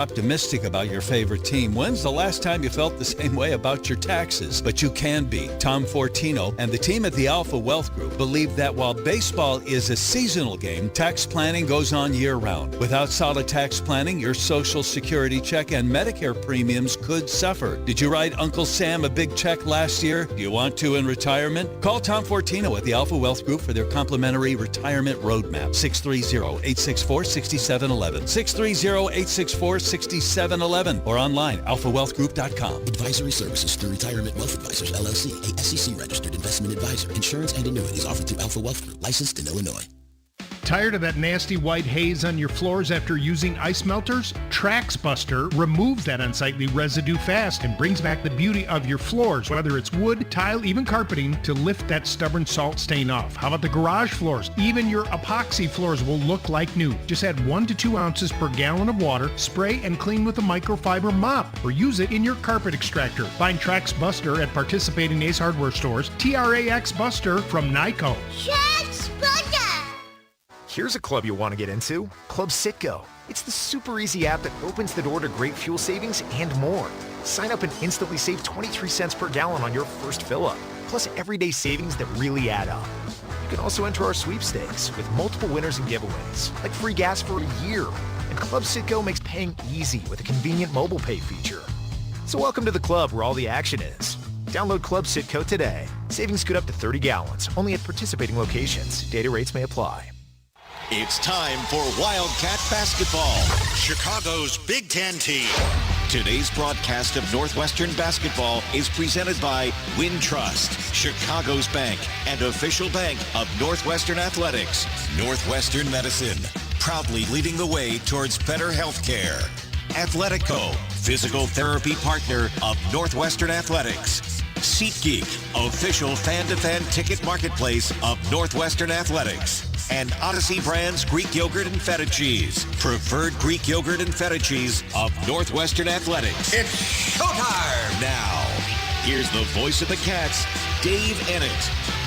Optimistic about your favorite team. When's the last time you felt the same way about your taxes? But you can be. Tom Fortino and the team at the Alpha Wealth Group believe that while baseball is a seasonal game, tax planning goes on year-round. Without solid tax planning, your Social Security check and Medicare premiums could suffer. Did you write Uncle Sam a big check last year? Do you want to in retirement? Call Tom Fortino at the Alpha Wealth Group for their complimentary retirement roadmap. 630-864-6711. 630-864-6711 or online, alphawealthgroup.com. Advisory services through Retirement Wealth Advisors, LLC, a SEC-registered investment advisor. Insurance and annuities offered through Alpha Wealth Group, licensed in Illinois. Tired of that nasty white haze on your floors after using ice melters? Trax Buster removes that unsightly residue fast and brings back the beauty of your floors, whether it's wood, tile, even carpeting, to lift that stubborn salt stain off. How about the garage floors? Even your epoxy floors will look like new. Just add 1 to 2 ounces per gallon of water, spray and clean with a microfiber mop, or use it in your carpet extractor. Find Trax Buster at participating Ace Hardware stores. TRAX Buster from Nyco. Trax Buster! Here's a club you'll want to get into, Club Citgo. It's the super easy app that opens the door to great fuel savings and more. Sign up and instantly save 23 cents per gallon on your first fill-up, plus everyday savings that really add up. You can also enter our sweepstakes with multiple winners and giveaways, like free gas for a year. And Club Citgo makes paying easy with a convenient mobile pay feature. So welcome to the club where all the action is. Download Club Citgo today. Savings good up to 30 gallons, only at participating locations. Data rates may apply. It's time for Wildcat Basketball, Chicago's Big Ten team. Today's broadcast of Northwestern Basketball is presented by Wintrust, Chicago's bank and official bank of Northwestern Athletics. Northwestern Medicine, proudly leading the way towards better health care. Athletico, physical therapy partner of Northwestern Athletics. SeatGeek, official fan-to-fan ticket marketplace of Northwestern Athletics. And Odyssey Brands Greek Yogurt and Feta Cheese, preferred Greek Yogurt and Feta Cheese of Northwestern Athletics. It's showtime! Now, here's the voice of the Cats, Dave Ennett.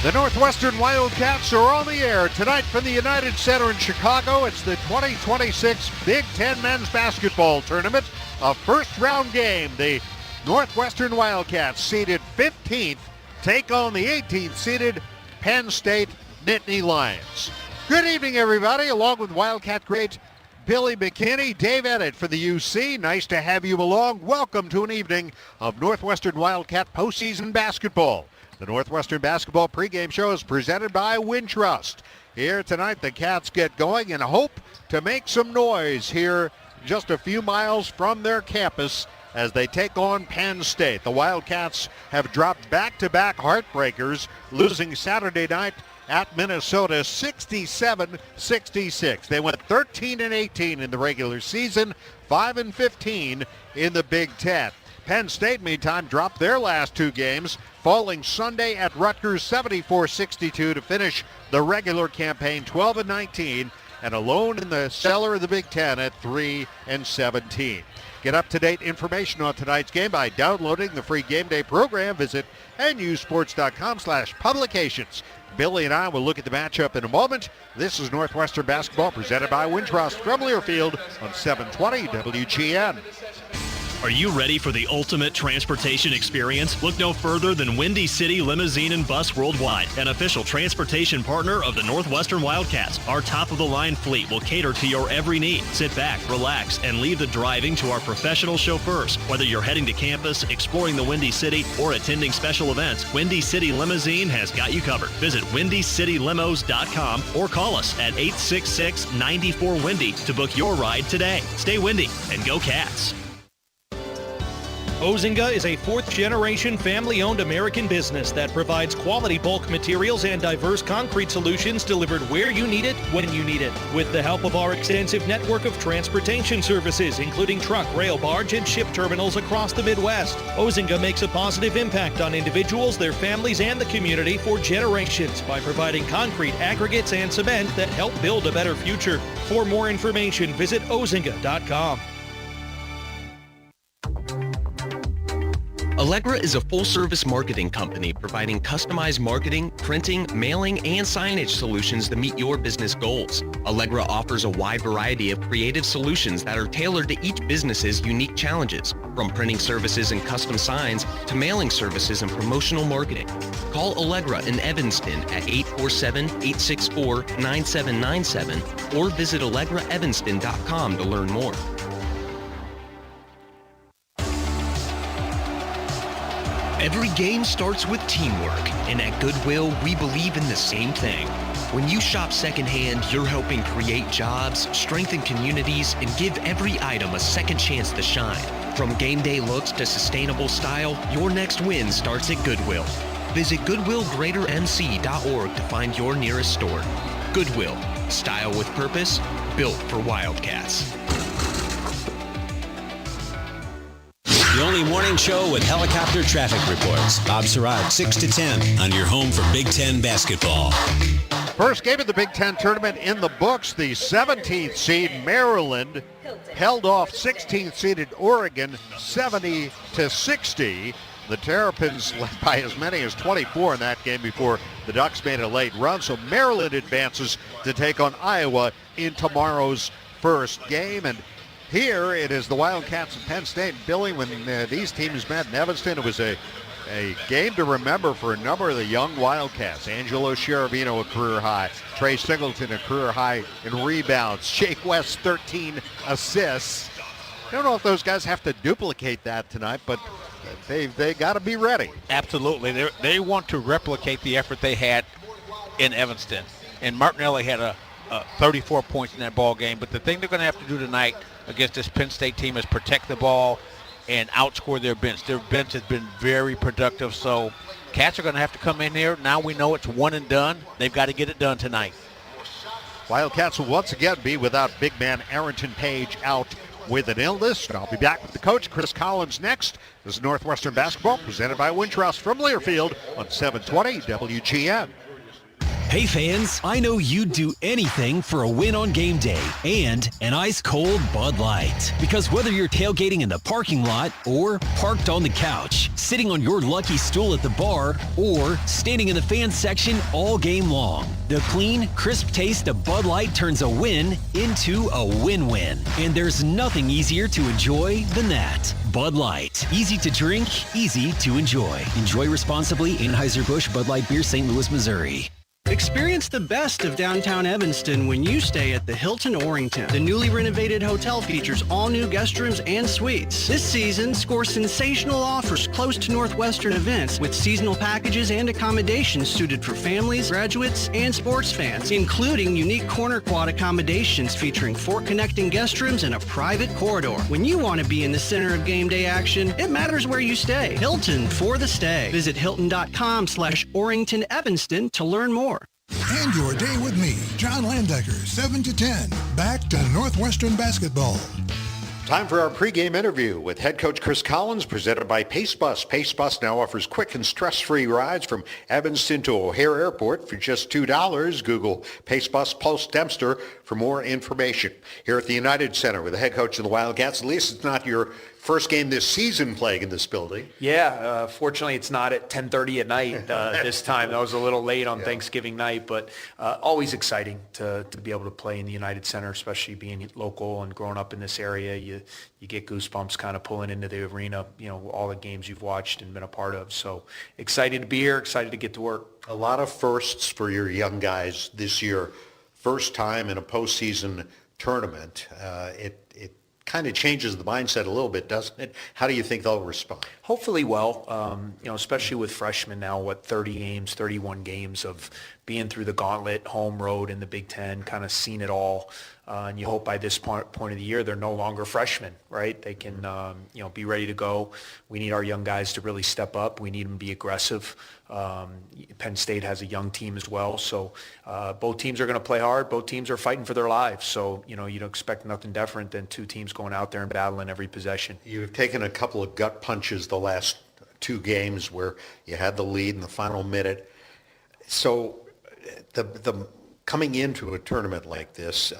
The Northwestern Wildcats are on the air tonight from the United Center in Chicago. It's the 2026 Big Ten Men's Basketball Tournament, a first-round game. The Northwestern Wildcats, seeded 15th, take on the 18th-seeded Penn State Nittany Lions. Good evening, everybody. Along with Wildcat great Billy McKinney, Dave Ennett for the UC. Nice to have you along. Welcome to an evening of Northwestern Wildcat postseason basketball. The Northwestern Basketball pregame show is presented by Wintrust. Here tonight, the Cats get going and hope to make some noise here just a few miles from their campus as they take on Penn State. The Wildcats have dropped back-to-back heartbreakers, losing Saturday night at Minnesota 67-66. They went 13-18 in the regular season, 5-15 in the Big Ten. Penn State, meantime, dropped their last 2 games, falling Sunday at Rutgers 74-62 to finish the regular campaign 12-19 and alone in the cellar of the Big Ten at 3-17. Get up-to-date information on tonight's game by downloading the free Game Day program. Visit nusports.com/publications. Billy and I will look at the matchup in a moment. This is Northwestern Basketball presented by Wintrust from Learfield on 720 WGN. Are you ready for the ultimate transportation experience? Look no further than Windy City Limousine and Bus Worldwide, an official transportation partner of the Northwestern Wildcats. Our top-of-the-line fleet will cater to your every need. Sit back, relax, and leave the driving to our professional chauffeurs. Whether you're heading to campus, exploring the Windy City, or attending special events, Windy City Limousine has got you covered. Visit WindyCityLimos.com or call us at 866-94-WINDY to book your ride today. Stay windy and go Cats. Ozinga is a fourth-generation family-owned American business that provides quality bulk materials and diverse concrete solutions delivered where you need it, when you need it. With the help of our extensive network of transportation services, including truck, rail, barge, and ship terminals across the Midwest, Ozinga makes a positive impact on individuals, their families, and the community for generations by providing concrete, aggregates, and cement that help build a better future. For more information, visit ozinga.com. Allegra is a full-service marketing company providing customized marketing, printing, mailing, and signage solutions to meet your business goals. Allegra offers a wide variety of creative solutions that are tailored to each business's unique challenges, from printing services and custom signs to mailing services and promotional marketing. Call Allegra in Evanston at 847-864-9797 or visit AllegraEvanston.com to learn more. Every game starts with teamwork, and at Goodwill, we believe in the same thing. When you shop secondhand, you're helping create jobs, strengthen communities, and give every item a second chance to shine. From game day looks to sustainable style, your next win starts at Goodwill. Visit GoodwillGreaterMC.org to find your nearest store. Goodwill, style with purpose, built for Wildcats. The only morning show with helicopter traffic reports. Bob Surratt, 6 to 10 on your home for Big Ten basketball. First game of the Big Ten tournament in the books. The 17th seed Maryland held off 16th seeded Oregon 70 to 60. The Terrapins led by as many as 24 in that game before the Ducks made a late run. So Maryland advances to take on Iowa in tomorrow's first game. And here it is the Wildcats and Penn State. Billy, when these teams met in Evanston, it was a game to remember for a number of the young Wildcats. Angelo Sciarvino, a career high. Trey Singleton, a career high in rebounds. Jake West, 13 assists. I don't know if those guys have to duplicate that tonight, but they got to be ready. Absolutely. They want to replicate the effort they had in Evanston. And Martinelli had 34 points in that ball game. But the thing they're going to have to do tonight against this Penn State team is protect the ball and outscore their bench. Their bench has been very productive, so Cats are going to have to come in here. Now we know it's one and done. They've got to get it done tonight. Wildcats will once again be without big man Arrington Page out with an illness. I'll be back with the coach, Chris Collins, next. This is Northwestern Basketball presented by Wintrust from Learfield on 720 WGN. Hey fans, I know you'd do anything for a win on game day and an ice-cold Bud Light. Because whether you're tailgating in the parking lot or parked on the couch, sitting on your lucky stool at the bar, or standing in the fan section all game long, the clean, crisp taste of Bud Light turns a win into a win-win. And there's nothing easier to enjoy than that. Bud Light. Easy to drink, easy to enjoy. Enjoy responsibly. Anheuser-Busch Bud Light Beer, St. Louis, Missouri. Experience the best of downtown Evanston when you stay at the Hilton Orrington. The newly renovated hotel features all new guest rooms and suites. This season, score sensational offers close to Northwestern events with seasonal packages and accommodations suited for families, graduates, and sports fans, including unique corner quad accommodations featuring 4 connecting guest rooms and a private corridor. When you want to be in the center of game day action, it matters where you stay. Hilton for the stay. Visit Hilton.com/Orrington Evanston to learn more. End your day with me, John Landecker, 7 to 10. Back to Northwestern Basketball. Time for our pregame interview with head coach Chris Collins, presented by Pace Bus. Pace Bus now offers quick and stress-free rides from Evanston to O'Hare Airport for just $2. Google Pace Bus Pulse Dempster for more information. Here at the United Center with the head coach of the Wildcats, at least it's not your first game this season playing in this building. Yeah, fortunately it's not at 10:30 at night this time. That was a little late on Thanksgiving night, but always exciting to be able to play in the United Center, especially being local and growing up in this area. You get goosebumps kind of pulling into the arena, all the games you've watched and been a part of. So excited to be here, excited to get to work. A lot of firsts for your young guys this year. First time in a postseason tournament. It kind of changes the mindset a little bit, doesn't it? How do you think they'll respond? Hopefully well, especially with freshmen now, 30 games, 31 games of being through the gauntlet, home, road, in the Big Ten, kind of seen it all. And you hope by this point of the year, they're no longer freshmen, right? They can, be ready to go. We need our young guys to really step up. We need them to be aggressive. Penn State has a young team as well. So both teams are going to play hard. Both teams are fighting for their lives. So, you don't expect nothing different than two teams going out there and battling every possession. You've taken a couple of gut punches the last 2 games where you had the lead in the final minute. So the coming into a tournament like this,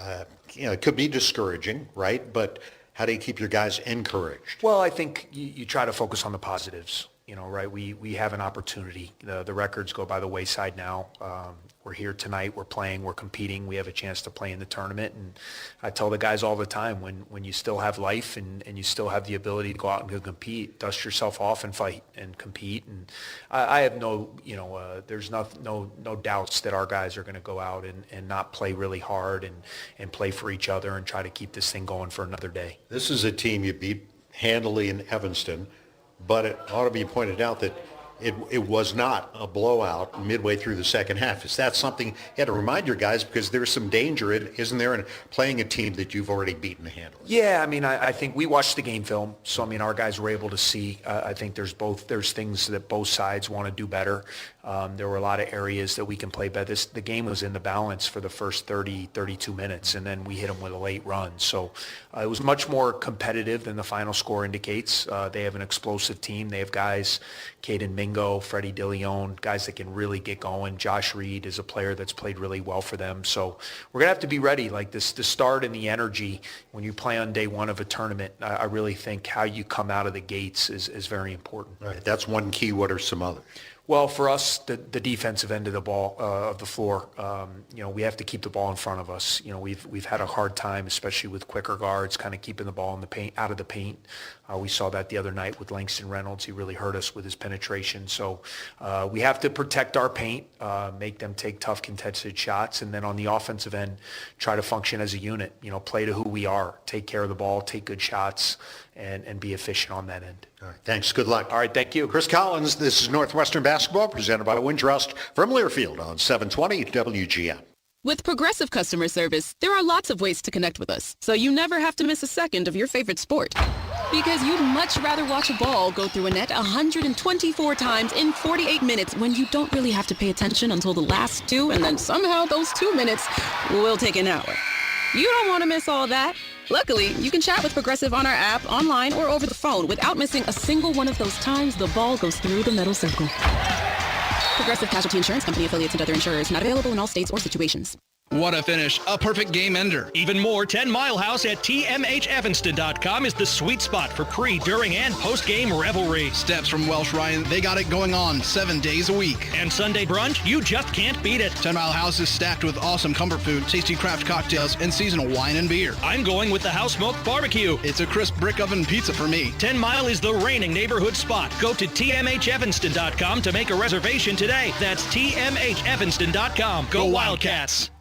it could be discouraging, right? But how do you keep your guys encouraged? Well, I think you try to focus on the positives. right? We have an opportunity. The records go by the wayside now. We're here tonight. We're playing. We're competing. We have a chance to play in the tournament. And I tell the guys all the time, when you still have life and you still have the ability to go out and go compete, dust yourself off and fight and compete. And I have there's no doubts that our guys are going to go out and not play really hard and play for each other and try to keep this thing going for another day. This is a team you beat handily in Evanston, but it ought to be pointed out that it was not a blowout midway through the second half. Is that something you had to remind your guys, because there's some danger, isn't there, in playing a team that you've already beaten handily? Yeah, I mean, I think we watched the game film, so I mean, our guys were able to see. I think there's things that both sides want to do better. There were a lot of areas that we can play better. The game was in the balance for the first 32 minutes, and then we hit them with a late run. So it was much more competitive than the final score indicates. They have an explosive team. They have guys, Caden Mingo, Freddie DeLeon, guys that can really get going. Josh Reed is a player that's played really well for them. So we're going to have to be ready. Like the start and the energy when you play on day one of a tournament, I really think how you come out of the gates is very important. All right, that's one key. What are some others? Well, for us, the defensive end of the ball, of the floor, we have to keep the ball in front of us. We've had a hard time, especially with quicker guards, kind of keeping the ball in the paint, out of the paint. We saw that the other night with Langston Reynolds. He really hurt us with his penetration. So we have to protect our paint, make them take tough contested shots, and then on the offensive end, try to function as a unit. Play to who we are, take care of the ball, take good shots, and be efficient on that end. All right, thanks. Good luck. All right, thank you. Chris Collins, this is Northwestern Basketball, presented by Wintrust from Learfield on 720 WGN. With Progressive customer service, there are lots of ways to connect with us, so you never have to miss a second of your favorite sport. Because you'd much rather watch a ball go through a net 124 times in 48 minutes when you don't really have to pay attention until the last two, and then somehow those 2 minutes will take an hour. You don't want to miss all that. Luckily, you can chat with Progressive on our app, online, or over the phone without missing a single one of those times the ball goes through the metal circle. Progressive Casualty Insurance Company, affiliates, and other insurers. Not available in all states or situations. What a finish. A perfect game ender. Even more, 10 Mile House at tmhevanston.com is the sweet spot for pre, during, and post-game revelry. Steps from Welsh Ryan, they got it going on 7 days a week. And Sunday brunch, you just can't beat it. 10 Mile House is stacked with awesome comfort food, tasty craft cocktails, and seasonal wine and beer. I'm going with the house smoked barbecue. It's a crisp brick oven pizza for me. 10 Mile is the reigning neighborhood spot. Go to tmhevanston.com to make a reservation today. That's tmhevanston.com. Go Wildcats!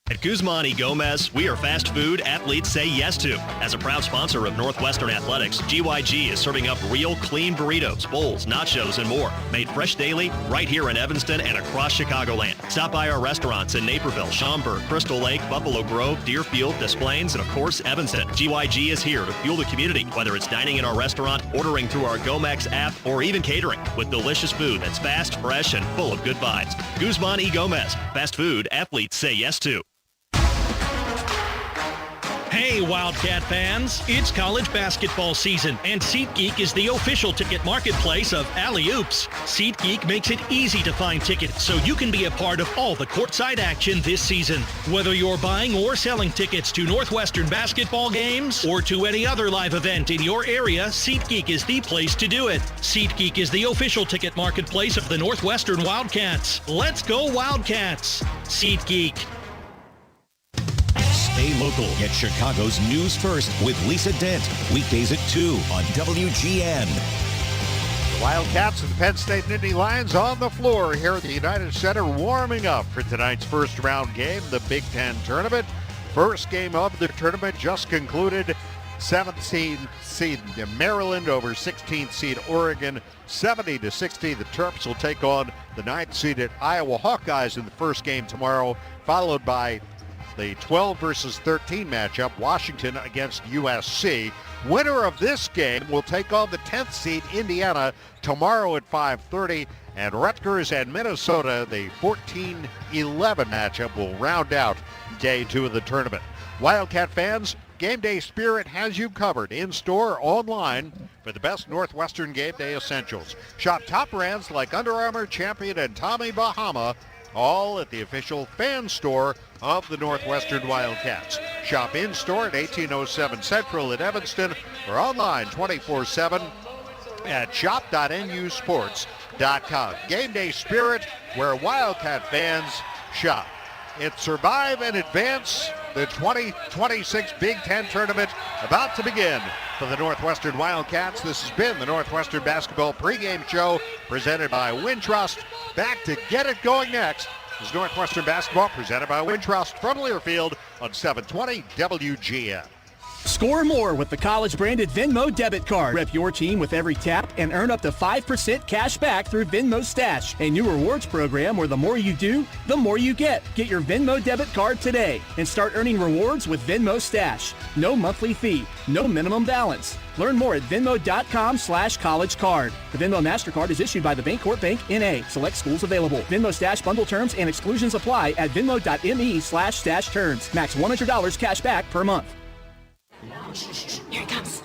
At Guzman y Gomez, we are fast food athletes say yes to. As a proud sponsor of Northwestern Athletics, GYG is serving up real clean burritos, bowls, nachos, and more. Made fresh daily right here in Evanston and across Chicagoland. Stop by our restaurants in Naperville, Schaumburg, Crystal Lake, Buffalo Grove, Deerfield, Des Plaines, and of course, Evanston. GYG is here to fuel the community, whether it's dining in our restaurant, ordering through our Gomex app, or even catering, with delicious food that's fast, fresh, and full of good vibes. Guzman y Gomez, fast food athletes say yes to. Hey, Wildcat fans! It's college basketball season, and SeatGeek is the official ticket marketplace of Alley Oops. SeatGeek makes it easy to find tickets so you can be a part of all the courtside action this season. Whether you're buying or selling tickets to Northwestern basketball games or to any other live event in your area, SeatGeek is the place to do it. SeatGeek is the official ticket marketplace of the Northwestern Wildcats. Let's go Wildcats! SeatGeek. Stay local. Get Chicago's news first with Lisa Dent. Weekdays at 2 on WGN. The Wildcats and the Penn State Nittany Lions on the floor here at the United Center, warming up for tonight's first round game, the Big Ten tournament. First game of the tournament just concluded. 17th seed Maryland over 16th seed Oregon, 70-60. The Terps will take on the 9th seeded Iowa Hawkeyes in the first game tomorrow, followed by the 12 versus 13 matchup, Washington against USC. Winner of this game will take on the 10th seed Indiana tomorrow at 5:30, and Rutgers and Minnesota, the 14-11 matchup, will round out day 2 of the tournament. Wildcat fans, Game Day Spirit has you covered in-store, online, for the best Northwestern Game Day essentials. Shop top brands like Under Armour, Champion, and Tommy Bahama, all at the official fan store of the Northwestern Wildcats. Shop in-store at 1807 Central in Evanston or online 24/7 at shop.nusports.com. Game day spirit where Wildcat fans shop. It's Survive and Advance, the 2026 Big Ten Tournament about to begin for the Northwestern Wildcats. This has been the Northwestern Basketball pregame show presented by Wintrust. Back to get it going next is Northwestern Basketball presented by Wintrust from Learfield on 720 WGN. Score more with the college-branded Venmo debit card. Rep your team with every tap and earn up to 5% cash back through Venmo Stash, a new rewards program where the more you do, the more you get. Get your Venmo debit card today and start earning rewards with Venmo Stash. No monthly fee, no minimum balance. Learn more at venmo.com/collegecard. The Venmo MasterCard is issued by the Bancorp Bank, N.A. Select schools available. Venmo Stash bundle terms and exclusions apply at venmo.me/stash terms. Max $100 cash back per month. Here it comes.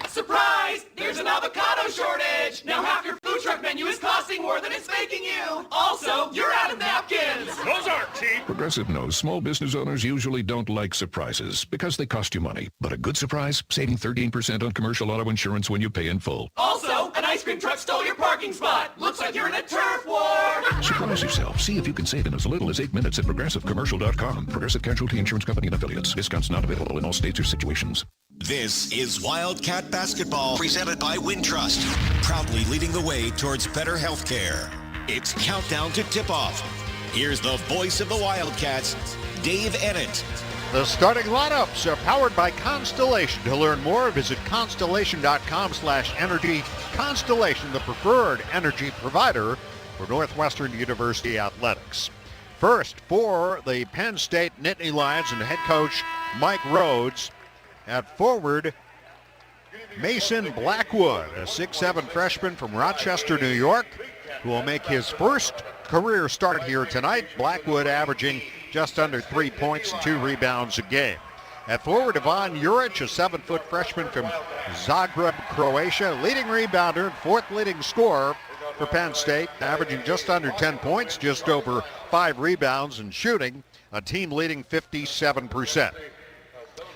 Surprise! There's an avocado shortage! Now half your food truck menu is costing more than it's making you! Also, you're out of napkins! Those aren't cheap! Progressive knows small business owners usually don't like surprises because they cost you money. But a good surprise? Saving 13% on commercial auto insurance when you pay in full. Also, an ice cream truck stole your parking spot! Looks like you're in a turf war! Surprise yourself. See if you can save in as little as 8 minutes at ProgressiveCommercial.com. Progressive Casualty Insurance Company and Affiliates. Discounts not available in all states or situations. This is Wildcat Basketball, presented by Wintrust, proudly leading the way towards better health care. It's countdown to tip-off. Here's the voice of the Wildcats, Dave Ennett. The starting lineups are powered by Constellation. To learn more, visit constellation.com/energy. Constellation, the preferred energy provider for Northwestern University athletics. First, for the Penn State Nittany Lions and head coach Mike Rhodes. At forward, Mason Blackwood, a 6'7" freshman from Rochester, New York, who will make his first career start here tonight. Blackwood averaging just under 3 points and 2 rebounds a game. At forward, Ivan Juric, a 7-foot freshman from Zagreb, Croatia, leading rebounder and fourth leading scorer for Penn State, averaging just under 10 points, just over 5 rebounds, and shooting a team leading 57%.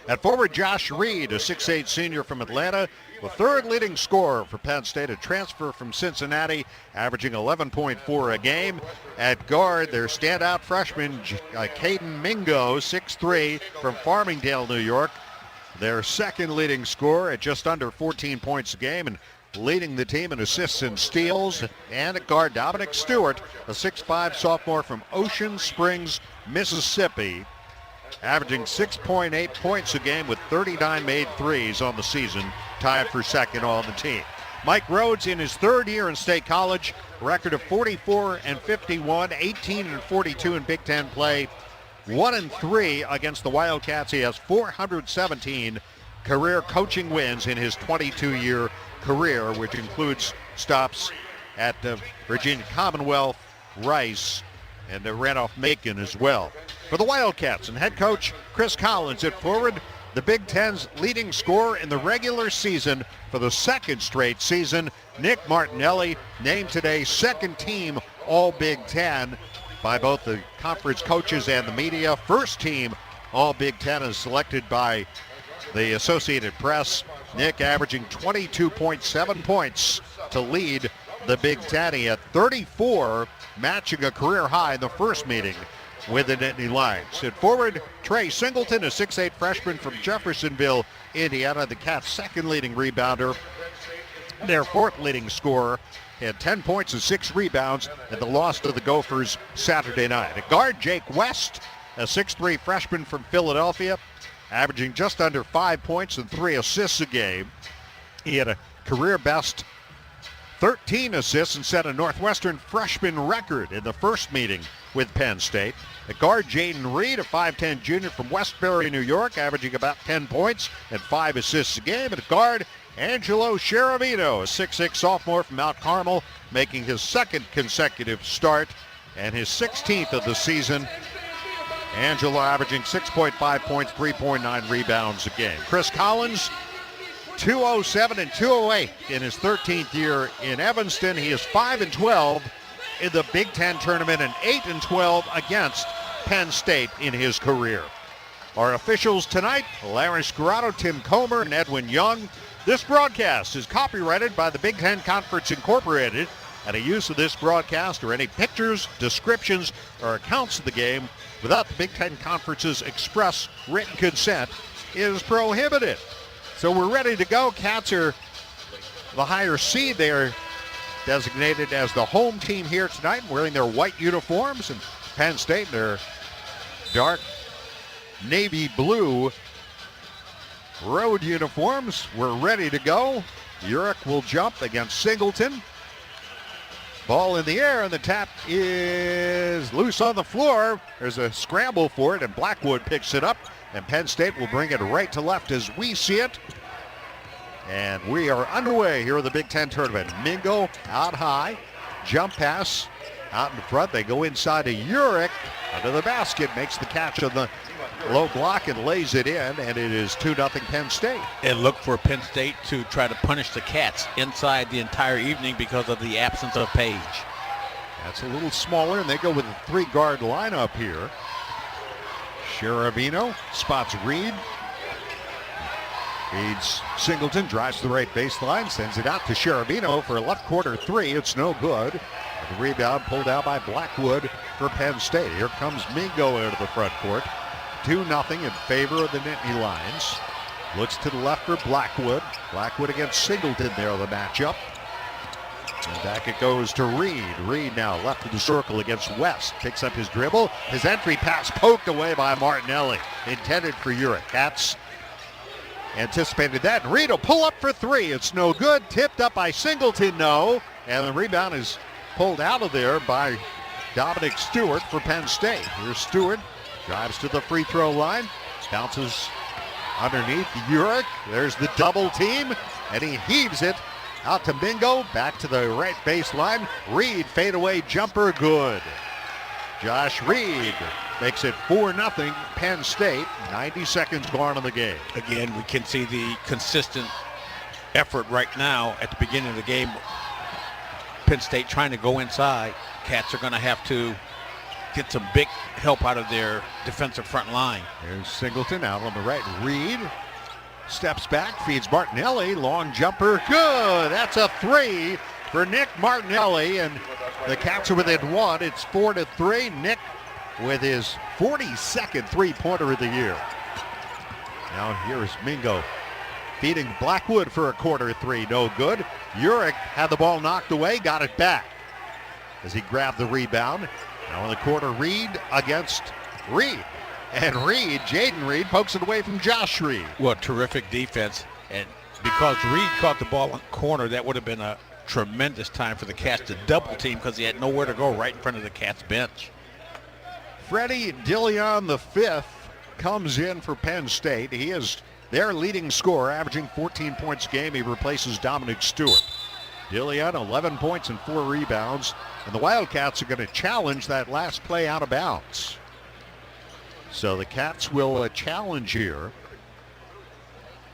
At forward, Josh Reed, a 6'8" senior from Atlanta, the third leading scorer for Penn State, a transfer from Cincinnati, averaging 11.4 a game. At guard, their standout freshman, Caden Mingo, 6'3", from Farmingdale, New York, their second leading scorer at just under 14 points a game and leading the team in assists and steals. And at guard, Dominic Stewart, a 6'5" sophomore from Ocean Springs, Mississippi, averaging 6.8 points a game with 39 made threes on the season, tied for second on the team. Mike Rhodes in his third year in State College, record of 44-51, 18-42 in Big Ten play, 1-3 against the Wildcats. He has 417 career coaching wins in his 22-year career, which includes stops at Virginia Commonwealth, Rice, and Randolph-Macon as well. For the Wildcats and head coach Chris Collins at forward, the Big Ten's leading scorer in the regular season for the second straight season, Nick Martinelli, named today second team All-Big Ten by both the conference coaches and the media. First team All-Big Ten is selected by the Associated Press. Nick averaging 22.7 points to lead the Big Ten. He had 34, matching a career high in the first meeting with the Nittany Lions. At forward, Trey Singleton, a 6'8" freshman from Jeffersonville, Indiana, the Cats' second leading rebounder. Their fourth leading scorer had 10 points and 6 rebounds in the loss to the Gophers Saturday night. At guard, Jake West, a 6'3" freshman from Philadelphia, averaging just under 5 points and 3 assists a game. He had a career best 13 assists and set a Northwestern freshman record in the first meeting with Penn State. At guard, Jaden Reed, a 5'10" junior from Westbury, New York, averaging about 10 points and 5 assists a game. And at guard, Angelo Cheravino, a 6'6" sophomore from Mount Carmel, making his second consecutive start and his 16th of the season. Angelo averaging 6.5 points, 3.9 rebounds a game. Chris Collins, 207 and 208 in his 13th year in Evanston. He is 5-12 in the Big Ten tournament and 8-12 against Penn State in his career. Our officials tonight, Larry Scarrato, Tim Comer, and Edwin Young. This broadcast is copyrighted by the Big Ten Conference Incorporated. Any use of this broadcast or any pictures, descriptions, or accounts of the game without the Big Ten Conference's express written consent is prohibited. So we're ready to go. Cats are the higher seed. They are designated as the home team here tonight, wearing their white uniforms, and Penn State, their dark navy blue road uniforms. We're ready to go. Urich will jump against Singleton. Ball in the air, and the tap is loose on the floor. There's a scramble for it, and Blackwood picks it up, and Penn State will bring it right to left as we see it. And we are underway here in the Big Ten tournament. Mingo out high, jump pass out in front. They go inside to Urich, under the basket, makes the catch on the low block and lays it in, and it is 2-0 Penn State. And look for Penn State to try to punish the Cats inside the entire evening because of the absence of Page. That's a little smaller, and they go with a 3-guard lineup here. Sherabino spots Reed. Feeds Singleton, drives to the right baseline, sends it out to Sherabino for a left corner 3. It's no good. The rebound pulled out by Blackwood for Penn State. Here comes Mingo into the front court. 2-0 in favor of the Nittany Lions. Looks to the left for Blackwood. Blackwood against Singleton there, the matchup. And back it goes to Reed. Reed now left of the circle against West. Picks up his dribble. His entry pass poked away by Martinelli. Intended for Urich. Cats anticipated that. And Reed will pull up for 3. It's no good. Tipped up by Singleton, no. And the rebound is pulled out of there by Dominic Stewart for Penn State. Here's Stewart. Drives to the free throw line. Bounces underneath Urich. There's the double team. And he heaves it out to Mingo. Back to the right baseline. Reed fadeaway jumper good. Josh Reed makes it 4-0 Penn State. 90 seconds gone in the game. Again, we can see the consistent effort right now at the beginning of the game. Penn State trying to go inside. Cats are going to have to get some big help out of their defensive front line. There's Singleton out on the right. Reed steps back, feeds Martinelli. Long jumper, good. That's a 3 for Nick Martinelli, and the Cats are within 1. It's 4-3. Nick with his 42nd three-pointer of the year. Now here's Mingo feeding Blackwood for a corner 3. No good. Urich had the ball knocked away, got it back as he grabbed the rebound. Now in the corner, Reed against Reed. And Reed, Jaden Reed, pokes it away from Josh Reed. Well, terrific defense. And because Reed caught the ball in the corner, that would have been a tremendous time for the Cats to double team because he had nowhere to go right in front of the Cats bench. Freddie Dillon, the 5th, comes in for Penn State. He is their leading scorer, averaging 14 points a game. He replaces Dominic Stewart. Dillon, 11 points and 4 rebounds. And the Wildcats are going to challenge that last play out of bounds. So the Cats will challenge here.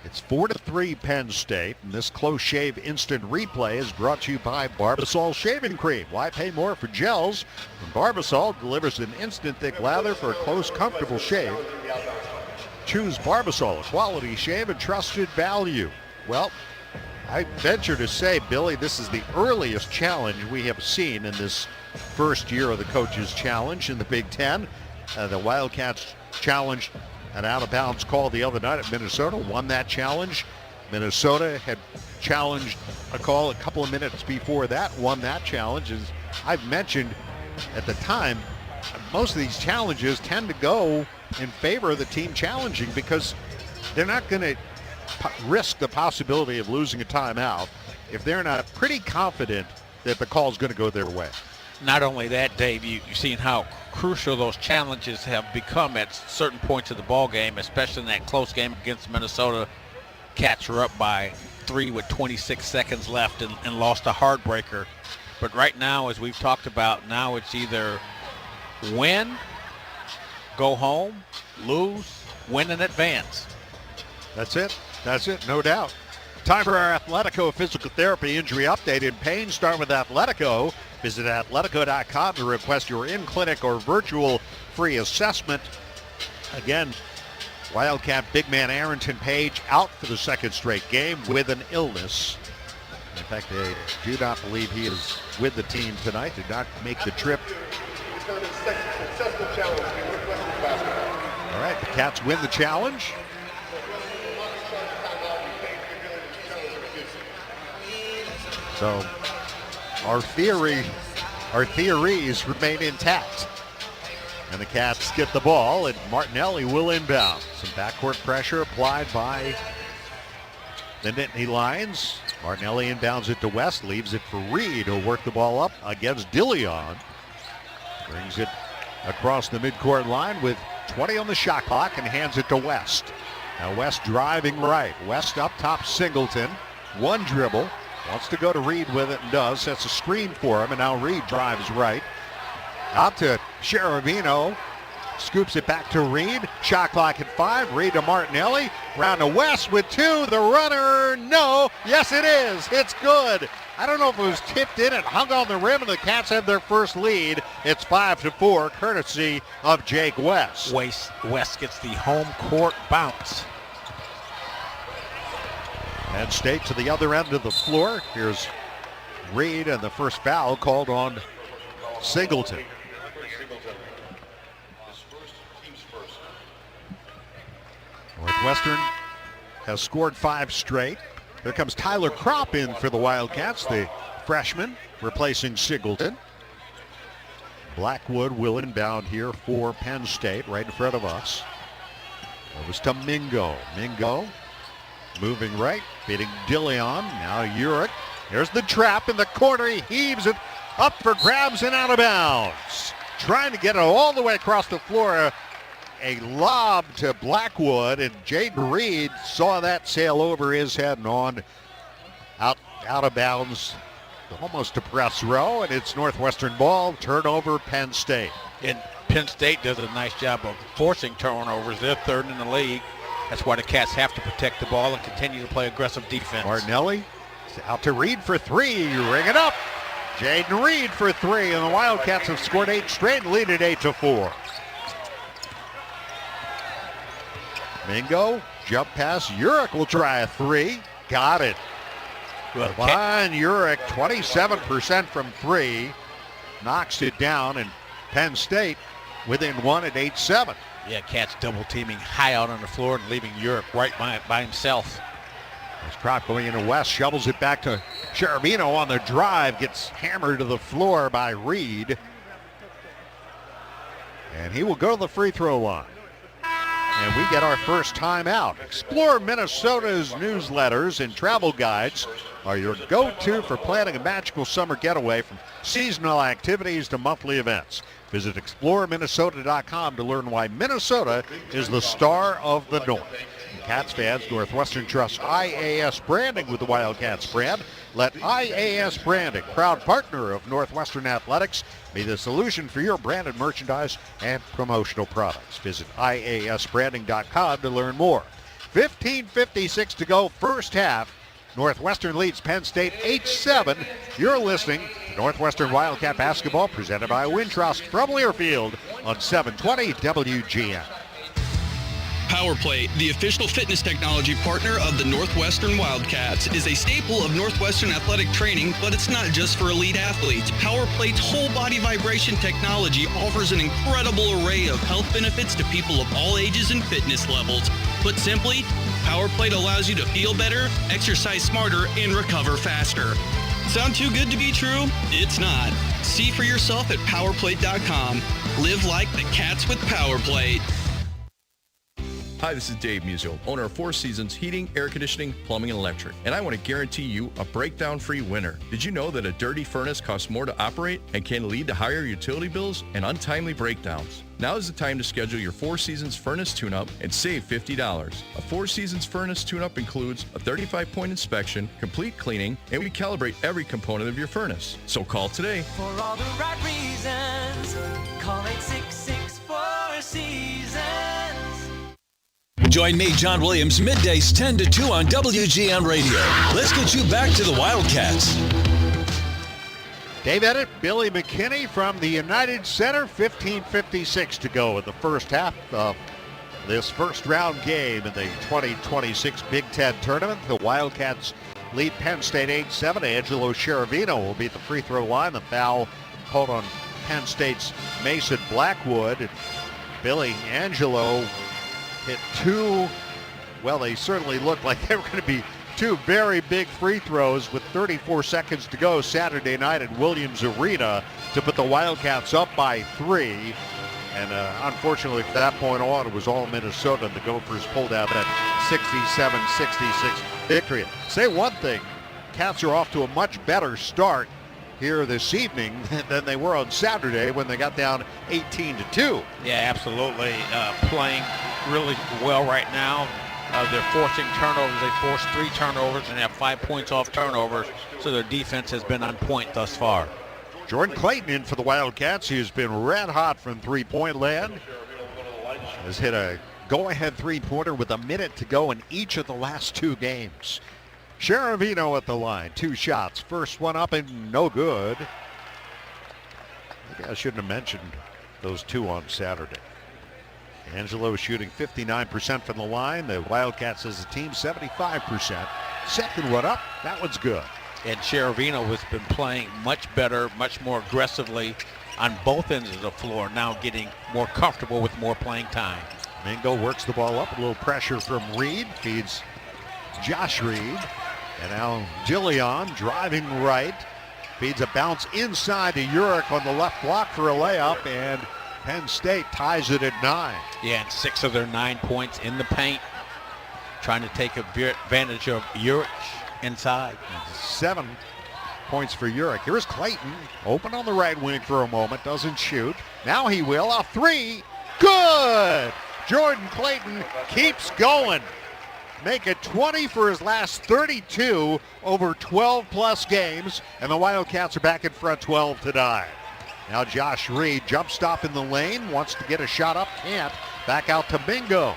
It's 4-3 Penn State, and this close shave instant replay is brought to you by Barbasol Shaving Cream. Why pay more for gels when Barbasol delivers an instant thick lather for a close, comfortable shave? Choose Barbasol, a quality shave and trusted value. Well, I venture to say, Billy, this is the earliest challenge we have seen in this first year of the Coaches Challenge in the Big Ten. The Wildcats challenged an out-of-bounds call the other night at Minnesota, won that challenge. Minnesota had challenged a call a couple of minutes before that, won that challenge. As I've mentioned at the time, most of these challenges tend to go in favor of the team challenging because they're not going to risk the possibility of losing a timeout if they're not pretty confident that the call is going to go their way. Not only that, Dave, you've seen how crucial those challenges have become at certain points of the ball game, especially in that close game against Minnesota. Cats were up by 3 with 26 seconds left and lost a heartbreaker. But right now, as we've talked about, now it's either win, go home, lose, win and advance. That's it. That's it, no doubt. Time for our Athletico Physical Therapy Injury Update. In pain, start with Athletico. Visit athletico.com to request your in-clinic or virtual free assessment. Again, Wildcat big man Arrington Page out for the second straight game with an illness. In fact, they do not believe he is with the team tonight, did not make the trip. All right, the Cats win the challenge. So our theories remain intact. And the Cats get the ball, and Martinelli will inbound. Some backcourt pressure applied by the Nittany Lions. Martinelli inbounds it to West, leaves it for Reed, who'll work the ball up against DeLeon. Brings it across the midcourt line with 20 on the shot clock and hands it to West. Now West driving right. West up top, Singleton. One dribble. Wants to go to Reed with it and does. Sets a screen for him, and now Reed drives right. Out to Sherevino. Scoops it back to Reed. Shot clock at 5. Reed to Martinelli. Round to West with 2. The runner, no. Yes, it is. It's good. I don't know if it was tipped in. It hung on the rim, and the Cats have their first lead. It's 5-4, courtesy of Jake West. West gets the home court bounce. Penn State to the other end of the floor. Here's Reed, and the first foul called on Singleton. Northwestern has scored 5 straight. Here comes Tyler Kropp in for the Wildcats, the freshman, replacing Singleton. Blackwood will inbound here for Penn State, right in front of us. It was to Mingo. Mingo moving right, beating DeLeon. Now Urich. There's the trap in the corner. He heaves it up for grabs and out of bounds. Trying to get it all the way across the floor. A lob to Blackwood, and Jaden Reed saw that sail over his head and on out of bounds, almost to press row, and it's Northwestern ball. Turnover, Penn State. And Penn State does a nice job of forcing turnovers. They're third in the league. That's why the Cats have to protect the ball and continue to play aggressive defense. Martinelli out to Reed for 3. Ring it up. Jaden Reed for 3, and the Wildcats have scored 8 straight and lead at 8-4. Mingo, jump pass. Urich will try a 3. Got it. Devon Urich, 27% from 3. Knocks it down, and Penn State within 1 at 8-7. Yeah, Cats double teaming high out on the floor and leaving Urich right by himself. As Kropp going into West, shovels it back to Sherevino on the drive. Gets hammered to the floor by Reed. And he will go to the free throw line. And we get our first timeout. Explore Minnesota's newsletters and travel guides are your go-to for planning a magical summer getaway, from seasonal activities to monthly events. Visit exploreminnesota.com to learn why Minnesota is the star of the North. Cats fans, Northwestern trusts IAS branding with the Wildcats brand. Let IAS Branding, proud partner of Northwestern Athletics, be the solution for your branded merchandise and promotional products. Visit IASbranding.com to learn more. 15:56 to go, first half. Northwestern leads Penn State 8-7. You're listening to Northwestern Wildcat Basketball, presented by Wintrust from Learfield on 720 WGN. PowerPlate, the official fitness technology partner of the Northwestern Wildcats, is a staple of Northwestern athletic training, but it's not just for elite athletes. PowerPlate's whole body vibration technology offers an incredible array of health benefits to people of all ages and fitness levels. Put simply, PowerPlate allows you to feel better, exercise smarter, and recover faster. Sound too good to be true? It's not. See for yourself at PowerPlate.com. Live like the Cats with PowerPlate. Hi, this is Dave Musial, owner of Four Seasons Heating, Air Conditioning, Plumbing, and Electric, and I want to guarantee you a breakdown-free winter. Did you know that a dirty furnace costs more to operate and can lead to higher utility bills and untimely breakdowns? Now is the time to schedule your Four Seasons furnace tune-up and save $50. A Four Seasons furnace tune-up includes a 35-point inspection, complete cleaning, and we calibrate every component of your furnace. So call today. For all the right reasons, call 866 Four Seasons. Join me, John Williams, middays 10 to 2 on WGN Radio. Let's get you back to the Wildcats. Dave Edit, Billy McKinney from the United Center. 15:56 to go in the first half of this first round game in the 2026 Big Ten tournament. The Wildcats lead Penn State 8-7. Angelo Cheravino will be at the free throw line. The foul called on Penn State's Mason Blackwood. And Billy Angelo hit two, well, they certainly looked like they were going to be two very big free throws with 34 seconds to go Saturday night at Williams Arena to put the Wildcats up by 3. And unfortunately, from that point on, it was all Minnesota, and the Gophers pulled out that 67-66 victory. Say one thing, Cats are off to a much better start here this evening than they were on Saturday when they got down 18-2. Yeah, absolutely. Playing really well right now. They're forcing turnovers. They forced 3 turnovers and have 5 points off turnovers, so their defense has been on point thus far. Jordan Clayton in for the Wildcats. He has been red hot from three-point land. Has hit a go-ahead three-pointer with a minute to go in each of the last 2 games. Cheravino at the line. 2 shots. First one up and no good. Maybe I shouldn't have mentioned those 2 on Saturday. Angelo shooting 59% from the line. The Wildcats as a team 75%. Second one up. That one's good. And Cheravino has been playing much better, much more aggressively on both ends of the floor, now getting more comfortable with more playing time. Mingo works the ball up. A little pressure from Reed. Feeds Josh Reed. And now Dillion driving right. Feeds a bounce inside to Urick on the left block for a layup. And Penn State ties it at 9. Yeah, and 6 of their 9 points in the paint. Trying to take advantage of Urick inside. 7 points for Urick. Here's Clayton, open on the right wing for a moment, doesn't shoot. Now he will. A 3, good! Jordan Clayton keeps going. Make it 20 for his last 32 over 12-plus games, and the Wildcats are back in front 12-9. Now Josh Reed, jump stop in the lane, wants to get a shot up, can't. Back out to Mingo.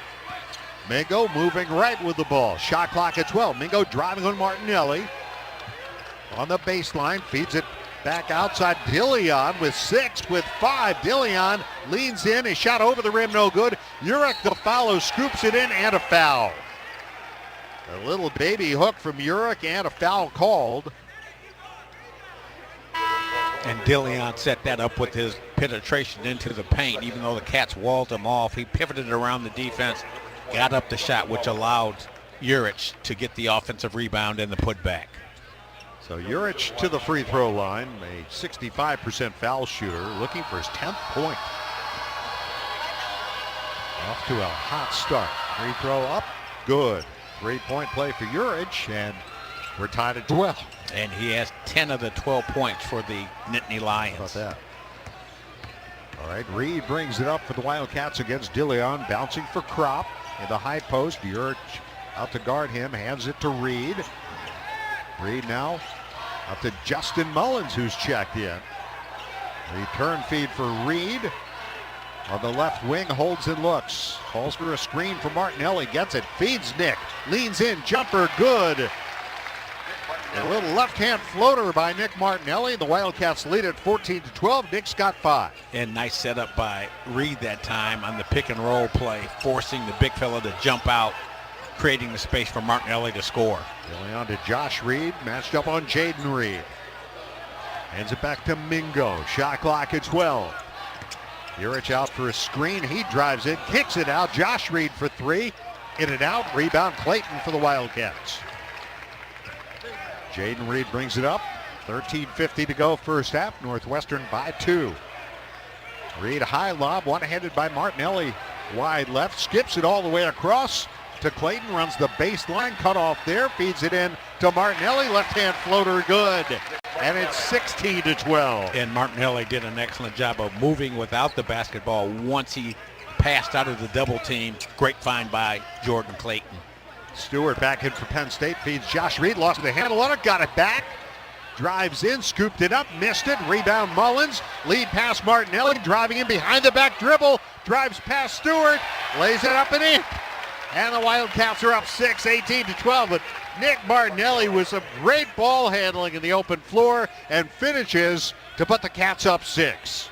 Mingo moving right with the ball. Shot clock at 12. Mingo driving on Martinelli. On the baseline, feeds it back outside. Dillion with 6, with 5. Dillion leans in. A shot over the rim, no good. Urick, the follow, scoops it in, and a foul. A little baby hook from Urick and a foul called. And Dillion set that up with his penetration into the paint. Even though the Cats walled him off, he pivoted around the defense, got up the shot, which allowed Urick to get the offensive rebound and the putback. So Urick to the free throw line, a 65% foul shooter, looking for his 10th point. Off to a hot start. Free throw up, good. 3-point play for Urick, and we're tied at 12. And he has 10 of the 12 points for the Nittany Lions. How about that? All right, Reed brings it up for the Wildcats against Dillion, bouncing for Kropp in the high post. Urick out to guard him, hands it to Reed. Reed now up to Justin Mullins, who's checked in. Return feed for Reed. On the left wing, holds and looks. Calls for a screen for Martinelli, gets it, feeds Nick. Leans in, jumper, good. A little left-hand floater by Nick Martinelli. The Wildcats lead at 14-12. Nick's got 5. And nice setup by Reed that time on the pick and roll play, forcing the big fella to jump out, creating the space for Martinelli to score. Going on to Josh Reed, matched up on Jaden Reed. Hands it back to Mingo. Shot clock at 12. Urick out for a screen. He drives it, kicks it out. Josh Reed for 3. In and out. Rebound Clayton for the Wildcats. Jaden Reed brings it up. 13:50 to go first half. Northwestern by 2. Reed high lob, one-handed by Martinelli. Wide left, skips it all the way across to Clayton. Runs the baseline, cut off there. Feeds it in to Martinelli. Left-hand floater, good. And it's 16-12. And Martinelli did an excellent job of moving without the basketball once he passed out of the double team. Great find by Jordan Clayton. Stewart back in for Penn State, feeds Josh Reed, lost the handle on it, got it back. Drives in, scooped it up, missed it. Rebound Mullins, lead pass Martinelli, driving in behind the back dribble. Drives past Stewart, lays it up and in. And the Wildcats are up 6, 18-12. But Nick Martinelli with some great ball handling in the open floor and finishes to put the Cats up 6.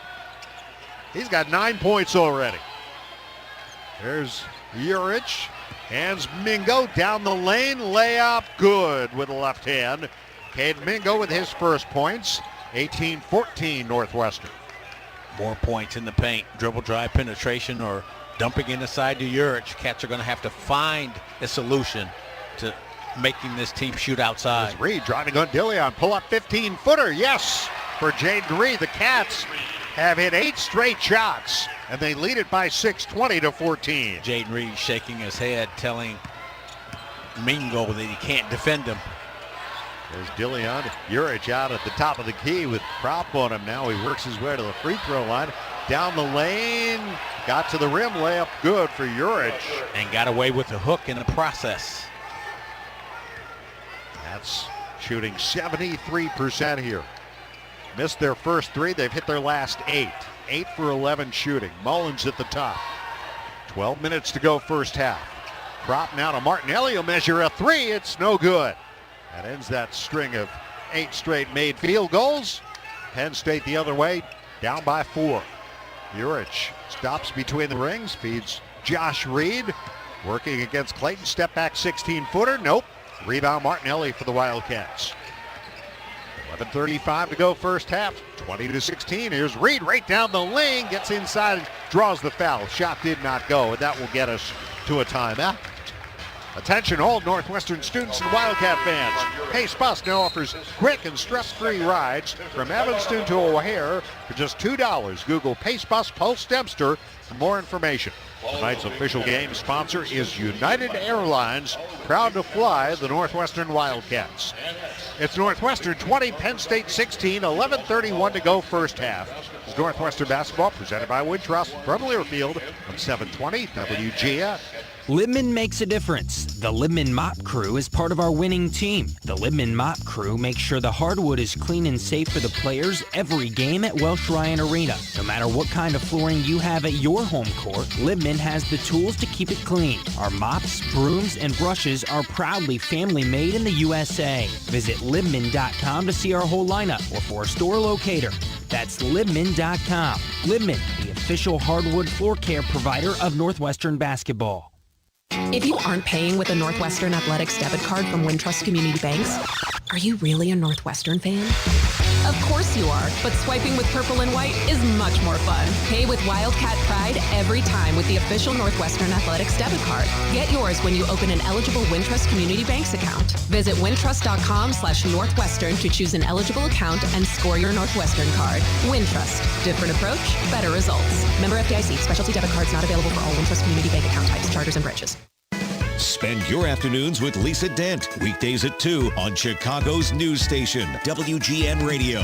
He's got 9 points already. There's Urich hands Mingo down the lane. Layup good with the left hand. Cade Mingo with his first points. 18-14 Northwestern. More points in the paint. Dribble drive penetration or dumping in the side to Urich. Cats are going to have to find a solution to making this team shoot outside. There's Reed driving on Dillion. Pull up 15-footer. Yes, for Jaden Reed. The Cats have hit 8 straight shots, and they lead it by 6, 20-14. Jaden Reed shaking his head, telling Mingo that he can't defend him. There's Dillion. Urich out at the top of the key with prop on him. Now he works his way to the free throw line. Down the lane. Got to the rim. Layup good for Urich. And got away with the hook in the process. That's shooting 73% here. Missed their first 3. They've hit their last 8. 8 for 11 shooting. Mullins at the top. 12 minutes to go first half. Prop now to Martinelli. He'll measure a 3. It's no good. That ends that string of 8 straight made field goals. Penn State the other way, down by 4. Urich stops between the rings, feeds Josh Reed. Working against Clayton, step back 16-footer. Nope. Rebound Martinelli for the Wildcats. 11:35 to go first half. 20-16. Here's Reed right down the lane. Gets inside, draws the foul. Shot did not go, and that will get us to a timeout. Attention all Northwestern students and Wildcat fans. Pace Bus now offers quick and stress-free rides from Evanston to O'Hare for just $2. Google Pace Bus Pulse Dempster for more information. Tonight's official game sponsor is United Airlines, proud to fly the Northwestern Wildcats. It's Northwestern 20, Penn State 16, 11:31 to go first half. It's Northwestern basketball presented by Wintrust from Learfield on 720 WGF. Libman makes a difference. The Libman Mop Crew is part of our winning team. The Libman Mop Crew makes sure the hardwood is clean and safe for the players every game at Welsh Ryan Arena. No matter what kind of flooring you have at your home court, Libman has the tools to keep it clean. Our mops, brooms, and brushes are proudly family made in the USA. Visit Libman.com to see our whole lineup or for a store locator. That's Libman.com. Libman, the official hardwood floor care provider of Northwestern basketball. If you aren't paying with a Northwestern Athletics debit card from Wintrust Community Banks, are you really a Northwestern fan? Of course you are, but swiping with purple and white is much more fun. Pay with Wildcat Pride every time with the official Northwestern Athletics debit card. Get yours when you open an eligible Wintrust Community Banks account. Visit wintrust.com/Northwestern to choose an eligible account and score your Northwestern card. Wintrust. Different approach, better results. Member FDIC. Specialty debit cards not available for all Wintrust Community Bank account types, charters, and branches. Spend your afternoons with Lisa Dent. Weekdays at 2 on Chicago's news station, WGN Radio.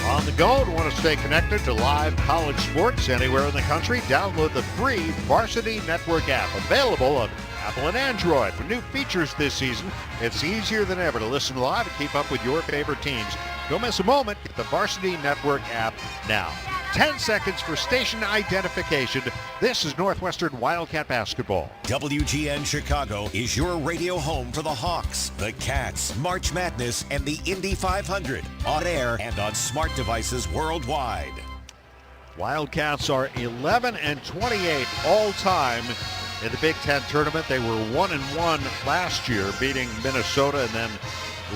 On the go, to want to stay connected to live college sports anywhere in the country, download the free Varsity Network app, available on Apple and Android. With new features this season, it's easier than ever to listen live and keep up with your favorite teams. Don't miss a moment. Get the Varsity Network app now. 10 seconds for station identification. This is Northwestern Wildcat basketball. WGN Chicago is your radio home for the Hawks, the Cats, March Madness, and the Indy 500. On air and on smart devices worldwide. Wildcats are 11-28 all-time in the Big Ten tournament. They were 1-1 last year, beating Minnesota and then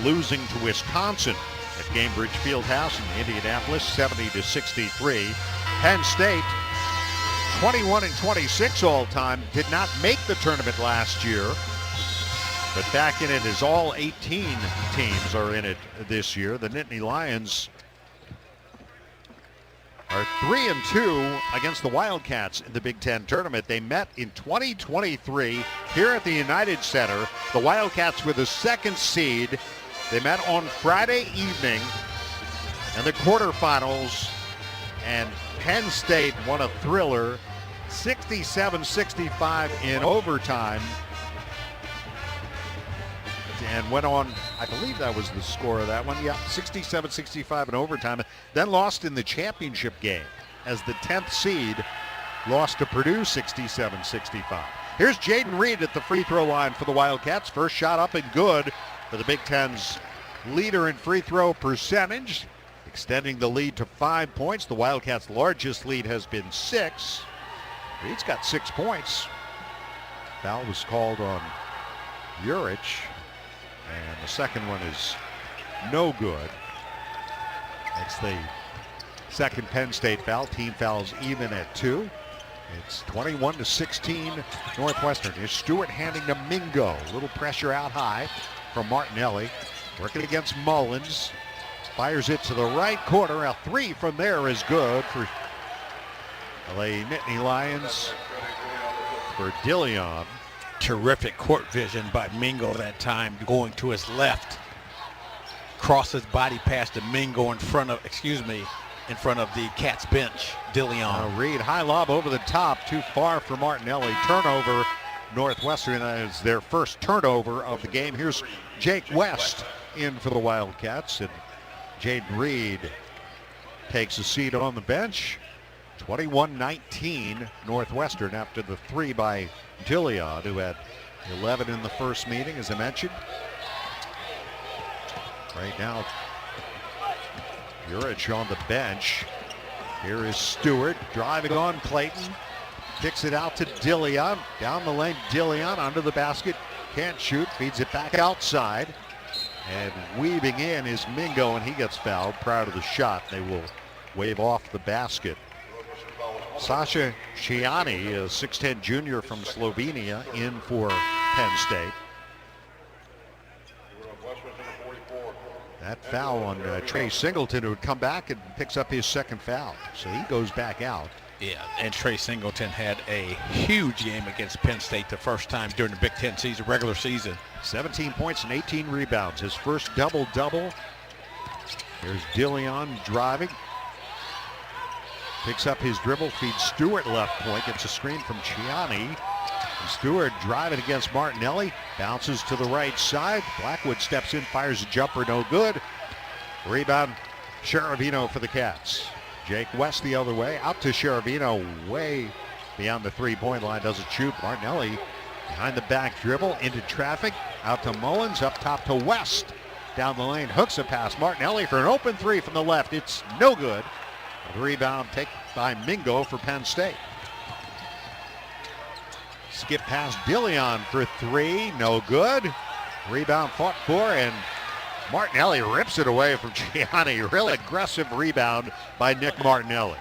losing to Wisconsin at Gainbridge Fieldhouse in Indianapolis, 70-63. Penn State, 21-26 all-time, did not make the tournament last year, but back in it as all 18 teams are in it this year. The Nittany Lions are 3-2 against the Wildcats in the Big Ten tournament. They met in 2023 here at the United Center. The Wildcats were the second seed. They met on Friday evening in the quarterfinals, and Penn State won a thriller, 67-65 in overtime, and went on, I believe that was the score of that one, yeah, 67-65 in overtime, then lost in the championship game as the 10th seed lost to Purdue 67-65. Here's Jaden Reed at the free throw line for the Wildcats. First shot up and good for the Big Ten's leader in free throw percentage, extending the lead to 5 points. The Wildcats' largest lead has been 6. Reed's got 6 points. Foul was called on Urich, and the second one is no good. It's the second Penn State foul. Team fouls even at 2. It's 21-16 Northwestern. Here's Stewart handing to Mingo. A little pressure out high from Martinelli. Working against Mullins. Fires it to the right corner. A 3 from there is good for the Nittany Lions. For Dillion. Terrific court vision by Mingo that time, going to his left. Crosses body pass to Mingo in front of the Cats bench. Dillion. Reed, high lob over the top, too far for Martinelli. Turnover, Northwestern. That is their first turnover of the game. Here's Jake West in for the Wildcats, and Jaden Reed takes a seat on the bench. 21-19 Northwestern after the 3 by Dillion, who had 11 in the first meeting, as I mentioned. Right now, Urich on the bench. Here is Stewart driving on Clayton. Kicks it out to Dillion. Down the lane, Dillion under the basket. Can't shoot, feeds it back outside. And weaving in is Mingo, and he gets fouled prior to the shot. They will wave off the basket. Sasha Ciani, a 6'10 junior from Slovenia, in for Penn State. That foul on Trey Singleton, who would come back and picks up his second foul. So he goes back out. Yeah, and Trey Singleton had a huge game against Penn State the first time during the Big Ten season, regular season. 17 points and 18 rebounds. His first double-double. Here's Dillion driving. Picks up his dribble, feeds Stewart left point, gets a screen from Ciani. And Stewart driving against Martinelli, bounces to the right side. Blackwood steps in, fires a jumper, no good. Rebound, Sheravino for the Cats. Jake West the other way, out to Sheravino, way beyond the three-point line, doesn't shoot. Martinelli behind the back dribble, into traffic, out to Mullins, up top to West. Down the lane, hooks a pass. Martinelli for an open 3 from the left. It's no good. The rebound taken by Mingo for Penn State. Skip past Dillion for 3, no good. Rebound fought for, and Martinelli rips it away from Ciani. Really aggressive rebound by Nick Martinelli.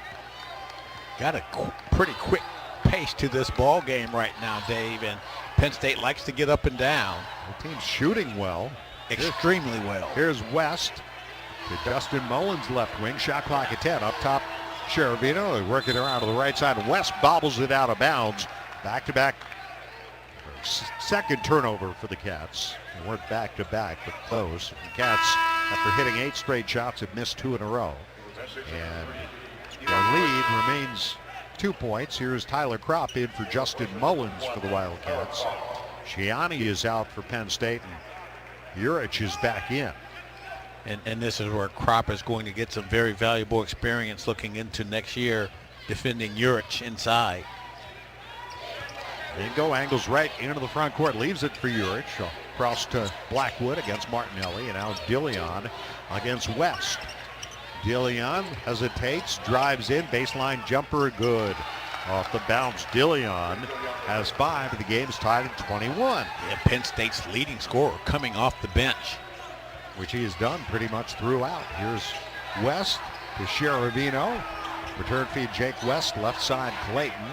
Got a pretty quick pace to this ball game right now, Dave, and Penn State likes to get up and down. The team's shooting well. Extremely well. Here's West to Justin Mullins, left wing. Shot clock at 10. Up top, Sheravino. They work it around to the right side. West bobbles it out of bounds. Back-to-back. Second turnover for the Cats. They weren't back-to-back, but close. The Cats, after hitting 8 straight shots, have missed 2 in a row. And their lead remains 2 points. Here's Tyler Kropp in for Justin Mullins for the Wildcats. Ciani is out for Penn State, and Urich is back in. And this is where Kropp is going to get some very valuable experience looking into next year, defending Urich inside. Mingo angles right into the front court, leaves it for Urich. Across to Blackwood against Martinelli, and now Dillion against West. Dillion hesitates, drives in, baseline jumper, good. Off the bounce, Dillion has 5, and the game's tied at 21. Yeah, Penn State's leading scorer coming off the bench, which he has done pretty much throughout. Here's West to Sheravino. Return feed Jake West, left side Clayton.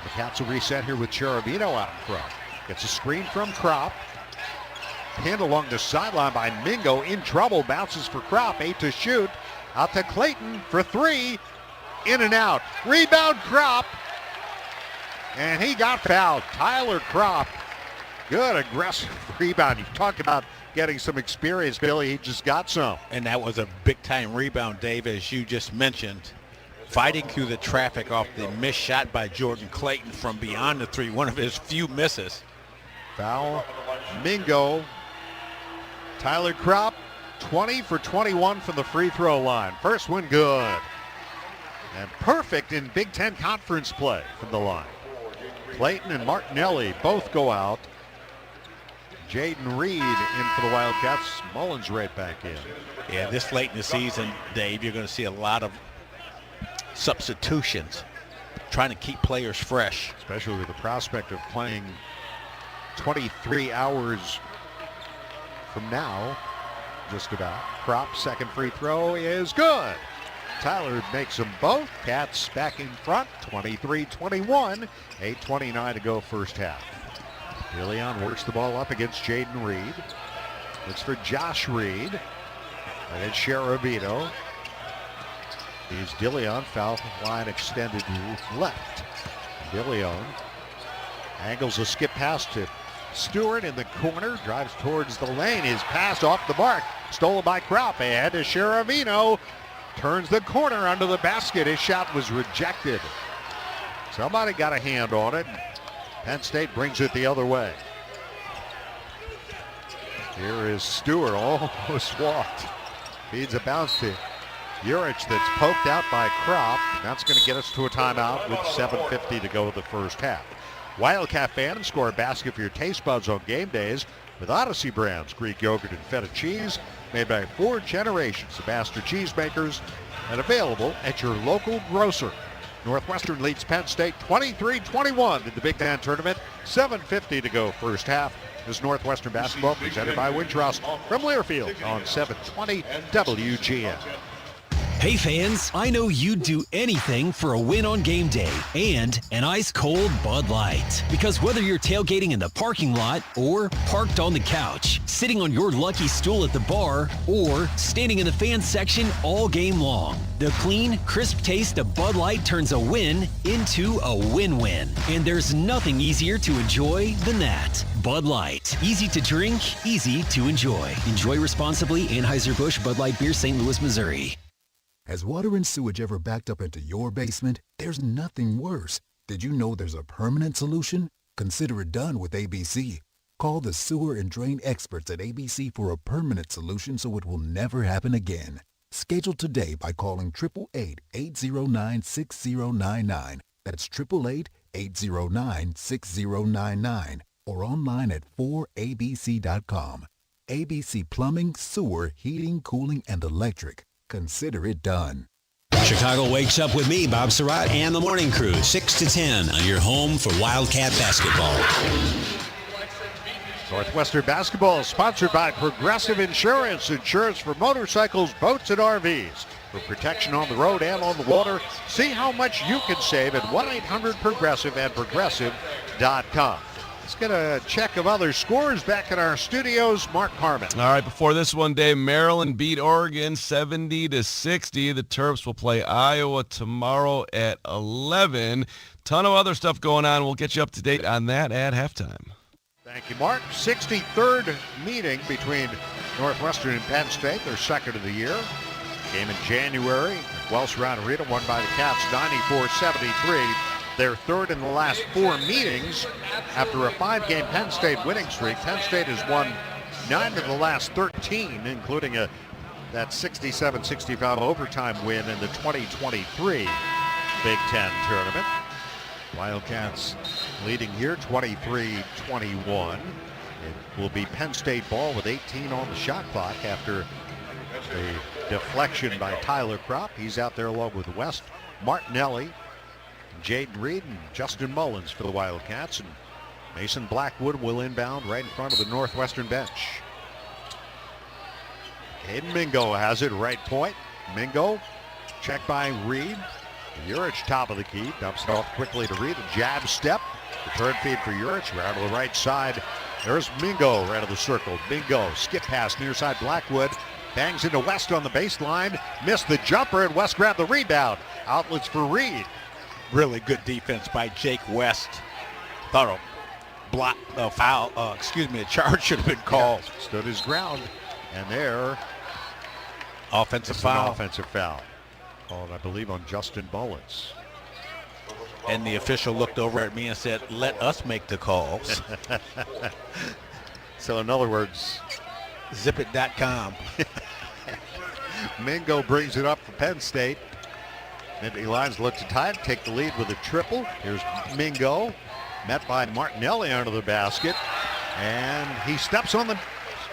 The Cats will reset here with Sheravino out in front. Gets a screen from Kropp. Pinned along the sideline by Mingo, in trouble, bounces for Kropp, 8 to shoot. Out to Clayton for 3, in and out. Rebound Kropp, and he got fouled. Tyler Kropp, good aggressive rebound. You talk about getting some experience, Billy, he just got some. And that was a big-time rebound, Dave, as you just mentioned. Fighting through the traffic off the missed shot by Jordan Clayton from beyond the 3, one of his few misses. Foul, Mingo. Tyler Kropp, 20 for 21 from the free throw line. First one good. And perfect in Big Ten conference play from the line. Clayton and Martinelli both go out. Jaden Reed in for the Wildcats. Mullins right back in. Yeah, this late in the season, Dave, you're going to see a lot of substitutions, trying to keep players fresh. Especially with the prospect of playing 23 hours from now, just about. Kropp, second free throw is good. Tyler makes them both. Cats back in front, 23-21. 8:29 to go first half. DeLeon works the ball up against Jaden Reed. Looks for Josh Reed. And then Sheravino. He's DeLeon, foul line extended left. DeLeon angles a skip pass to Stewart in the corner, drives towards the lane. His pass off the mark, stolen by Kropp. Ahead to Sheravino. Turns the corner under the basket. His shot was rejected. Somebody got a hand on it. Penn State brings it the other way. Here is Stewart, almost walked. Feeds a bounce to Urich that's poked out by Kropp. That's going to get us to a timeout with 7:50 to go in the first half. Wildcat fans, score a basket for your taste buds on game days with Odyssey Brands, Greek yogurt and feta cheese, made by 4 generations of master cheesemakers and available at your local grocer. Northwestern leads Penn State 23-21 in the Big Ten tournament. 7:50 to go first half. This Northwestern basketball presented by Wintrust from Learfield on 720 WGN. Hey fans, I know you'd do anything for a win on game day and an ice-cold Bud Light. Because whether you're tailgating in the parking lot or parked on the couch, sitting on your lucky stool at the bar, or standing in the fan section all game long, the clean, crisp taste of Bud Light turns a win into a win-win. And there's nothing easier to enjoy than that. Bud Light. Easy to drink, easy to enjoy. Enjoy responsibly. Anheuser-Busch Bud Light Beer, St. Louis, Missouri. Has water and sewage ever backed up into your basement? There's nothing worse. Did you know there's a permanent solution? Consider it done with ABC. Call the sewer and drain experts at ABC for a permanent solution so it will never happen again. Schedule today by calling 888-809-6099. That's 888-809-6099. Or online at 4abc.com. ABC Plumbing, Sewer, Heating, Cooling, and Electric. Consider it done. Chicago wakes up with me, Bob Surratt, and the morning crew, 6 to 10 on your home for Wildcat basketball. Northwestern basketball is sponsored by Progressive Insurance. Insurance for motorcycles, boats, and RVs. For protection on the road and on the water, see how much you can save at 1-800-PROGRESSIVE and Progressive.com. Let's get a check of other scores back in our studios. Mark Harmon. All right, before this one, Dave, Maryland beat Oregon 70-60. The Terps will play Iowa tomorrow at 11. Ton of other stuff going on. We'll get you up to date on that at halftime. Thank you, Mark. 63rd meeting between Northwestern and Penn State, their second of the year. Game in January at Welsh Ryan Arena, won by the Cats 94-73. Their third in the last 4 meetings after a 5-game Penn State winning streak. Penn State has won 9 of the last 13, including that 67-65 overtime win in the 2023 Big Ten tournament. Wildcats leading here 23-21. It will be Penn State ball with 18 on the shot clock after a deflection by Tyler Kropp. He's out there along with West Martinelli, Jaden Reed, and Justin Mullins for the Wildcats. And Mason Blackwood will inbound right in front of the Northwestern bench. Hayden Mingo has it right point. Mingo checked by Reed. Urich top of the key, dumps it off quickly to Reed. A jab step, return feed for Urich. Around to the right side. There's Mingo right of the circle. Mingo skip pass near side Blackwood. Bangs into West on the baseline. Missed the jumper, and West grabbed the rebound. Outlets for Reed. Really good defense by Jake West. Thought a charge should have been called. Yeah, stood his ground, and there, offensive foul. Offensive foul. Called, I believe, on Justin Mullins. And the official looked over at me and said, "Let us make the calls." So in other words, zipit.com. Mingo brings it up for Penn State. Nittany Lions look to tie it, take the lead with a triple. Here's Mingo, met by Martinelli under the basket. And he steps on the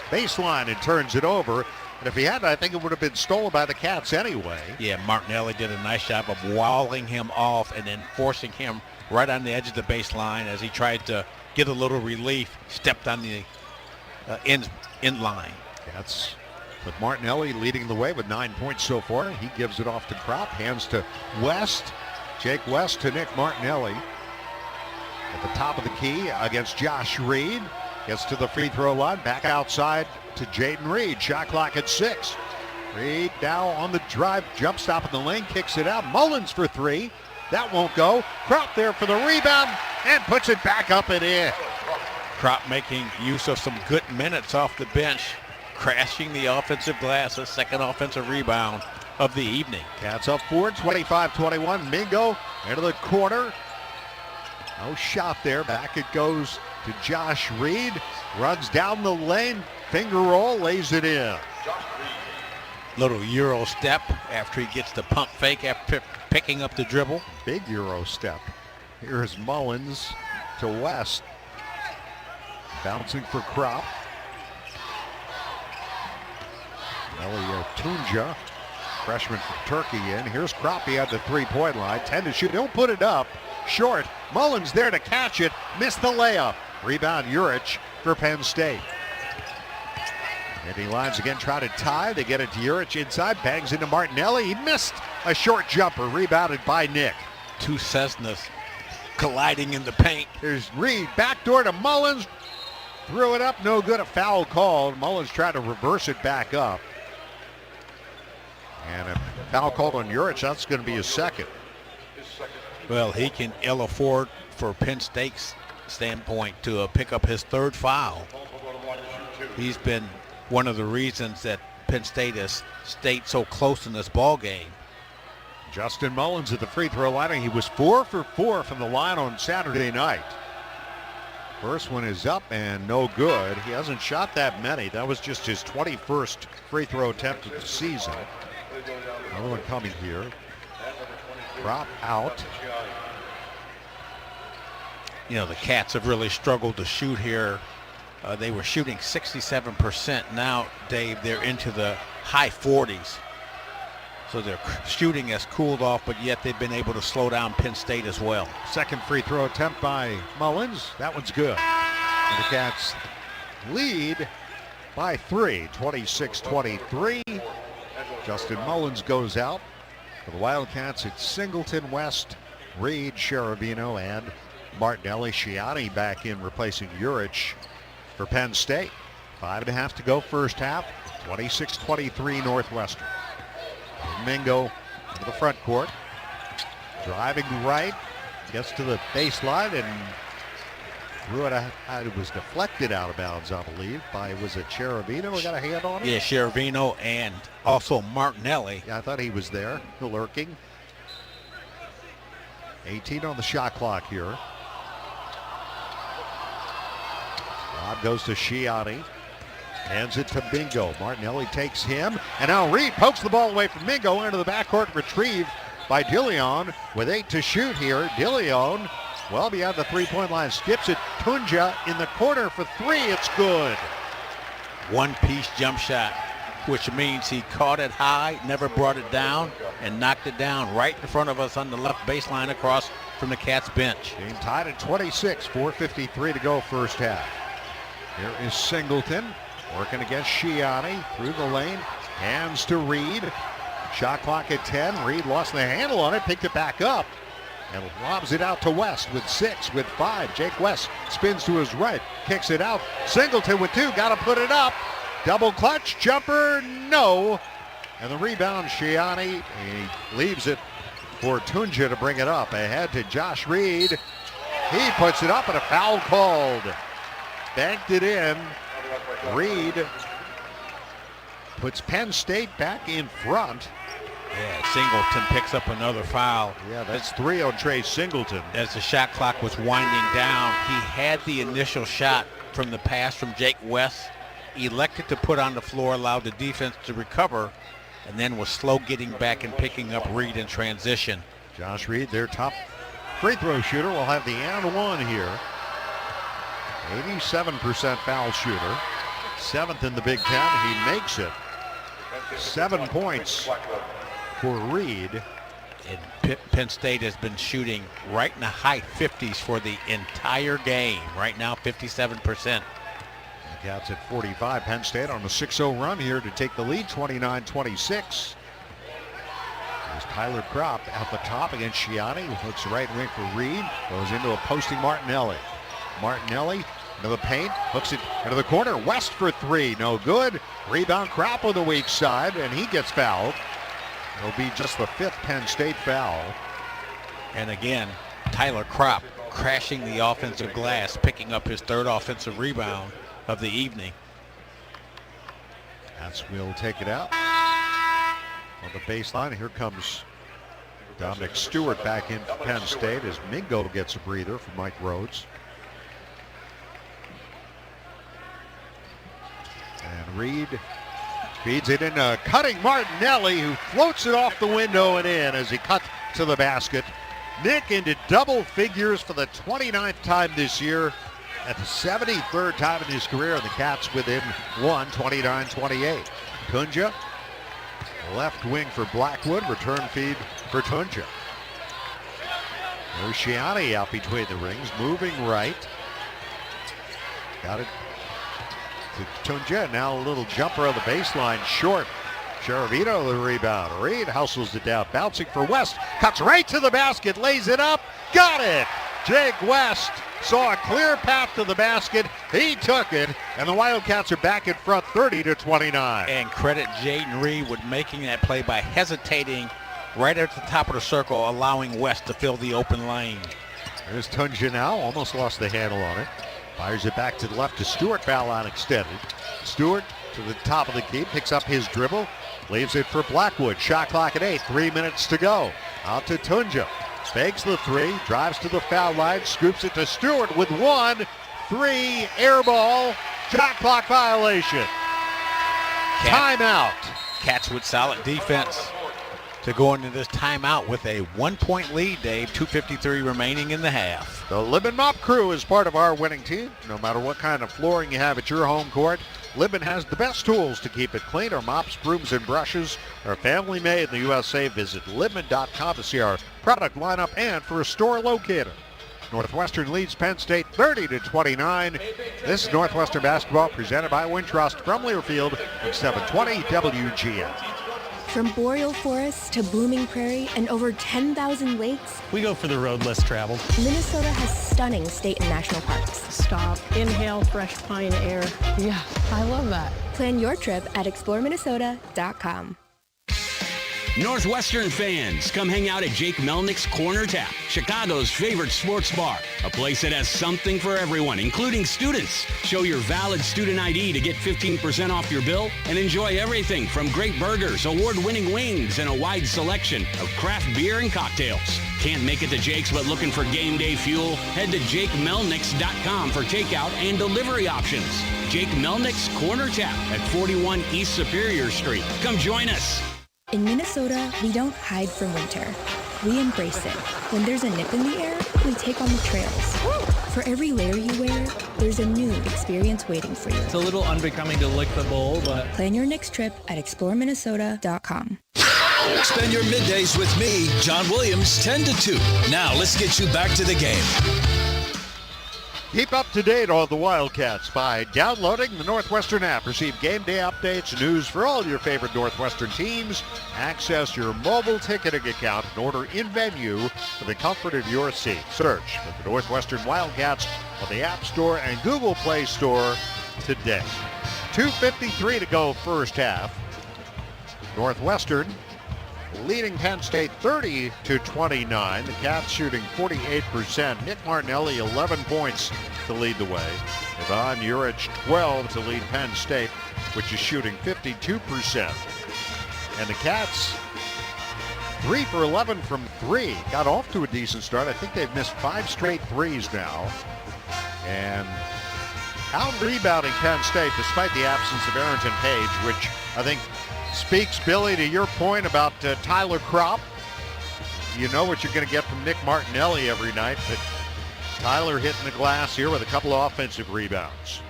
baseline and turns it over. And if he had, I think it would have been stolen by the Cats anyway. Yeah, Martinelli did a nice job of walling him off and then forcing him right on the edge of the baseline as he tried to get a little relief, stepped on the end line. That's with Martinelli leading the way with 9 points so far. He gives it off to Kropp, hands to West. Jake West to Nick Martinelli. At the top of the key against Josh Reed. Gets to the free throw line, back outside to Jaden Reed. Shot clock at 6. Reed now on the drive, jump stop in the lane, kicks it out. Mullins for 3. That won't go. Kropp there for the rebound and puts it back up and in. Kropp making use of some good minutes off the bench, crashing the offensive glass, a second offensive rebound of the evening. Cats up 4, 25-21. Mingo into the corner. No shot there. Back it goes to Josh Reed. Runs down the lane. Finger roll, lays it in. Little Euro step after he gets the pump fake after picking up the dribble. Big Euro step. Here's Mullins to West. Bouncing for Kropp. Elia Tunja, freshman from Turkey in. Here's Kropp. He had the three-point line. 10 to shoot. He'll put it up. Short. Mullins there to catch it. Missed the layup. Rebound Urich for Penn State. Ending lines again, try to tie. They get it to Urich inside. Bangs into Martinelli. He missed a short jumper. Rebounded by Nick. Two Cessnas colliding in the paint. There's Reed. Backdoor to Mullins. Threw it up. No good. A foul called. Mullins tried to reverse it back up. And a foul called on Urich. That's going to be his second. Well, he can ill afford, for Penn State's standpoint, to pick up his third foul. He's been one of the reasons that Penn State has stayed so close in this ball game. Justin Mullins at the free throw line. He was 4 for 4 from the line on Saturday night. First one is up and no good. He hasn't shot that many. That was just his 21st free throw attempt of the season. Another one coming here. Kropp out. You know, the Cats have really struggled to shoot here. They were shooting 67%. Now, Dave, they're into the high 40s. So their shooting has cooled off, but yet they've been able to slow down Penn State as well. Second free throw attempt by Mullins. That one's good. And the Cats lead by 3, 26-23. Justin Mullins goes out. For the Wildcats, it's Singleton, West, Reed, Cherubino, and Martinelli. Shiani back in replacing Urich for Penn State. 5.5 to go first half. 26-23 Northwestern. Mingo into the front court. Driving right. Gets to the baseline and threw it out. It was deflected out of bounds, I believe, by, was it Cherubino who got a hand on it? Yeah, Cherubino and also Martinelli. Yeah, I thought he was there, lurking. 18 on the shot clock here. Lob goes to Shiani. Hands it to Mingo. Martinelli takes him. And now Reed pokes the ball away from Mingo into the backcourt. Retrieved by DeLeon with 8 to shoot here. DeLeon well beyond the three-point line. Skips it. Tunja in the corner for 3. It's good. One-piece jump shot, which means he caught it high, never brought it down, and knocked it down right in front of us on the left baseline across from the Cats bench. Game tied at 26. 4:53 to go first half. Here is Singleton. Working against Shiani through the lane. Hands to Reed. Shot clock at 10. Reed lost the handle on it, picked it back up, and lobs it out to West with 6, with 5. Jake West spins to his right, kicks it out. Singleton with 2, got to put it up. Double clutch, jumper, no. And the rebound, Shiani, he leaves it for Tunja to bring it up. Ahead to Josh Reed. He puts it up and a foul called. Banked it in. Reed puts Penn State back in front. Yeah, Singleton picks up another foul. Yeah, that's 3 on Trey Singleton. As the shot clock was winding down, he had the initial shot from the pass from Jake West, elected to put on the floor, allowed the defense to recover, and then was slow getting back and picking up Reed in transition. Josh Reed, their top free throw shooter, will have the and one here. 87% foul shooter. 7th in the Big Ten. He makes it. 7 points for Reed. And Penn State has been shooting right in the high 50s for the entire game. Right now, 57%. The Cats at 45. Penn State on a 6-0 run here to take the lead, 29-26. There's Tyler Kropp at the top against Shiani, who looks right wing for Reed. Goes into a posting Martinelli. Martinelli into the paint, hooks it into the corner. West for three, no good. Rebound Kropp on the weak side, and he gets fouled. It'll be just the 5th Penn State foul. And again, Tyler Kropp crashing the offensive glass, picking up his 3rd offensive rebound of the evening. Cats will take it out. On the baseline, here comes Dominic Stewart back into Penn State as Mingo gets a breather from Mike Rhodes. And Reed feeds it in cutting Martinelli, who floats it off the window and in as he cuts to the basket. Nick into double figures for the 29th time this year, at the 73rd time in his career, and the Cats within one, 29-28. Tunja, left wing for Blackwood, return feed for Tunja. There's Shiani out between the rings, moving right. Got it to Tunja, now a little jumper on the baseline, short. Cherovito the rebound. Reed hustles it down, bouncing for West, cuts right to the basket, lays it up, got it! Jake West saw a clear path to the basket, he took it, and the Wildcats are back in front 30-29. And credit Jaden Reed with making that play by hesitating right at the top of the circle, allowing West to fill the open lane. There's Tunja now, almost lost the handle on it. Fires it back to the left to Stewart, foul line extended. Stewart to the top of the key, picks up his dribble, leaves it for Blackwood. Shot clock at 8, 3 minutes to go. Out to Tunja. Fakes the three, drives to the foul line, scoops it to Stewart with 1-3, air ball, shot clock violation. Timeout. Cats with solid defense to go into this timeout with a 1-point lead, Dave. 2:53 remaining in the half. The Libman Mop Crew is part of our winning team. No matter what kind of flooring you have at your home court, Libman has the best tools to keep it clean. Our mops, brooms, and brushes are family made in the USA. Visit Libman.com to see our product lineup and for a store locator. Northwestern leads Penn State 30-29. This is Northwestern basketball presented by Wintrust from Learfield at 720 WGN. From boreal forests to blooming prairie and over 10,000 lakes, we go for the road less traveled. Minnesota has stunning state and national parks. Stop, inhale fresh pine air. Yeah, I love that. Plan your trip at exploreminnesota.com. Northwestern fans, come hang out at Jake Melnick's Corner Tap, Chicago's favorite sports bar. A place that has something for everyone, including students. Show your valid student ID to get 15% off your bill and enjoy everything from great burgers, award-winning wings, and a wide selection of craft beer and cocktails. Can't make it to Jake's but looking for game day fuel? Head to JakeMelnicks.com for takeout and delivery options. Jake Melnick's Corner Tap at 41 East Superior Street. Come join us. In Minnesota, we don't hide from winter. We embrace it. When there's a nip in the air, we take on the trails. For every layer you wear, there's a new experience waiting for you. It's a little unbecoming to lick the bowl, but... Plan your next trip at exploreminnesota.com. Spend your middays with me, John Williams, 10 to 2. Now let's get you back to the game. Keep up to date on the Wildcats by downloading the Northwestern app. Receive game day updates, news for all your favorite Northwestern teams. Access your mobile ticketing account and order in-venue for the comfort of your seat. Search for the Northwestern Wildcats on the App Store and Google Play Store today. 2:53 to go first half. Northwestern leading Penn State 30-29. The Cats shooting 48%. Nick Martinelli 11 points to lead the way. Ivan Juric 12 to lead Penn State, which is shooting 52%. And the Cats 3 for 11 from 3. Got off to a decent start. I think they've missed 5 straight threes now. And out-rebounding Penn State despite the absence of Arrington Page, which I think speaks, Billy, to your point about Tyler Kropp. You know what you're going to get from Nick Martinelli every night, but Tyler hitting the glass here with a couple of offensive rebounds.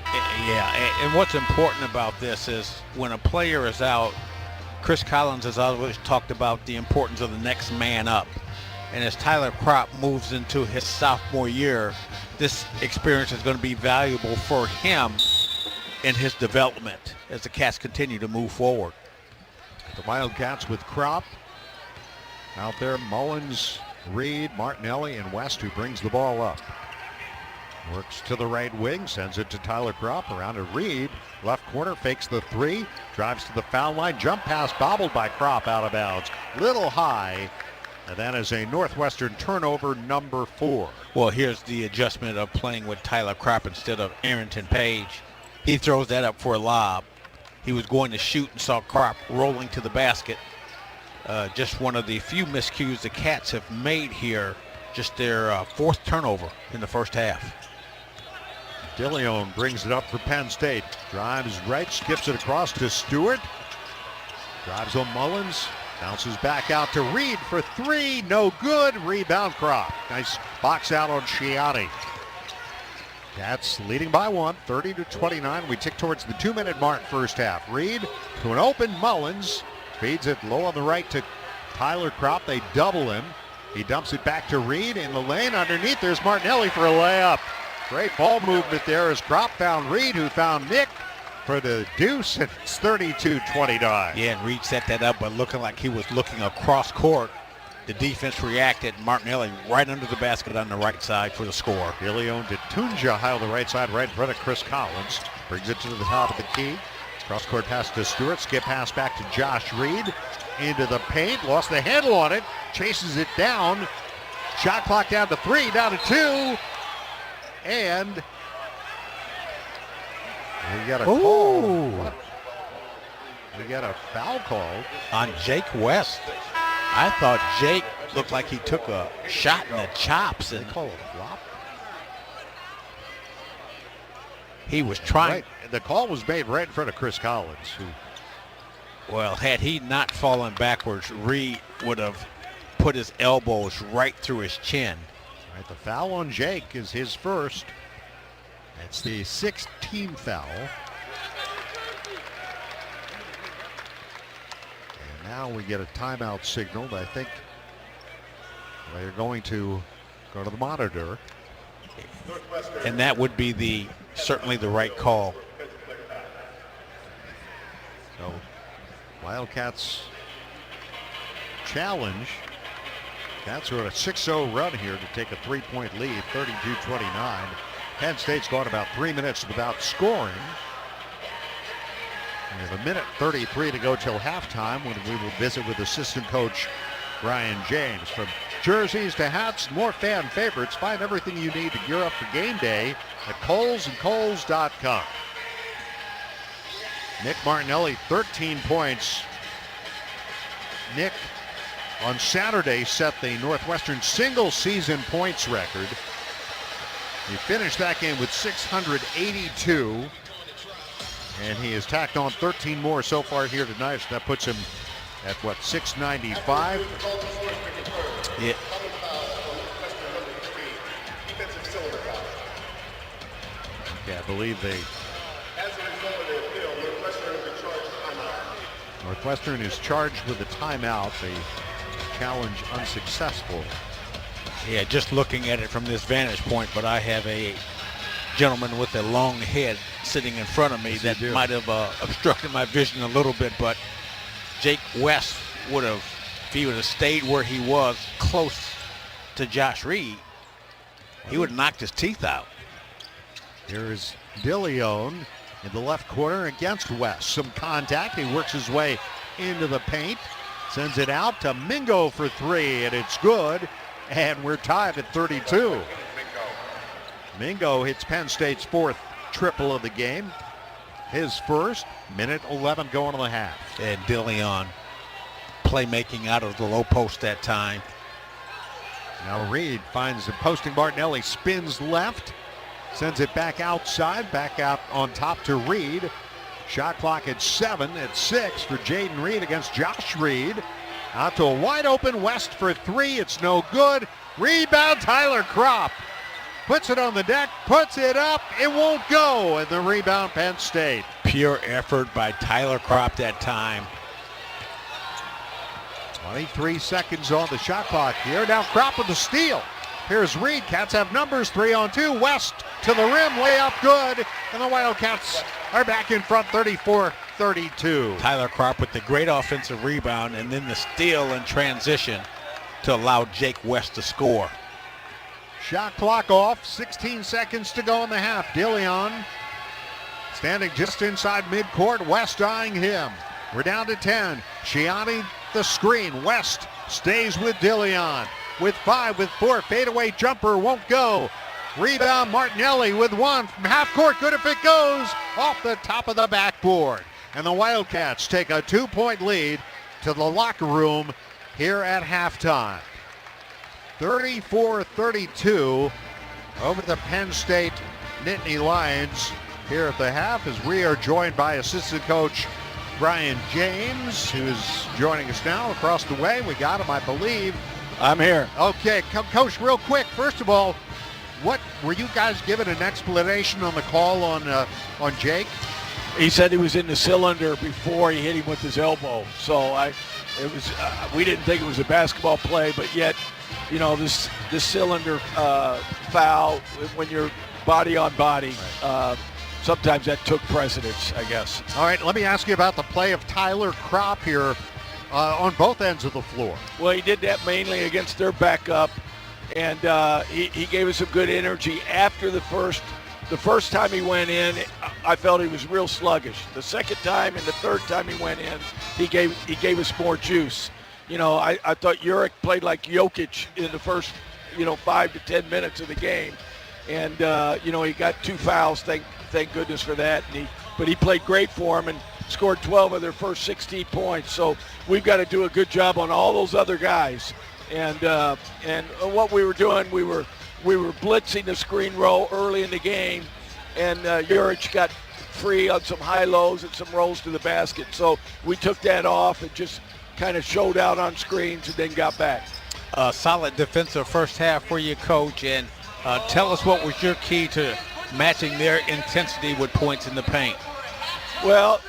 Yeah, and what's important about this is when a player is out, Chris Collins has always talked about the importance of the next man up. And as Tyler Kropp moves into his sophomore year, this experience is going to be valuable for him in his development as the Cats continue to move forward. The Wildcats with Kropp out there, Mullins, Reed, Martinelli, and West, who brings the ball up. Works to the right wing, sends it to Tyler Kropp, around to Reed. Left corner, fakes the three, drives to the foul line. Jump pass bobbled by Kropp, out of bounds. Little high, and that is a Northwestern turnover, number 4. Well, here's the adjustment of playing with Tyler Kropp instead of Arrington Page. He throws that up for a lob. He was going to shoot and saw Kropp rolling to the basket. Just one of the few miscues the Cats have made here. Just their 4th turnover in the first half. DeLeon brings it up for Penn State. Drives right, skips it across to Stewart. Drives on Mullins. Bounces back out to Reed for 3. No good. Rebound Kropp. Nice box out on Shiati. Cats leading by 1, 30-29. We tick towards the 2-minute mark first half. Reed to an open Mullins. Feeds it low on the right to Tyler Kropp. They double him. He dumps it back to Reed in the lane. Underneath, there's Martinelli for a layup. Great ball movement there as Kropp found Reed, who found Nick for the deuce. It's 32-29. Yeah, and Reed set that up, but looking like he was looking across court. The defense reacted. Martinelli right under the basket on the right side for the score. DeLeon to Tunja high on the right side, right in front of Chris Collins. Brings it to the top of the key. Cross court pass to Stewart. Skip pass back to Josh Reed. Into the paint. Lost the handle on it. Chases it down. Shot clock down to 3, down to 2. And we got a call. What? We got a foul call on Jake West. I thought Jake looked like he took a shot in the chops. And they call it a flop. He was trying. Right. The call was made right in front of Chris Collins. Well, had he not fallen backwards, Reed would have put his elbows right through his chin. Right, the foul on Jake is his first. It's the 6th team foul. And now we get a timeout signal. I think they're going to go to the monitor. And that would be certainly the right call. So Wildcats challenge. Cats are on a 6-0 run here to take a 3-point lead, 32-29. Penn State's gone about 3 minutes without scoring. We have 1:33 to go till halftime, when we will visit with assistant coach Brian James. From jerseys to hats, more fan favorites, find everything you need to gear up for game day at KohlsandKohls.com. Nick Martinelli, 13 points. Nick on Saturday set the Northwestern single-season points record. He finished that game with 682, and he has tacked on 13 more so far here tonight. So that puts him at, 695? Yeah. Yeah, I believe Northwestern is charged with a timeout. The challenge unsuccessful. Yeah, just looking at it from this vantage point, but I have a gentleman with a long head sitting in front of me that might have obstructed my vision a little bit, but Jake West would have, if he would have stayed where he was close to Josh Reed, he would have knocked his teeth out. Here's DeLeon in the left corner against West. Some contact. He works his way into the paint. Sends it out to Mingo for 3, and it's good. And we're tied at 32. Mingo hits Penn State's 4th triple of the game. His first. 1:11 going on the half. And DeLeon playmaking out of the low post that time. Now Reed finds the posting. Martinelli spins left. Sends it back outside. Back out on top to Reed. Shot clock at 7. At 6 for Jaden Reed against Josh Reed. Out to a wide open West for 3. It's no good. Rebound Tyler Kropp. Puts it on the deck. Puts it up. It won't go. And the rebound Penn State. Pure effort by Tyler Kropp that time. 23 seconds on the shot clock here. Now Kropp with the steal. Here's Reed. Cats have numbers. 3-on-2. West to the rim. Layup good. And the Wildcats are back in front 34-32. Tyler Kropp with the great offensive rebound and then the steal in transition to allow Jake West to score. Shot clock off. 16 seconds to go in the half. Dillion standing just inside midcourt. West eyeing him. We're down to 10. Shiani the screen. West stays with Dillion. With 5, with 4, fadeaway jumper won't go. Rebound Martinelli with 1 from half court. Good if it goes off the top of the backboard. And the Wildcats take a 2-point lead to the locker room here at halftime. 34-32 over the Penn State Nittany Lions here at the half, as we are joined by assistant coach Brian James, who's joining us now across the way. We got him, I believe. I'm here. Okay, Coach, real quick. First of all, what were you guys given an explanation on the call on Jake? He said he was in the cylinder before he hit him with his elbow. So we didn't think it was a basketball play, but yet, you know, this cylinder foul when you're body on body. Sometimes that took precedence, I guess. All right, let me ask you about the play of Tyler Kropp here on both ends of the floor. Well, he did that mainly against their backup, and he gave us some good energy. After the first time he went in, I felt he was real sluggish. The second time and the third time he went in, he gave us more juice. You know, I thought Jurek played like Jokic in the first, 5 to 10 minutes of the game. And, he got 2 fouls, thank goodness for that. But he played great for him and scored 12 of their first 16 points. So we've got to do a good job on all those other guys. And what we were doing, we were blitzing the screen roll early in the game, and Jurek got free on some high-lows and some rolls to the basket. So we took that off and just kind of showed out on screens and then got back. Solid defensive first half for you, Coach, and tell us what was your key to matching their intensity with points in the paint. Well,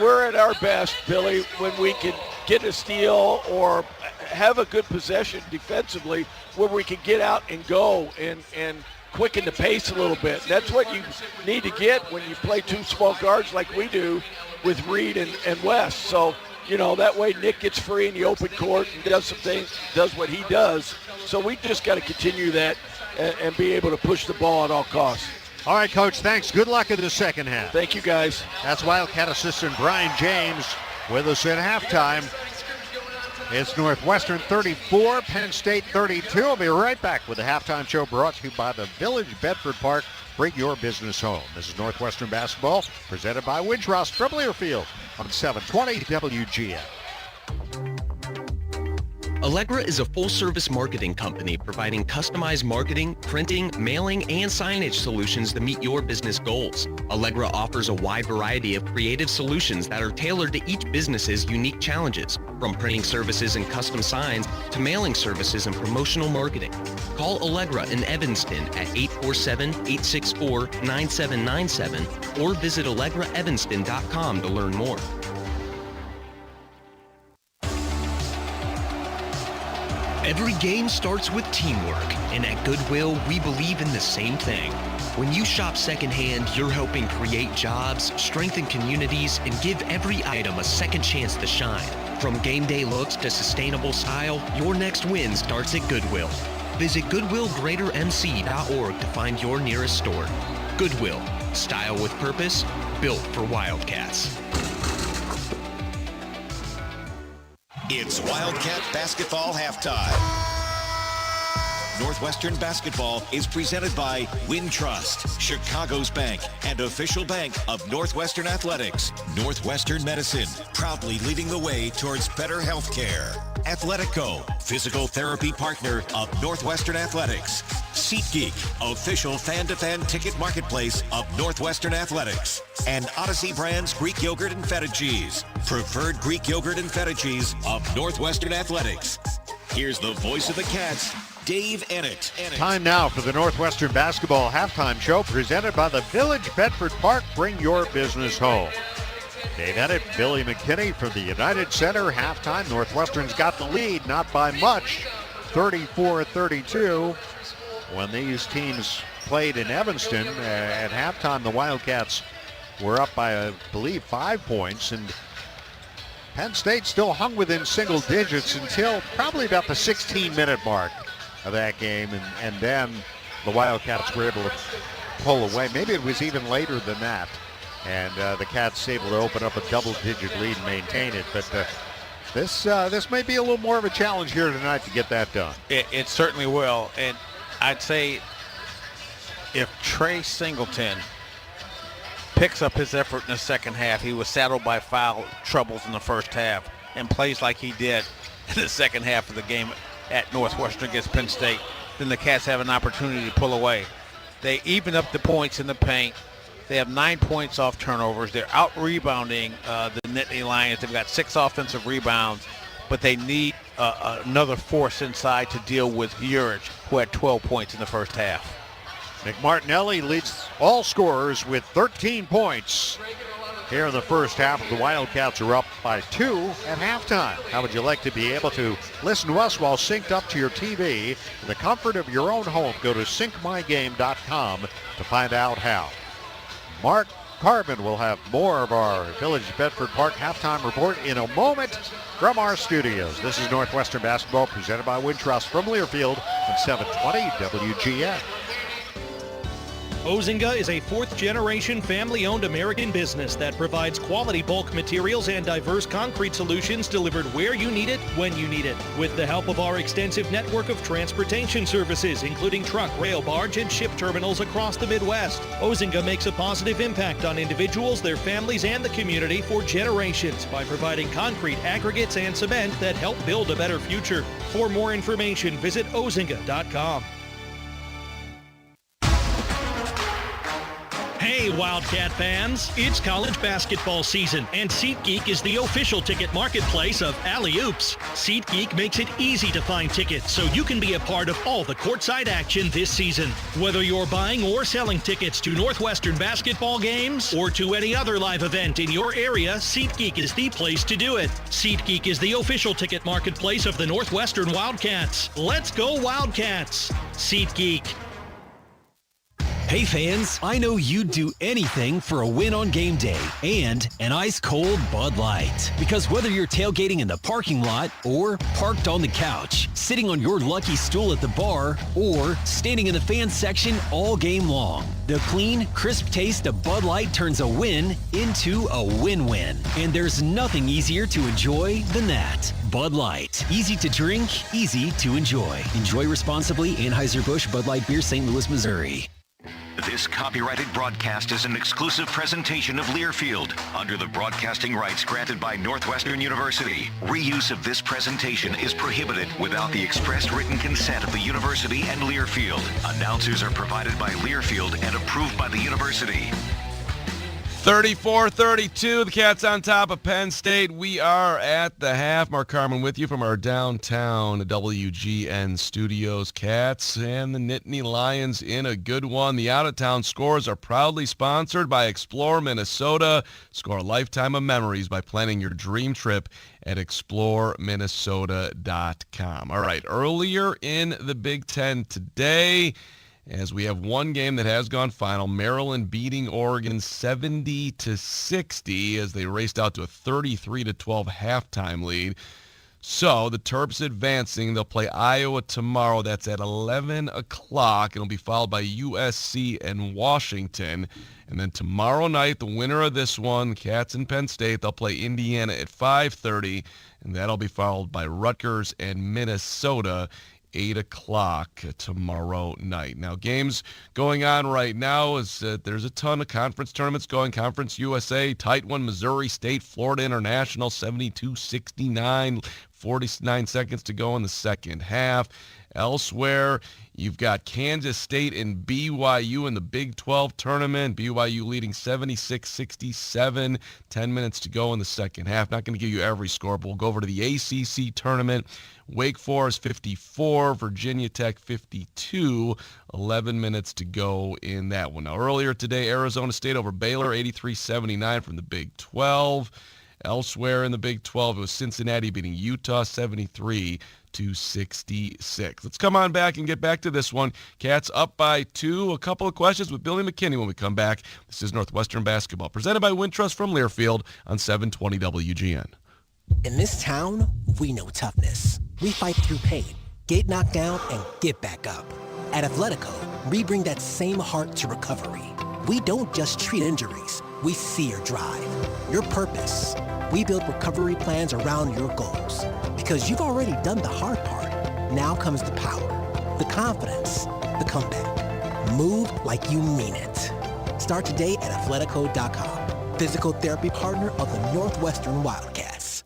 we're at our best, Billy, when we can get a steal or have a good possession defensively where we can get out and go and quicken the pace a little bit. That's what you need to get when you play 2 small guards like we do with Reed and West. So, that way Nick gets free in the open court and does some things, does what he does. So we just got to continue that and be able to push the ball at all costs. All right, Coach, thanks. Good luck in the second half. Thank you, guys. That's Wildcat assistant Brian James with us at halftime. It's Northwestern 34, Penn State 32. We'll be right back with the halftime show brought to you by the Village Bedford Park. Bring your business home. This is Northwestern Basketball, presented by Wintrust from Learfield on 720 WGN. Allegra is a full-service marketing company providing customized marketing, printing, mailing, and signage solutions to meet your business goals. Allegra offers a wide variety of creative solutions that are tailored to each business's unique challenges, from printing services and custom signs to mailing services and promotional marketing. Call Allegra in Evanston at 847-864-9797 or visit AllegraEvanston.com to learn more. Every game starts with teamwork, and at Goodwill, we believe in the same thing. When you shop secondhand, you're helping create jobs, strengthen communities, and give every item a second chance to shine. From game day looks to sustainable style, your next win starts at Goodwill. Visit GoodwillGreaterMC.org to find your nearest store. Goodwill, style with purpose, built for Wildcats. It's Wildcat Basketball Halftime. Northwestern Basketball is presented by Wintrust, Chicago's bank and official bank of Northwestern Athletics. Northwestern Medicine, proudly leading the way towards better health care. Athletico, physical therapy partner of Northwestern Athletics. SeatGeek, official fan-to-fan ticket marketplace of Northwestern Athletics. And Odyssey Brands Greek Yogurt and Feta Cheese, preferred Greek Yogurt and Feta Cheese of Northwestern Athletics. Here's the voice of the Cats, Dave Ennett. Time now for the Northwestern Basketball Halftime Show, presented by the Village Bedford Park. Bring your business home. Dave Ennett, Billy McKinney from the United Center. Halftime, Northwestern's got the lead, not by much, 34-32. When these teams played in Evanston, at halftime, the Wildcats were up by, I believe, 5 points, and Penn State still hung within single digits until probably about the 16-minute mark of that game, and then the Wildcats were able to pull away. Maybe it was even later than that, and the Cats able to open up a double-digit lead and maintain it. But this may be a little more of a challenge here tonight to get that done. It certainly will, and I'd say if Trey Singleton picks up his effort in the second half, he was saddled by foul troubles in the first half, and plays like he did in the second half of the game at Northwestern against Penn State, then the Cats have an opportunity to pull away. They even up the points in the paint. They have 9 points off turnovers. They're out-rebounding the Nittany Lions. They've got 6 offensive rebounds, but they need another force inside to deal with Urich, who had 12 points in the first half. Nick Martinelli leads all scorers with 13 points. Here in the first half, the Wildcats are up by 2 at halftime. How would you like to be able to listen to us while synced up to your TV in the comfort of your own home? Go to syncmygame.com to find out how. Mark Carbon will have more of our Village Bedford Park halftime report in a moment from our studios. This is Northwestern Basketball presented by Wintrust from Learfield on 720 WGN. Ozinga is a fourth-generation family-owned American business that provides quality bulk materials and diverse concrete solutions delivered where you need it, when you need it. With the help of our extensive network of transportation services, including truck, rail, barge, and ship terminals across the Midwest, Ozinga makes a positive impact on individuals, their families, and the community for generations by providing concrete, aggregates, and cement that help build a better future. For more information, visit ozinga.com. Hey, Wildcat fans! It's college basketball season, and SeatGeek is the official ticket marketplace of Alley Oops. SeatGeek makes it easy to find tickets so you can be a part of all the courtside action this season. Whether you're buying or selling tickets to Northwestern basketball games or to any other live event in your area, SeatGeek is the place to do it. SeatGeek is the official ticket marketplace of the Northwestern Wildcats. Let's go Wildcats! SeatGeek. Hey fans, I know you'd do anything for a win on game day and an ice-cold Bud Light. Because whether you're tailgating in the parking lot or parked on the couch, sitting on your lucky stool at the bar, or standing in the fan section all game long, the clean, crisp taste of Bud Light turns a win into a win-win. And there's nothing easier to enjoy than that. Bud Light. Easy to drink, easy to enjoy. Enjoy responsibly. Anheuser-Busch Bud Light Beer, St. Louis, Missouri. This copyrighted broadcast is an exclusive presentation of Learfield under the broadcasting rights granted by Northwestern University. Reuse of this presentation is prohibited without the express written consent of the university and Learfield. Announcers are provided by Learfield and approved by the university. 34-32, the Cats on top of Penn State. We are at the half. Mark Carmen with you from our downtown WGN studios. Cats and the Nittany Lions in a good one. The out-of-town scores are proudly sponsored by Explore Minnesota. Score a lifetime of memories by planning your dream trip at exploreminnesota.com. All right, earlier in the Big Ten today, as we have one game that has gone final, Maryland beating Oregon 70-60 as they raced out to a 33-12 halftime lead. So the Terps advancing. They'll play Iowa tomorrow. That's at 11 o'clock. It'll be followed by USC and Washington. And then tomorrow night, the winner of this one, Cats and Penn State, they'll play Indiana at 5:30, and that'll be followed by Rutgers and Minnesota 8 o'clock tomorrow night. Now, games going on right now is there's a ton of conference tournaments going. Conference USA, tight one, Missouri State, Florida International, 72-69. 49 seconds to go in the second half. Elsewhere, you've got Kansas State and BYU in the Big 12 tournament. BYU leading 76-67. 10 minutes to go in the second half. Not going to give you every score, but we'll go over to the ACC tournament. Wake Forest 54, Virginia Tech 52. 11 minutes to go in that one. Now, earlier today, Arizona State over Baylor, 83-79 from the Big 12. Elsewhere in the Big 12, it was Cincinnati beating Utah 73-66. Let's come on back and get back to this one. Cats up by 2. A couple of questions with Billy McKinney when we come back. This is Northwestern Basketball, presented by Wintrust from Learfield on 720 WGN. In this town, we know toughness. We fight through pain, get knocked down, and get back up. At Athletico, we bring that same heart to recovery. We don't just treat injuries. We see your drive, your purpose. We build recovery plans around your goals. Because you've already done the hard part. Now comes the power, the confidence, the comeback. Move like you mean it. Start today at Athletico.com. Physical therapy partner of the Northwestern Wildcats.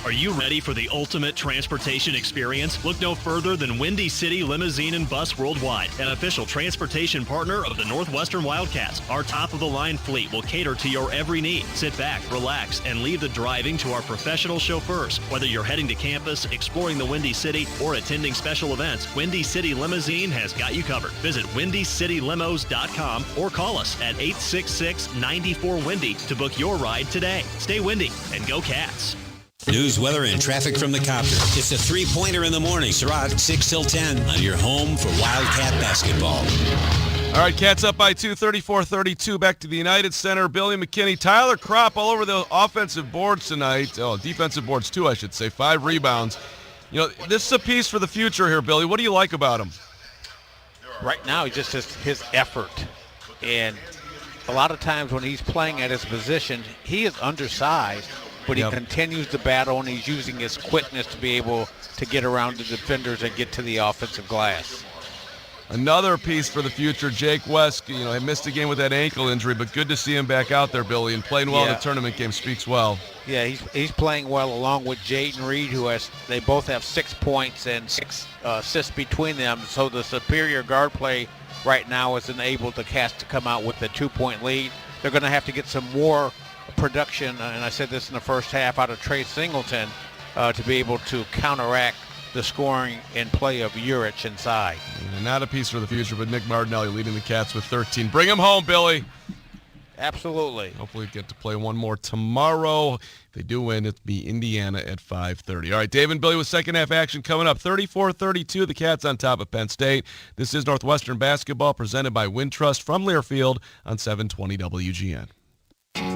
Are you ready for the ultimate transportation experience? Look no further than Windy City Limousine and Bus Worldwide, an official transportation partner of the Northwestern Wildcats. Our top-of-the-line fleet will cater to your every need. Sit back, relax, and leave the driving to our professional chauffeurs. Whether you're heading to campus, exploring the Windy City, or attending special events, Windy City Limousine has got you covered. Visit WindyCityLimos.com or call us at 866-94-WINDY to book your ride today. Stay windy and go Cats. News, weather, and traffic from the copter. It's a three-pointer in the morning. Surratt, 6 till 10 on your home for Wildcat basketball. All right, Cats up by 2, 34-32. Back to the United Center. Billy McKinney, Tyler Kropp all over the offensive boards tonight. Oh, defensive boards too, I should say. 5 rebounds. You know, this is a piece for the future here, Billy. What do you like about him? Right now, he's just his effort. And a lot of times when he's playing at his position, he is undersized. But he continues to battle, and he's using his quickness to be able to get around the defenders and get to the offensive glass. Another piece for the future, Jake West. You know, he missed a game with that ankle injury, but good to see him back out there, Billy, and playing well in the tournament game speaks well. Yeah, he's playing well along with Jaden Reed, they both have 6 points and 6 assists between them. So the superior guard play right now isn't able to come out with the 2-point lead. They're going to have to get some more production, and I said this in the first half, out of Trey Singleton to be able to counteract the scoring and play of Urich inside. Yeah, not a piece for the future, but Nick Martinelli leading the Cats with 13. Bring him home, Billy. Absolutely. Hopefully get to play one more tomorrow. If they do win, it'll be Indiana at 5:30. All right, Dave and Billy with second half action coming up. 34-32, the Cats on top of Penn State. This is Northwestern Basketball presented by Wintrust from Learfield on 720 WGN.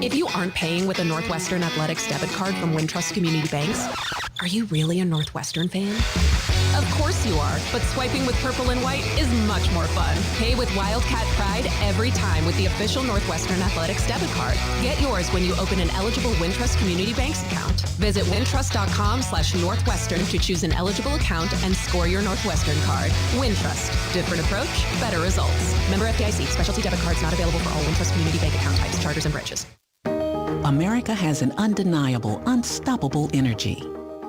If you aren't paying with a Northwestern Athletics debit card from Wintrust Community Banks, are you really a Northwestern fan? Of course you are, but swiping with purple and white is much more fun. Pay with Wildcat Pride every time with the official Northwestern Athletics debit card. Get yours when you open an eligible Wintrust Community Banks account. Visit wintrust.com/Northwestern to choose an eligible account and score your Northwestern card. Wintrust. Different approach, better results. Member FDIC. Specialty debit cards not available for all Wintrust Community Bank account types, charters, and branches. America has an undeniable, unstoppable energy.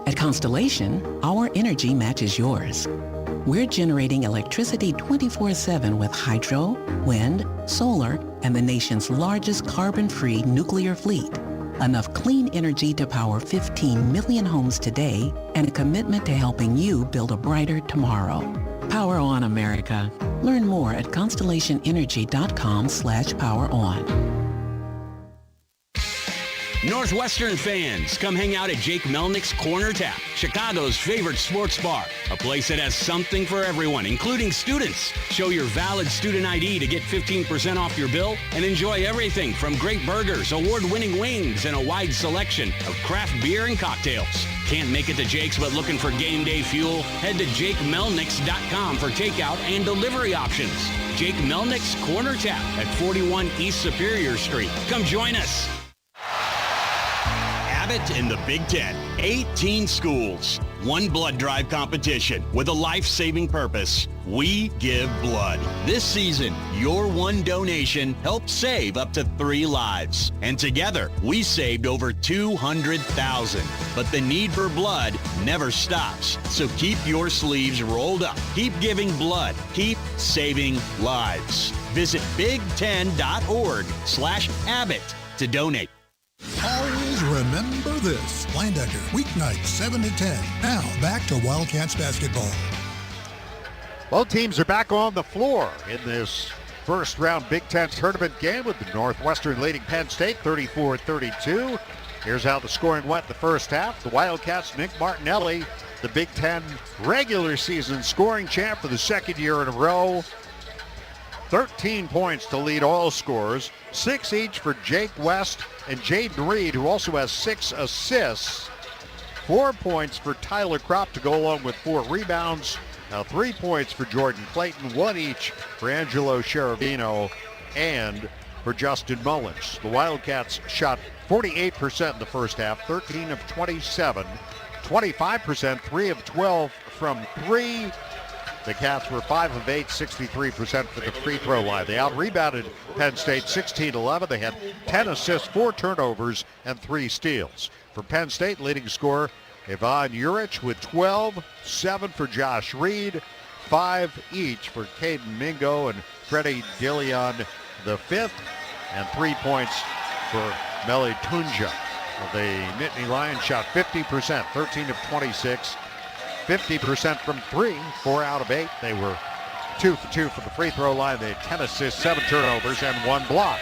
At Constellation, our energy matches yours. We're generating electricity 24/7 with hydro, wind, solar, and the nation's largest carbon-free nuclear fleet. Enough clean energy to power 15 million homes today, and a commitment to helping you build a brighter tomorrow. Power on, America. Learn more at constellationenergy.com/poweron. Northwestern fans, come hang out at Jake Melnick's Corner Tap, Chicago's favorite sports bar. A place that has something for everyone, including students. Show your valid student ID to get 15% off your bill and enjoy everything from great burgers, award-winning wings, and a wide selection of craft beer and cocktails. Can't make it to Jake's but looking for game day fuel? Head to JakeMelnicks.com for takeout and delivery options. Jake Melnick's Corner Tap at 41 East Superior Street. Come join us. Abbott in the Big Ten. 18 schools, one blood drive competition with a life-saving purpose. We give blood. This season, your one donation helped save up to 3 lives. And together, we saved over 200,000. But the need for blood never stops. So keep your sleeves rolled up. Keep giving blood. Keep saving lives. Visit big10.org/Abbott to donate. Always remember this. Linebacker, weeknights 7 to 10. Now, back to Wildcats basketball. Both teams are back on the floor in this first round Big Ten tournament game with the Northwestern leading Penn State 34-32. Here's how the scoring went in the first half. The Wildcats, Nick Martinelli, the Big Ten regular season scoring champ for the second year in a row. 13 points to lead all scorers, 6 each for Jake West and Jaden Reed, who also has 6 assists. 4 points for Tyler Kropp to go along with 4 rebounds. Now 3 points for Jordan Clayton, 1 each for Angelo Cherovino and for Justin Mullins. The Wildcats shot 48% in the first half, 13 of 27, 25%, 3 of 12 from 3. The Cats were 5 of 8, 63% for the free throw line. They out-rebounded Penn State 16-11. They had 10 assists, 4 turnovers, and 3 steals. For Penn State, leading scorer Ivan Juric with 12, 7 for Josh Reed, 5 each for Caden Mingo and Freddie Dilion the fifth, and 3 points for Meli Tunja. The Nittany Lions shot 50%, 13 of 26. 50% from 3, 4 out of 8. They were 2 for 2 from the free throw line. They had 10 assists, 7 turnovers, and 1 block.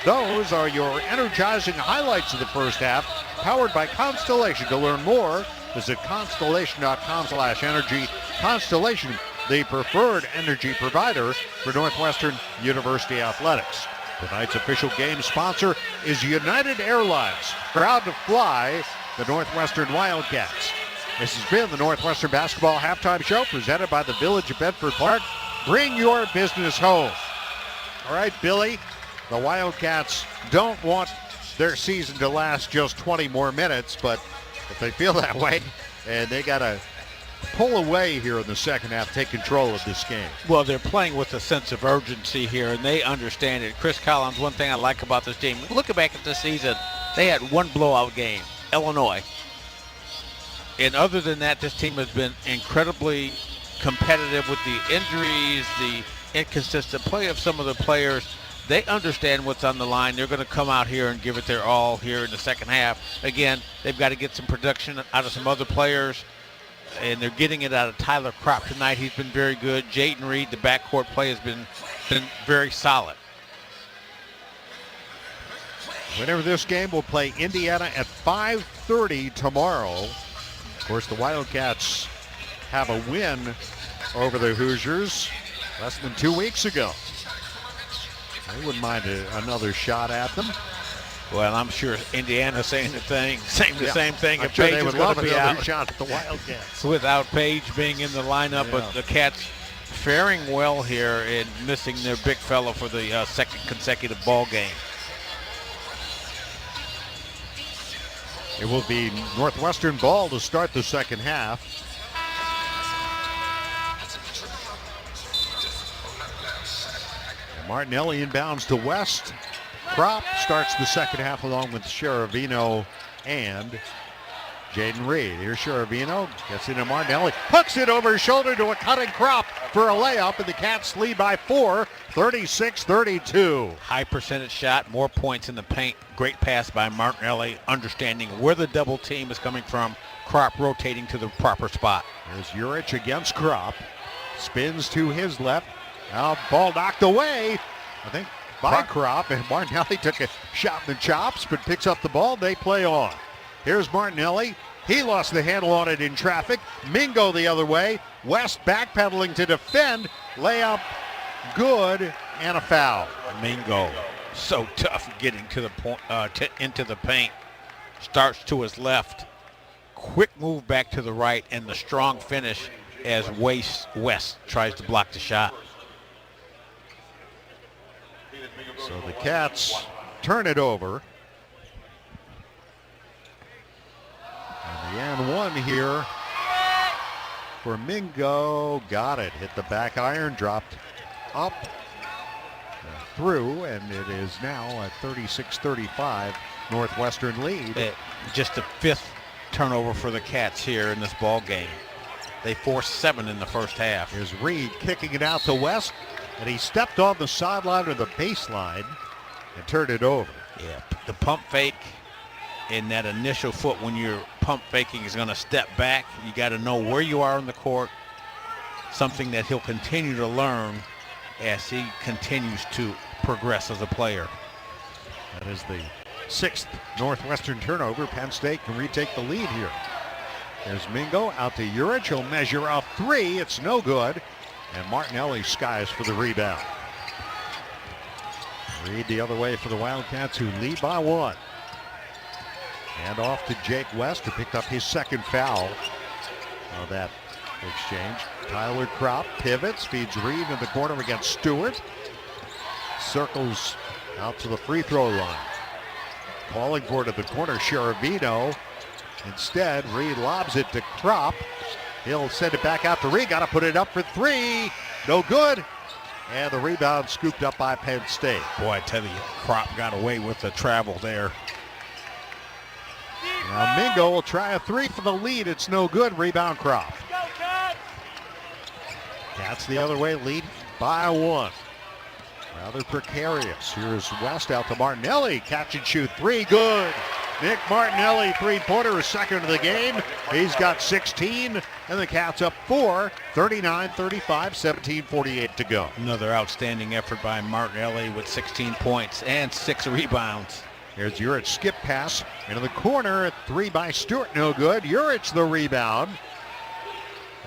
Those are your energizing highlights of the first half, powered by Constellation. To learn more, visit constellation.com/energy. Constellation, the preferred energy provider for Northwestern University Athletics. Tonight's official game sponsor is United Airlines, proud to fly the Northwestern Wildcats. This has been the Northwestern Basketball Halftime Show presented by the Village of Bedford Park. Bring your business home. All right, Billy, the Wildcats don't want their season to last just 20 more minutes, but if they feel that way, and they got to pull away here in the second half, take control of this game. Well, they're playing with a sense of urgency here, and they understand it. Chris Collins, one thing I like about this team, looking back at this season, they had one blowout game, Illinois. And other than that, this team has been incredibly competitive with the injuries, the inconsistent play of some of the players. They understand what's on the line. They're going to come out here and give it their all here in the second half. Again, they've got to get some production out of some other players, and they're getting it out of Tyler Kropp tonight. He's been very good. Jaden Reed, the backcourt play has been very solid. Winner of this game will play Indiana at 5:30 tomorrow. Of course, the Wildcats have a win over the Hoosiers less than 2 weeks ago. I wouldn't mind another shot at them. Well, I'm sure Indiana's saying the same thing. I'm If sure Page they would is going love to be another out shot at the Wildcats. without Page being in the lineup, but the Cats faring well here and missing their big fella for the second consecutive ball game. It will be Northwestern ball to start the second half. And Martinelli inbounds to West. Kropp starts the second half along with Cherovino and Jaden Reed. Here's Cherovino, gets into Martinelli, hooks it over his shoulder to a cutting Kropp for a layup, and the Cats lead by 4, 36-32. High percentage shot, more points in the paint. Great pass by Martinelli, understanding where the double team is coming from. Kropp rotating to the proper spot. There's Juric against Kropp. Spins to his left. Now ball knocked away, I think, by Kropp, and Martinelli took a shot in the chops, but picks up the ball. They play on. Here's Martinelli. He lost the handle on it in traffic. Mingo the other way. West backpedaling to defend. Layup good, and a foul. Mingo, so tough getting to the point, into the paint. Starts to his left. Quick move back to the right, and the strong finish as West tries to block the shot. So the Cats turn it over. And the one here for Mingo. Got it. Hit the back iron, dropped up, through, and it is now a 36-35 Northwestern lead. Just the 5th turnover for the Cats here in this ball game. They forced 7 in the first half. Here's Reed kicking it out to West, and he stepped on the sideline or the baseline and turned it over. Yeah, the pump fake in that initial foot when you're pump faking is going to step back. You got to know where you are on the court, something that he'll continue to learn as he continues to progress as a player. That is the 6th Northwestern turnover. Penn State can retake the lead here. There's Mingo out to Urich. He'll measure a 3. It's no good. And Martinelli skies for the rebound. Reed the other way for the Wildcats, who lead by 1. And off to Jake West, who picked up his 2nd foul of that exchange. Tyler Kropp pivots, feeds Reed in the corner against Stewart. Circles out to the free throw line. Calling for it at the corner, Sheravino. Instead, Reed lobs it to Kropp. He'll send it back out to Reed. Got to put it up for 3. No good. And the rebound scooped up by Penn State. Boy, I tell you, Kropp got away with the travel there. Now Mingo will try a 3 for the lead. It's no good. Rebound Kropp. Cats the other way, lead by 1. Rather precarious. Here's West out to Martinelli. Catch and shoot 3. Good. Nick Martinelli, 3-pointer, his 2nd of the game. He's got 16, and the Cats up 4, 39-35, 17:48 to go. Another outstanding effort by Martinelli with 16 points and 6 rebounds. Here's Urich, skip pass into the corner. 3 by Stewart, no good. Urich the rebound.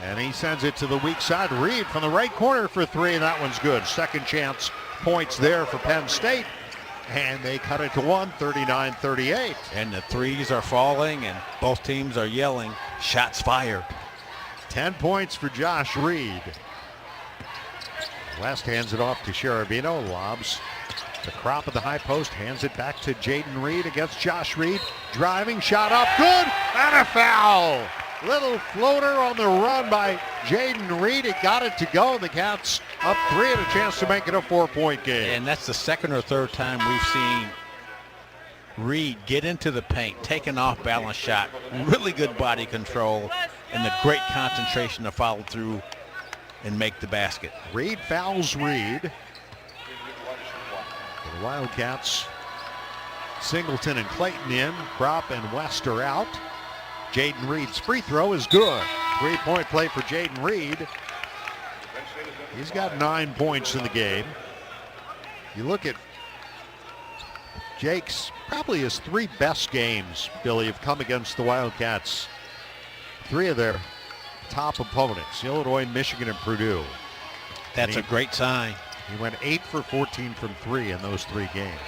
And he sends it to the weak side. Reed from the right corner for 3, and that one's good. Second chance points there for Penn State. And they cut it to 1, 39-38. And the threes are falling, and both teams are yelling, shots fired. 10 points for Josh Reed. West hands it off to Sheravino, lobs the Kropp at the high post, hands it back to Jaden Reed against Josh Reed. Driving, shot up, good, and a foul. Little floater on the run by Jaden Reed. It got it to go. The Cats up 3 and a chance to make it a 4-point game. And that's the 2nd or 3rd time we've seen Reed get into the paint, take an off-balance shot, really good body control, and the great concentration to follow through and make the basket. Reed fouls Reed. For the Wildcats, Singleton and Clayton in. Kropp and West are out. Jaden Reed's free throw is good. 3-point play for Jaden Reed. He's got 9 points in the game. You look at Jake's, probably his 3 best games, Billy, have come against the Wildcats. 3 of their top opponents, Illinois, Michigan, and Purdue. That's a great sign. He went 8 for 14 from 3 in those 3 games.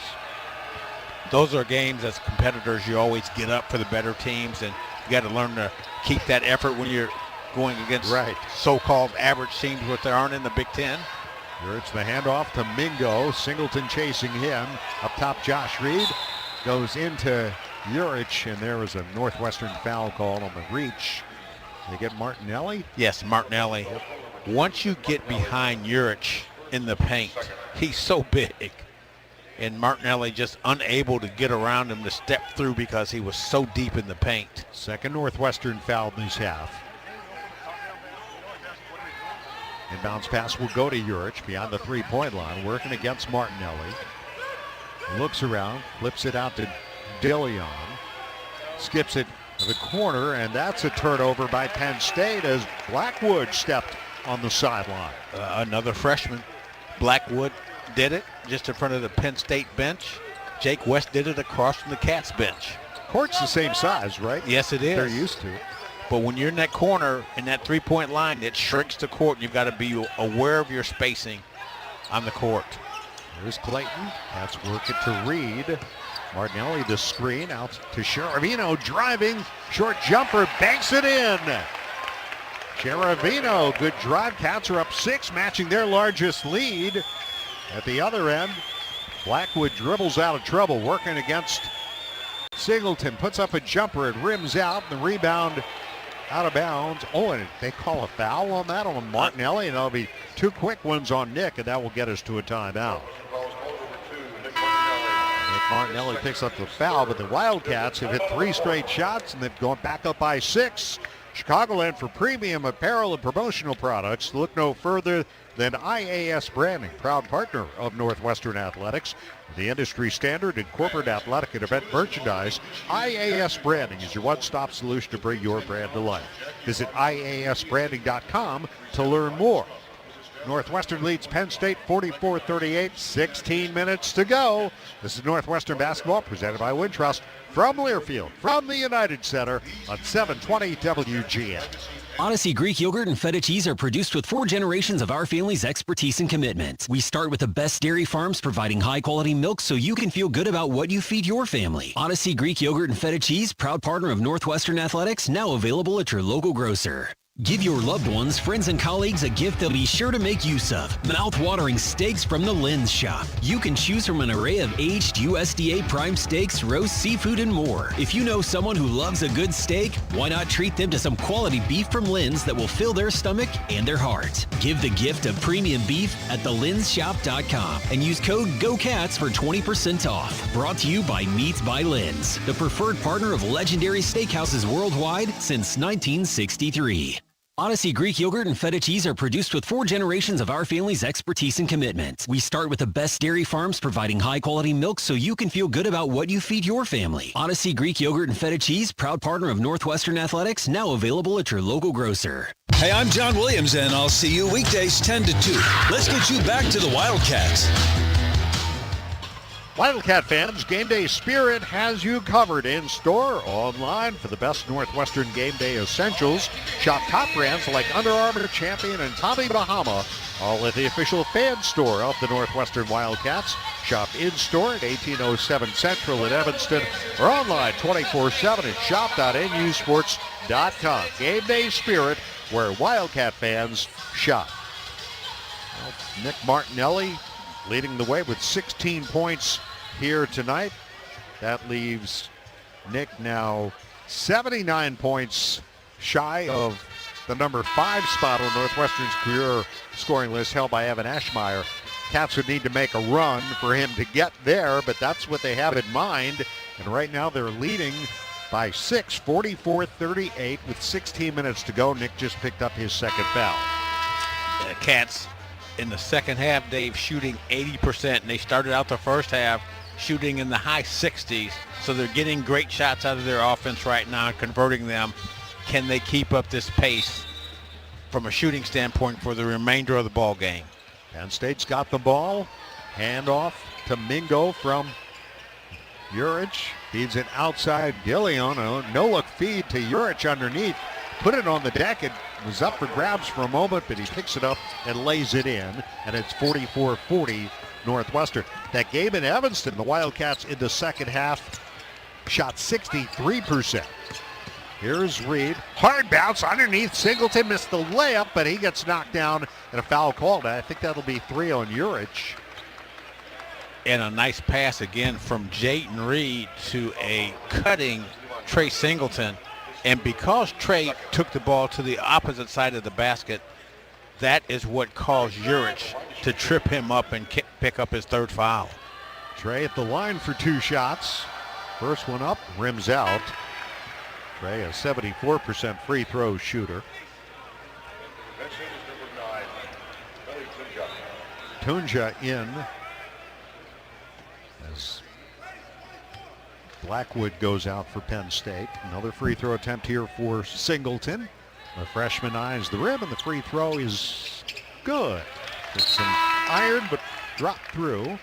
Those are games as competitors you always get up for the better teams, and you got to learn to keep that effort when you're going against so-called average teams, which there aren't in the Big Ten. Here it's the handoff to Mingo. Singleton chasing him. Up top, Josh Reed goes into Urich, and there was a Northwestern foul call on the reach. They get Martinelli? Yes, Martinelli. Once you get behind Urich in the paint, he's so big. And Martinelli just unable to get around him to step through because he was so deep in the paint. 2nd Northwestern foul in this half. Inbounds pass will go to Urich beyond the 3-point line, working against Martinelli. Looks around, flips it out to DeLeon. Skips it to the corner, and that's a turnover by Penn State as Blackwood stepped on the sideline. Another freshman. Blackwood did it just in front of the Penn State bench. Jake West did it across from the Cats bench. Court's the same size, right? Yes, it is. They're used to it. But when you're in that corner, in that 3-point line, it shrinks the court, and you've got to be aware of your spacing on the court. There's Clayton. That's work it to Reed. Martinelli the screen out to Sheravino, driving, short jumper, banks it in. Sheravino, good drive. Cats are up 6, matching their largest lead. At the other end, Blackwood dribbles out of trouble, working against Singleton, puts up a jumper, it rims out. The rebound out of bounds. Oh, and they call a foul on that on Martinelli, and that'll be 2 quick ones on Nick, and that will get us to a timeout. Nick Martinelli picks up the foul, but the Wildcats have hit 3 straight shots, and they've gone back up by 6. Chicagoland for premium apparel and promotional products. Look no further than IAS Branding, proud partner of Northwestern Athletics. The industry standard in corporate athletic and event merchandise, IAS Branding is your one-stop solution to bring your brand to life. Visit IASbranding.com to learn more. Northwestern leads Penn State 44-38, 16 minutes to go. This is Northwestern Basketball presented by Wintrust from Learfield, from the United Center on 720 WGN. Odyssey Greek yogurt and feta cheese are produced with 4 generations of our family's expertise and commitment. We start with the best dairy farms providing high-quality milk so you can feel good about what you feed your family. Odyssey Greek yogurt and feta cheese, proud partner of Northwestern Athletics, now available at your local grocer. Give your loved ones, friends, and colleagues a gift they'll be sure to make use of. Mouth-watering steaks from the Lynn's Shop. You can choose from an array of aged USDA prime steaks, roast seafood, and more. If you know someone who loves a good steak, why not treat them to some quality beef from Lynn's that will fill their stomach and their heart? Give the gift of premium beef at thelinnsshop.com and use code GOCATS for 20% off. Brought to you by Meats by Lynn's, the preferred partner of legendary steakhouses worldwide since 1963. Odyssey Greek yogurt and feta cheese are produced with 4 generations of our family's expertise and commitment. We start with the best dairy farms providing high-quality milk so you can feel good about what you feed your family. Odyssey Greek yogurt and feta cheese, proud partner of Northwestern Athletics, now available at your local grocer. Hey, I'm John Williams, and I'll see you weekdays 10 to 2. Let's get you back to the Wildcats. Wildcat fans, Game Day Spirit has you covered in-store, online for the best Northwestern Game Day essentials. Shop top brands like Under Armour, Champion, and Tommy Bahama, all at the official fan store of the Northwestern Wildcats. Shop in-store at 1807 Central in Evanston or online 24/7 at shop.nusports.com. Game Day Spirit, where Wildcat fans shop. Well, Nick Martinelli leading the way with 16 points here tonight. That leaves Nick now 79 points shy of the number 5 spot on Northwestern's career scoring list held by Evan Ashmeyer. Cats would need to make a run for him to get there, but that's what they have in mind. And right now they're leading by 6, 44-38 with 16 minutes to go. Nick just picked up his second foul. Cats in the second half, Dave, shooting 80%, and they started out the first half shooting in the high 60s, so they're getting great shots out of their offense right now and converting them. Can they keep up this pace from a shooting standpoint for the remainder of the ball game? Penn State's got the ball. Handoff to Mingo from Urich. Feeds it outside Gillion. A no-look feed to Urich underneath. Put it on the deck. It was up for grabs for a moment, but he picks it up and lays it in, and it's 44-40 Northwestern. That game in Evanston, the Wildcats in the second half shot 63%. Here's Reed. Hard bounce underneath. Singleton missed the layup, but he gets knocked down and a foul called. I think that'll be 3 on Urich. And a nice pass again from Jayton Reed to a cutting Trey Singleton. And because Trey took the ball to the opposite side of the basket, that is what caused Urich to trip him up and pick up his third foul. Trey at the line for 2 shots. First one up, rims out. Trey, a 74% free throw shooter. Tunja in as Blackwood goes out for Penn State. Another free throw attempt here for Singleton. The freshman eyes the rim, and the free throw is good. It's an iron, but dropped through.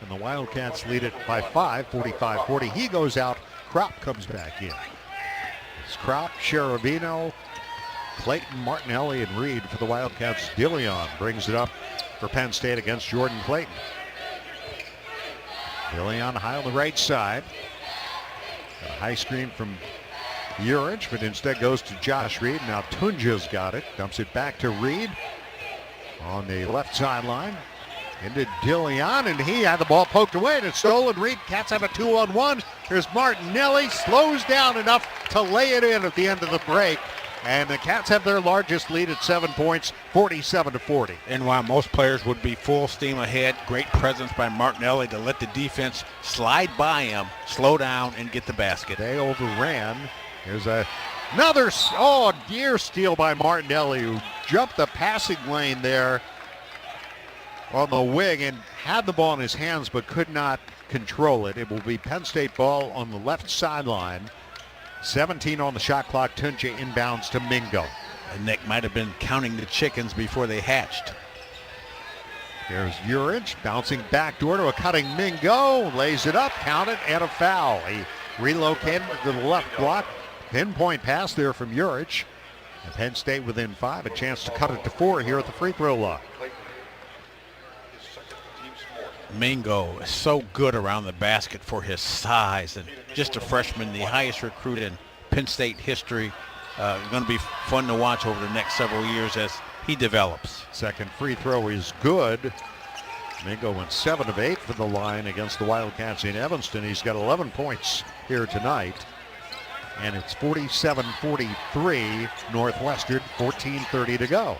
And the Wildcats lead it by 5, 45-40. He goes out. Kropp comes back in. It's Kropp, Cherubino, Clayton, Martinelli, and Reed for the Wildcats. Dillion brings it up for Penn State against Jordan Clayton. Dillion high on the right side. Got a high screen from Urich, but instead goes to Josh Reed. Now Tunja's got it. Dumps it back to Reed on the left sideline. Into Dillion, and he had the ball poked away, and it's stolen. Reed, Cats have a 2-on-1. Here's Martinelli, slows down enough to lay it in at the end of the break. And the Cats have their largest lead at 7 points, 47-40. And while most players would be full steam ahead, great presence by Martinelli to let the defense slide by him, slow down, and get the basket. They overran. Here's another near steal by Martinelli, who jumped the passing lane there on the wing and had the ball in his hands but could not control it. It will be Penn State ball on the left sideline. 17 on the shot clock. Tunja inbounds to Mingo. And Nick might have been counting the chickens before they hatched. Here's Urich bouncing backdoor to a cutting Mingo. Lays it up, count it, and a foul. He relocated to the left block. Pinpoint pass there from Urich. And Penn State within 5. A chance to cut it to 4 here at the free throw line. Mingo is so good around the basket for his size, and just a freshman, the highest recruit in Penn State history. Going to be fun to watch over the next several years as he develops. Second free throw is good. Mingo went 7 of 8 for the line against the Wildcats in Evanston. He's got 11 points here tonight. And it's 47-43 Northwestern, 14:30 to go.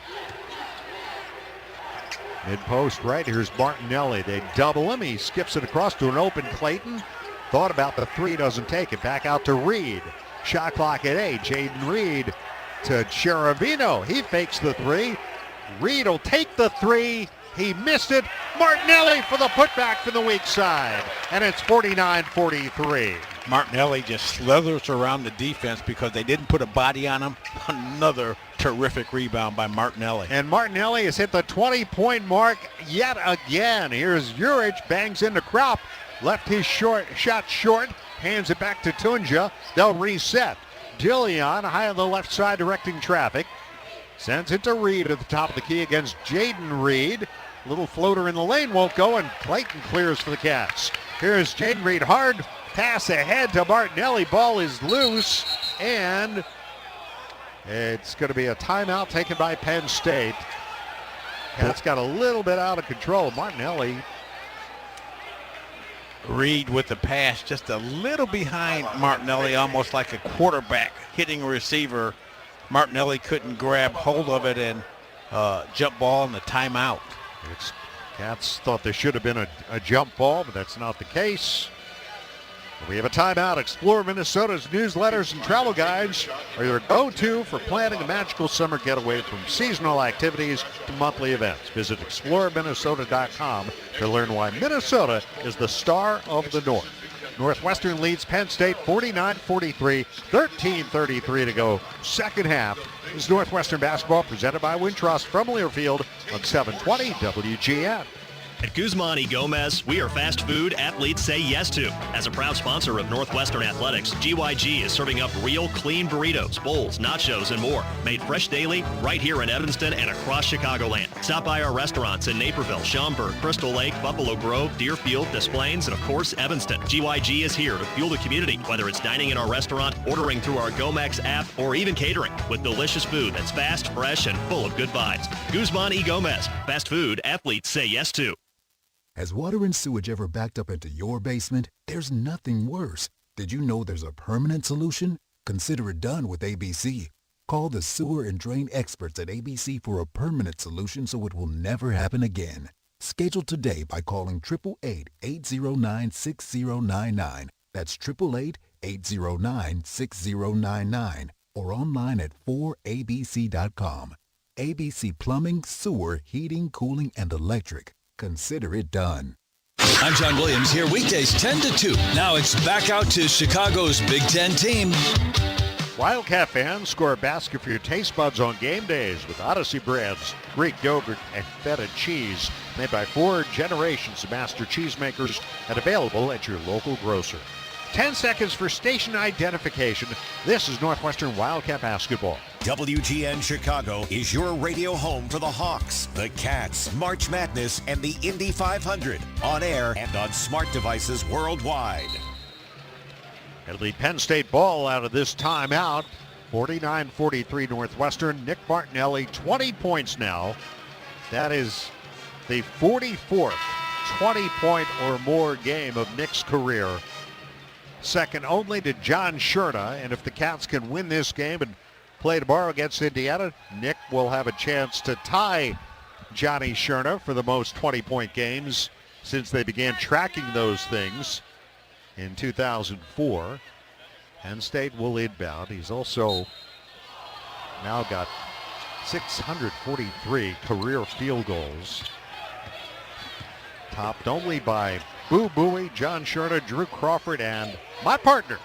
Mid-post right, here's Martinelli. They double him. He skips it across to an open Clayton. Thought about the three, doesn't take it. Back out to Reed. Shot clock at 8. Jaden Reed to Cherubino. He fakes the three. Reed will take the three. He missed it. Martinelli for the putback from the weak side. And it's 49-43. Martinelli just slithers around the defense because they didn't put a body on him. Another terrific rebound by Martinelli. And Martinelli has hit the 20-point mark yet again. Here's Urich, bangs into Krop. Left his shot short, hands it back to Tunja. They'll reset. Dillion high on the left side directing traffic. Sends it to Reed at the top of the key against Jaden Reed. Little floater in the lane won't go, and Clayton clears for the Cats. Here's Jaden Reed, hard pass ahead to Martinelli. Ball is loose, and it's going to be a timeout taken by Penn State. Cats got a little bit out of control. Martinelli. Reed with the pass just a little behind Martinelli, almost like a quarterback hitting a receiver. Martinelli couldn't grab hold of it, and jump ball in the timeout. Cats thought there should have been a jump ball, but that's not the case. We have a timeout. Explore Minnesota's newsletters and travel guides are your go-to for planning a magical summer getaway from seasonal activities to monthly events. Visit exploreminnesota.com to learn why Minnesota is the star of the North. Northwestern leads Penn State 49-43, 13:33 to go. Second half is Northwestern basketball presented by Wintrust from Learfield on 720 WGN. At Guzman y Gomez, we are fast food athletes say yes to. As a proud sponsor of Northwestern Athletics, GYG is serving up real clean burritos, bowls, nachos, and more. Made fresh daily right here in Evanston and across Chicagoland. Stop by our restaurants in Naperville, Schaumburg, Crystal Lake, Buffalo Grove, Deerfield, Des Plaines, and of course, Evanston. GYG is here to fuel the community, whether it's dining in our restaurant, ordering through our GoMex app, or even catering with delicious food that's fast, fresh, and full of good vibes. Guzman y Gomez, fast food athletes say yes to. Has water and sewage ever backed up into your basement? There's nothing worse. Did you know there's a permanent solution? Consider it done with ABC. Call the sewer and drain experts at ABC for a permanent solution so it will never happen again. Schedule today by calling 888-809-6099. That's 888-809-6099. Or online at 4abc.com. ABC Plumbing, Sewer, Heating, Cooling, and Electric. Consider it done. I'm John Williams here weekdays 10 to 2. Now it's back out to Chicago's Big Ten team. Wildcat fans, score a basket for your taste buds on game days with Odyssey breads, Greek yogurt, and feta cheese. Made by 4 generations of master cheesemakers and available at your local grocer. 10 seconds for station identification. This is Northwestern Wildcat basketball. WGN Chicago is your radio home for the Hawks, the Cats, March Madness, and the Indy 500. On air and on smart devices worldwide. It'll be Penn State ball out of this timeout. 49-43 Northwestern. Nick Martinelli, 20 points now. That is the 44th 20-point or more game of Nick's career. Second only to John Sherna, and if the Cats can win this game and play tomorrow against Indiana. Nick will have a chance to tie Johnny Sherna for the most 20-point games since they began tracking those things in 2004. Penn State will inbound. He's also now got 643 career field goals. Topped only by Boo Buie, John Sherna, Drew Crawford, and my partner,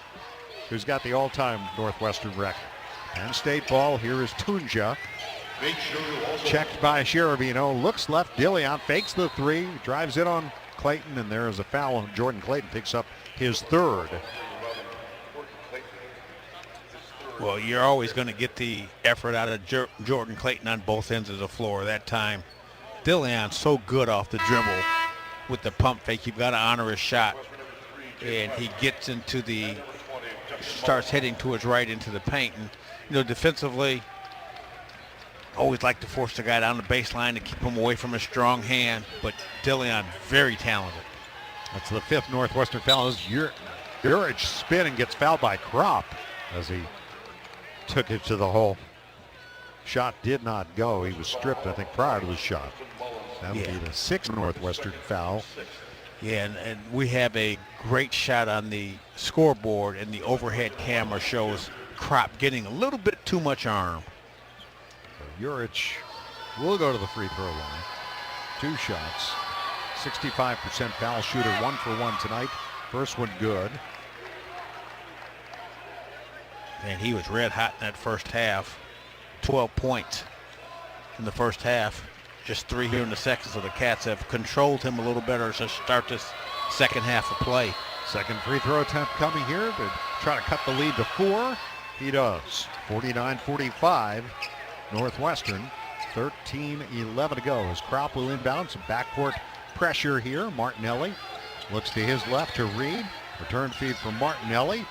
who's got the all-time Northwestern record. Penn State ball. Here is Tunja. Checked by Sherabino. Looks left. Dillion fakes the three. Drives in on Clayton, and there is a foul. Jordan Clayton picks up his third. Well, you're always going to get the effort out of Jordan Clayton on both ends of the floor. That time, Dillion's so good off the dribble with the pump fake. You've got to honor his shot. And he gets into starts heading to his right into the paint. And, defensively, always like to force the guy down the baseline to keep him away from a strong hand. But Dillion, very talented. That's the fifth Northwestern foul. Jurich spin and gets fouled by Kropp as he took it to the hole. Shot did not go. He was stripped, I think, prior to the shot. That would be the sixth Northwestern foul. Yeah, and we have a great shot on the scoreboard, and the overhead camera shows Kropp getting a little bit too much arm. Jurich will go to the free throw line. 2 shots. 65% foul shooter, 1 for 1 tonight. First one good. And he was red hot in that first half. 12 points in the first half. Just 3 here in the second, so the Cats have controlled him a little better to start this second half of play. Second free throw attempt coming here to try to cut the lead to 4. He does. 49-45. Northwestern. 13-11 to go as Kropp will inbound. Some backcourt pressure here. Martinelli looks to his left to Reed. Return feed from Martinelli.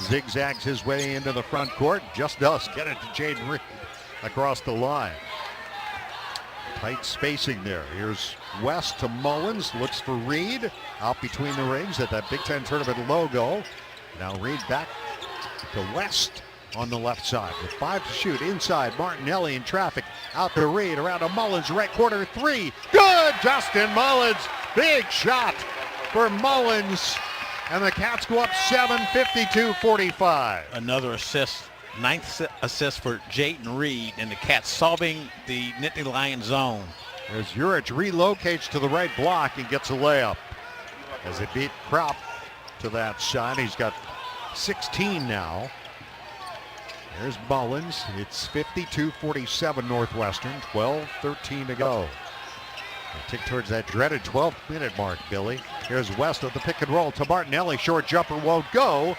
Zigzags his way into the front court. Just does get it to Jaden Reed across the line. Tight spacing there. Here's West to Mullins. Looks for Reed. Out between the rings at that Big Ten tournament logo. Now Reed back to West on the left side with 5 to shoot. Inside, Martinelli in traffic. Out to Reed. Around to Mullins. Right corner 3. Good! Justin Mullins. Big shot for Mullins. And the Cats go up 7, 52-45. Another assist. 9th assist for Jaden Reed, and the Cats solving the Nittany Lion zone. As Jurich relocates to the right block and gets a layup. As they beat Kropp to that shot. He's got 16 now. There's Mullins. It's 52-47 Northwestern. 12-13 to go. They tick towards that dreaded 12-minute mark, Billy. Here's West of the pick and roll to Martinelli. Short jumper won't go.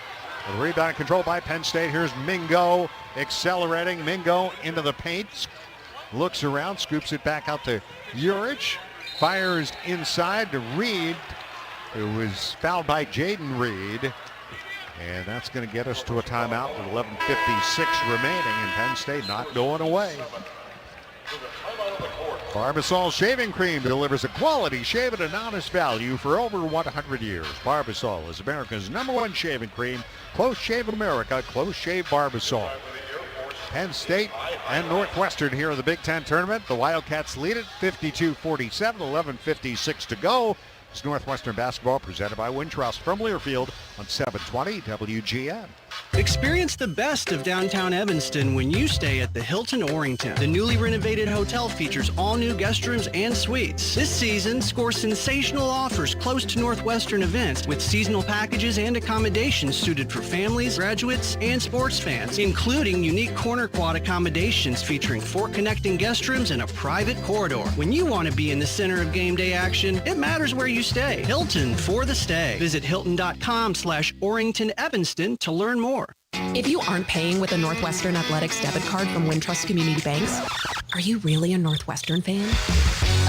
The rebound controlled by Penn State. Here's Mingo accelerating. Mingo into the paint. Looks around, scoops it back out to Jurich. Fires inside to Reed, who was fouled by Jaden Reed. And that's going to get us to a timeout with 11:56 remaining, and Penn State not going away. Barbasol Shaving Cream delivers a quality shave at an honest value for over 100 years. Barbasol is America's #1 shaving cream. Close Shave America, Close Shave Barbasol. Penn State and Northwestern here in the Big Ten tournament. The Wildcats lead it 52-47, 11:56 to go. It's Northwestern basketball presented by Wintrust from Learfield on 720 WGN. Experience the best of downtown Evanston when you stay at the Hilton Orrington. The newly renovated hotel features all new guest rooms and suites. This season, score sensational offers close to Northwestern events with seasonal packages and accommodations suited for families, graduates, and sports fans, including unique corner quad accommodations featuring 4 connecting guest rooms and a private corridor. When you want to be in the center of game day action, it matters where you stay. Hilton for the stay. Visit Hilton.com/Orrington Evanston to learn more. If you aren't paying with a Northwestern Athletics debit card from Wintrust Community Banks, are you really a Northwestern fan?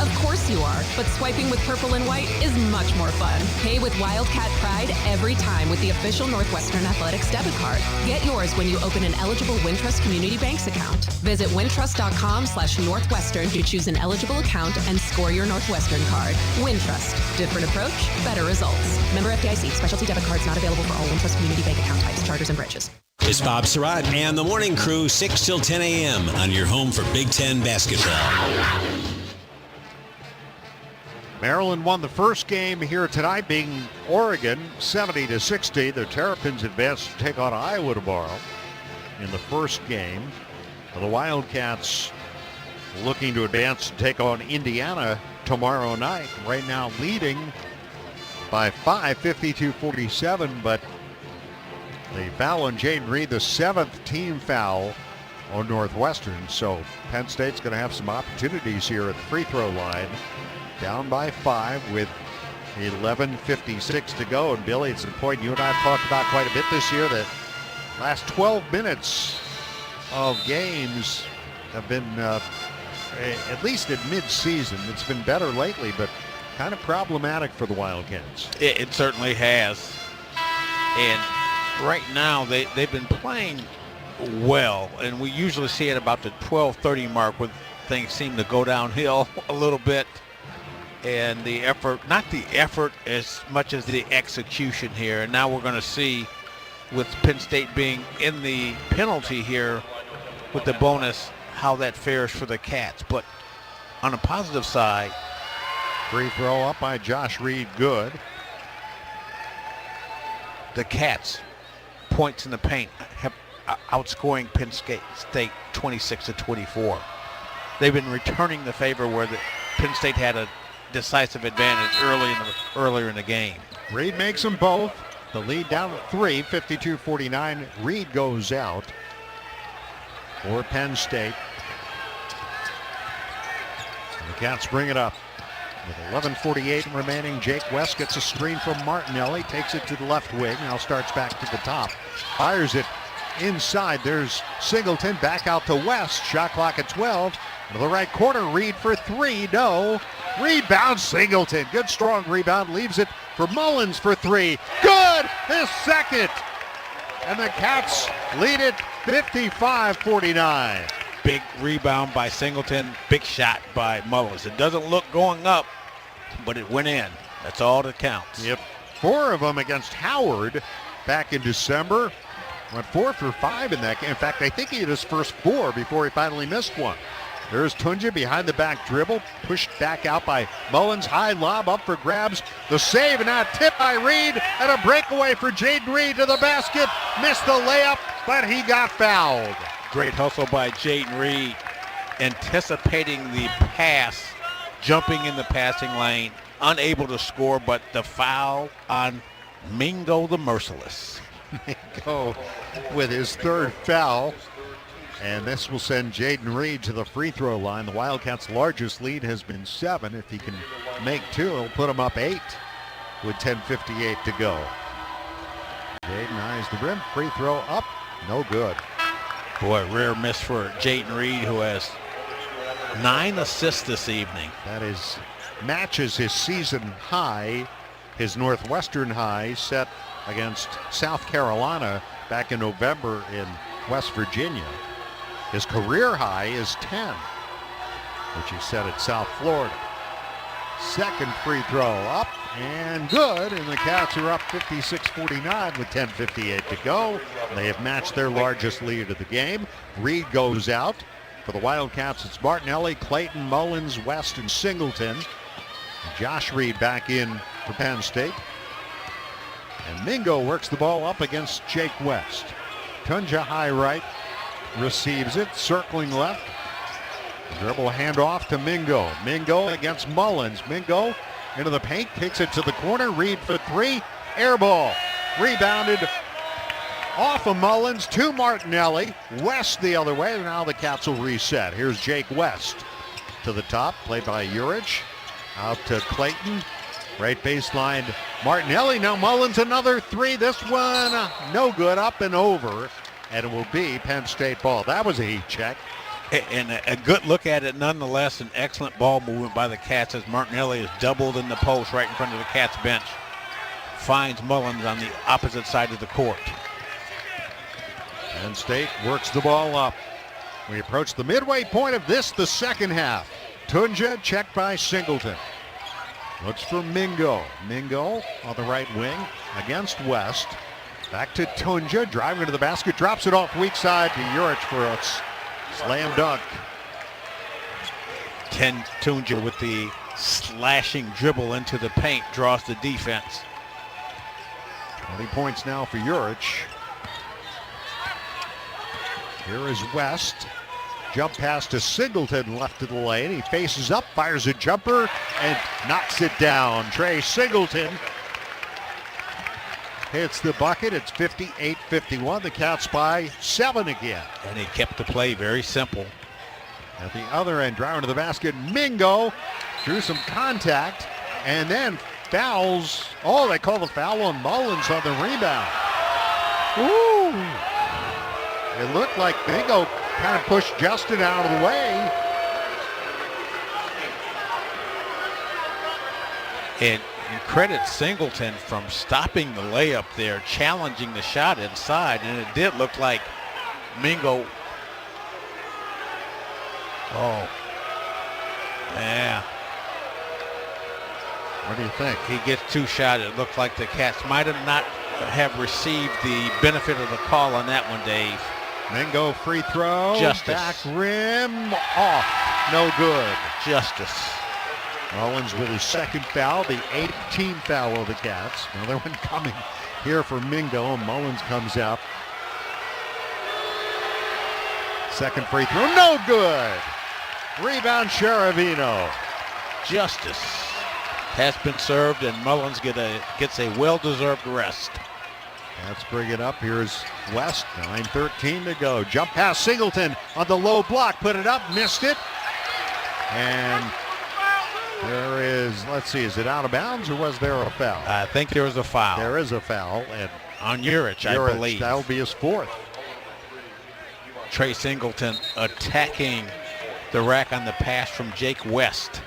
Of course you are, but swiping with purple and white is much more fun. Pay with Wildcat Pride every time with the official Northwestern Athletics debit card. Get yours when you open an eligible Wintrust Community Banks account. Visit wintrust.com/Northwestern to choose an eligible account and score your Northwestern card. Wintrust. Different approach, better results. Member FDIC. Specialty debit cards not available for all Wintrust Community Bank account types, charters, and branches. It's Bob Surratt and the morning crew, 6 till 10 a.m. on your home for Big Ten basketball. Maryland won the first game here tonight, being Oregon 70-60. The Terrapins advanced to take on Iowa tomorrow in the first game. The Wildcats looking to advance to take on Indiana tomorrow night. Right now leading by 5, 52-47, but the foul on Jaden Reed, the 7th team foul on Northwestern. So Penn State's going to have some opportunities here at the free throw line. Down by 5 with 11:56 to go. And Billy, it's a point you and I have talked about quite a bit this year, that last 12 minutes of games have been, at least at mid-season, it's been better lately, but kind of problematic for the Wildcats. It certainly has. And right now they've been playing well, and we usually see it about the 12:30 mark when things seem to go downhill a little bit. And the effort, not the effort as much as the execution here. And now we're going to see, with Penn State being in the penalty here with the bonus, how that fares for the Cats. But on a positive side, free throw up by Josh Reed, good. The Cats, points in the paint, have outscoring Penn State 26-24. They've been returning the favor where the Penn State had a decisive advantage earlier in the game. Reed makes them both. The lead down at 3, 52-49. Reed goes out for Penn State. And the Cats bring it up. With 11:48 remaining, Jake West gets a screen from Martinelli, takes it to the left wing, now starts back to the top. Fires it inside. There's Singleton back out to West. Shot clock at 12. To the right corner, Reed for 3. No. Rebound, Singleton. Good strong rebound. Leaves it for Mullins for 3. Good! His second. And the Cats lead it 55-49. Big rebound by Singleton. Big shot by Mullins. It doesn't look going up, but it went in. That's all that counts. Yep. 4 of them against Howard back in December. Went 4 for 5 in that game. In fact, I think he had his first 4 before he finally missed one. There's Tunja behind the back dribble, pushed back out by Mullins. High lob up for grabs. The save, and now tip by Reed, and a breakaway for Jaden Reed to the basket. Missed the layup, but he got fouled. Great hustle by Jaden Reed, anticipating the pass, jumping in the passing lane, unable to score, but the foul on Mingo the Merciless. Mingo with his 3rd foul. And this will send Jaden Reed to the free throw line. The Wildcats' largest lead has been 7. If he can make 2, it'll put them up 8 with 10:58 to go. Jaden eyes the rim. Free throw up. No good. Boy, rare miss for Jaden Reed, who has 9 assists this evening. That is matches his season high, his Northwestern high set against South Carolina back in November in West Virginia. His career high is 10, which he set at South Florida. Second free throw up and good, and the Cats are up 56-49 with 10:58 to go. They have matched their largest lead of the game. Reed goes out. For the Wildcats, it's Martinelli, Clayton, Mullins, West, and Singleton. Josh Reed back in for Penn State. And Mingo works the ball up against Jake West. Tunja high right. Receives it, circling left. Dribble handoff to Mingo. Mingo against Mullins. Mingo into the paint, kicks it to the corner. Reed for 3. Air ball. Rebounded off of Mullins to Martinelli. West the other way. Now the Cats will reset. Here's Jake West to the top, played by Urich. Out to Clayton. Right baseline. Martinelli. Now Mullins another 3. This one no good. Up and over. And it will be Penn State ball. That was a heat check. And a good look at it nonetheless. An excellent ball movement by the Cats as Martinelli is doubled in the post right in front of the Cats bench. Finds Mullins on the opposite side of the court. Penn State works the ball up. We approach the midway point of this, the second half. Tunja checked by Singleton. Looks for Mingo. Mingo on the right wing against West. Back to Tunja, driving to the basket, drops it off weak side to Juric for a slam dunk. Ken Tunja with the slashing dribble into the paint draws the defense. 20 points now for Juric. Here is West. Jump pass to Singleton, left of the lane. He faces up, fires a jumper, and knocks it down. Trey Singleton hits the bucket. It's 58-51. The Cats by 7 again. And he kept the play very simple. At the other end, driving to the basket, Mingo drew some contact and then fouls. Oh, they call the foul on Mullins on the rebound. Ooh. It looked like Mingo kind of pushed Justin out of the way. And credit Singleton from stopping the layup there, challenging the shot inside, and it did look like Mingo. Oh, yeah. What do you think? He gets 2 shots. It looked like the Cats might have not have received the benefit of the call on that one, Dave. Mingo free throw. Justice. Back rim. Off. No good. Justice. Mullins with his second foul, the 18th foul of the Cats. Another one coming here for Mingo. Mullins comes out. Second free throw. No good. Rebound Sharavino. Justice has been served, and Mullins gets a well-deserved rest. Let's bring it up. Here's West. 9:13 to go. Jump pass Singleton on the low block. Put it up. Missed it. And there is, let's see, is it out of bounds or was there a foul? I think there was a foul. There is a foul. And on Juric, I believe. That'll be his 4th. Trey Singleton attacking the rack on the pass from Jake West.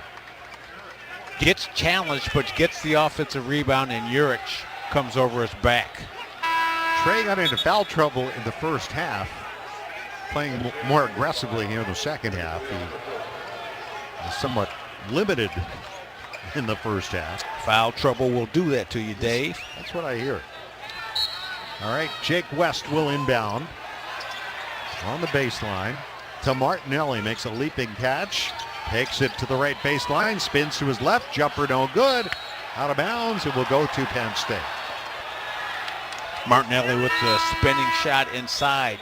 Gets challenged, but gets the offensive rebound, and Juric comes over his back. Trey got into foul trouble in the first half, playing more aggressively here in the second half. He was somewhat limited in the first half. Foul trouble will do that to you, Dave. That's what I hear. All right, Jake West will inbound on the baseline to Martinelli. Makes a leaping catch. Takes it to the right baseline. Spins to his left. Jumper no good. Out of bounds. It will go to Penn State. Martinelli with the spinning shot inside.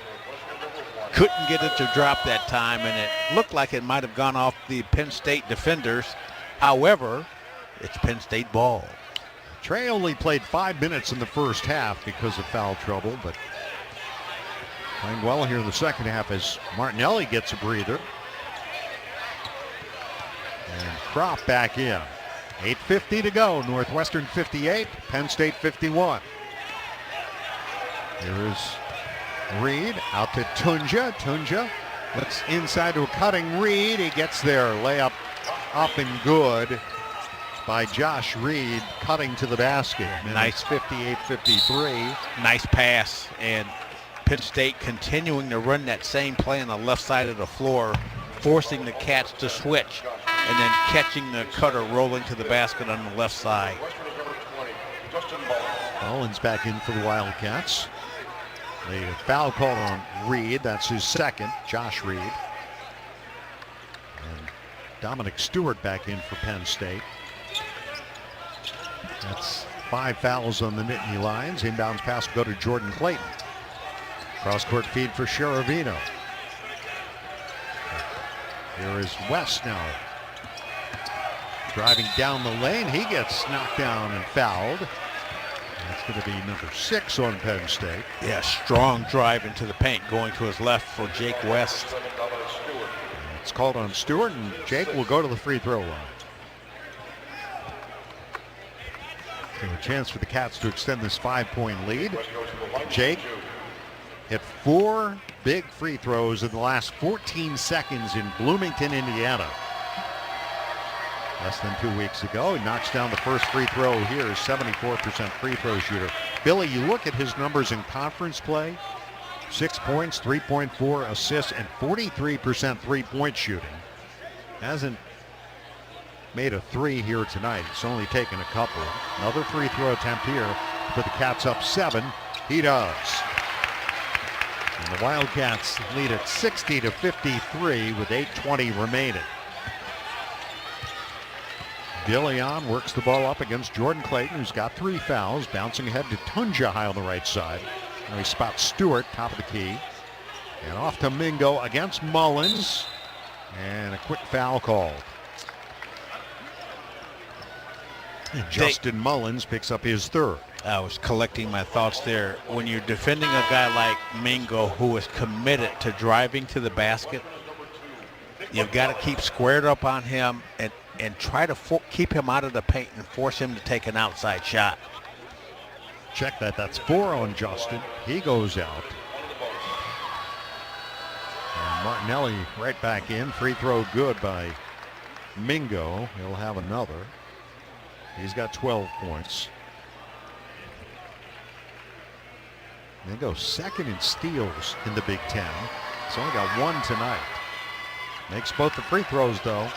Couldn't get it to drop that time, and it looked like it might have gone off the Penn State defenders. However, it's Penn State ball. Trey only played 5 minutes in the first half because of foul trouble, but playing well here in the second half as Martinelli gets a breather. And Kropp back in. 8:50 to go. Northwestern 58, Penn State 51. Here is Reed out to Tunja. Tunja looks inside to a cutting Reed. He gets there. Layup up and good by Josh Reed, cutting to the basket. Nice. 58-53. Nice pass, and Penn State continuing to run that same play on the left side of the floor, forcing the Cats to switch, and then catching the cutter rolling to the basket on the left side. Mullins back in for the Wildcats. The foul called on Reed. That's his second, Josh Reed. And Dominic Stewart back in for Penn State. That's 5 fouls on the Nittany Lions. Inbounds pass will go to Jordan Clayton. Cross-court feed for Sharavino. Here is West now. Driving down the lane. He gets knocked down and fouled. That's going to be number 6 on Penn State. Yeah, strong drive into the paint going to his left for Jake West. It's called on Stewart, and Jake will go to the free throw line. So a chance for the Cats to extend this 5-point lead. Jake hit 4 big free throws in the last 14 seconds in Bloomington, Indiana. Less than 2 weeks ago. He knocks down the first free throw here. 74% free throw shooter. Billy, you look at his numbers in conference play. 6 points, 3.4 assists, and 43% three-point shooting. Hasn't made a 3 here tonight. It's only taken a couple. Another free throw attempt here to put the Cats up 7. He does. And the Wildcats lead at 60-53 with 8:20 remaining. DeLeon works the ball up against Jordan Clayton, who's got 3 fouls, bouncing ahead to Tunja high on the right side. Now he spots Stewart, top of the key. And off to Mingo against Mullins. And a quick foul called. And Justin Mullins picks up his 3rd. I was collecting my thoughts there. When you're defending a guy like Mingo, who is committed to driving to the basket, you've got to keep squared up on him and try to keep him out of the paint and force him to take an outside shot. Check that. That's 4 on Justin. He goes out. And Martinelli right back in. Free throw good by Mingo. He'll have another. He's got 12 points. Mingo second in steals in the Big Ten. He's only got 1 tonight. Makes both the free throws, though.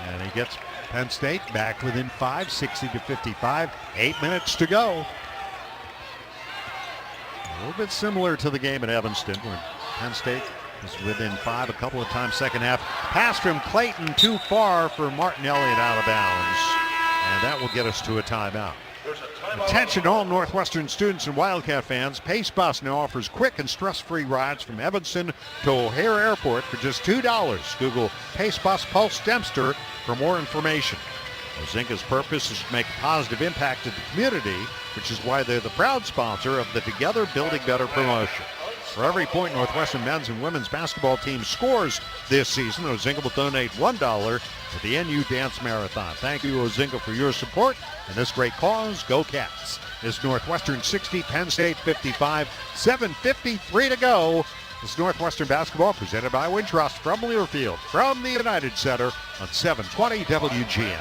And he gets Penn State back within 5, 60-55. 8 minutes to go. A little bit similar to the game at Evanston, where Penn State was within 5 a couple of times second half. Pass from Clayton too far for Martinelli and out of bounds. And that will get us to a timeout. Attention all Northwestern students and Wildcat fans. Pace Bus now offers quick and stress-free rides from Evanston to O'Hare Airport for just $2. Google Pace Bus Pulse Dempster for more information. Ozinka's purpose is to make a positive impact to the community, which is why they're the proud sponsor of the Together Building Better promotion. For every point Northwestern men's and women's basketball team scores this season, Ozinka will donate $1 to the NU Dance Marathon. Thank you, Ozinka, for your support and this great cause. Go Cats. It's Northwestern 60, Penn State 55, 7:53 to go. This is Northwestern basketball presented by Wintrust from Learfield, from the United Center on 720 WGN.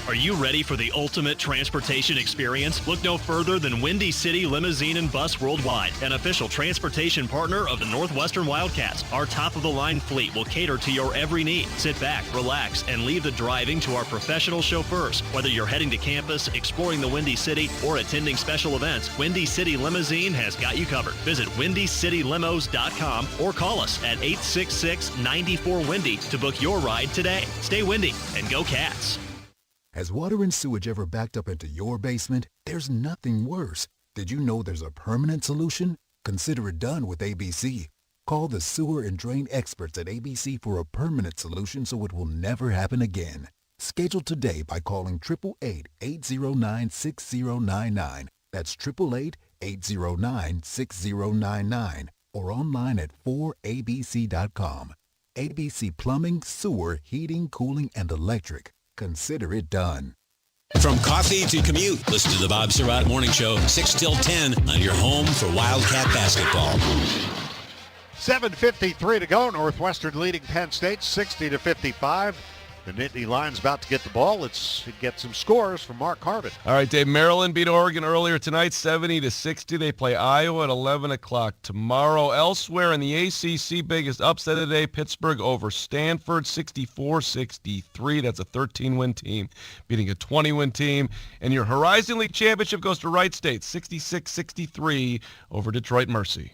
Are you ready for the ultimate transportation experience? Look no further than Windy City Limousine and Bus Worldwide, an official transportation partner of the Northwestern Wildcats. Our top-of-the-line fleet will cater to your every need. Sit back, relax, and leave the driving to our professional chauffeurs. Whether you're heading to campus, exploring the Windy City, or attending special events, Windy City Limousine has got you covered. Visit WindyCityLimos.com or call us at 866-94-WINDY to book your ride today. Stay windy and go Cats. Has water and sewage ever backed up into your basement? There's nothing worse. Did you know there's a permanent solution? Consider it done with ABC. Call the sewer and drain experts at ABC for a permanent solution so it will never happen again. Schedule today by calling 888-809-6099. That's 888-809-6099. Or online at 4abc.com. ABC Plumbing, Sewer, Heating, Cooling, and Electric. Consider it done. From coffee to commute, listen to the Bob Surratt Morning Show, 6 till 10 on your home for Wildcat basketball. 7:53 to go. Northwestern leading Penn State 60-55. The Nittany Lions about to get the ball. Let's get some scores from Mark Harvin. All right, Dave. Maryland beat Oregon earlier tonight, 70-60. They play Iowa at 11 o'clock tomorrow. Elsewhere in the ACC, biggest upset of the day, Pittsburgh over Stanford, 64-63. That's a 13-win team beating a 20-win team. And your Horizon League championship goes to Wright State, 66-63 over Detroit Mercy.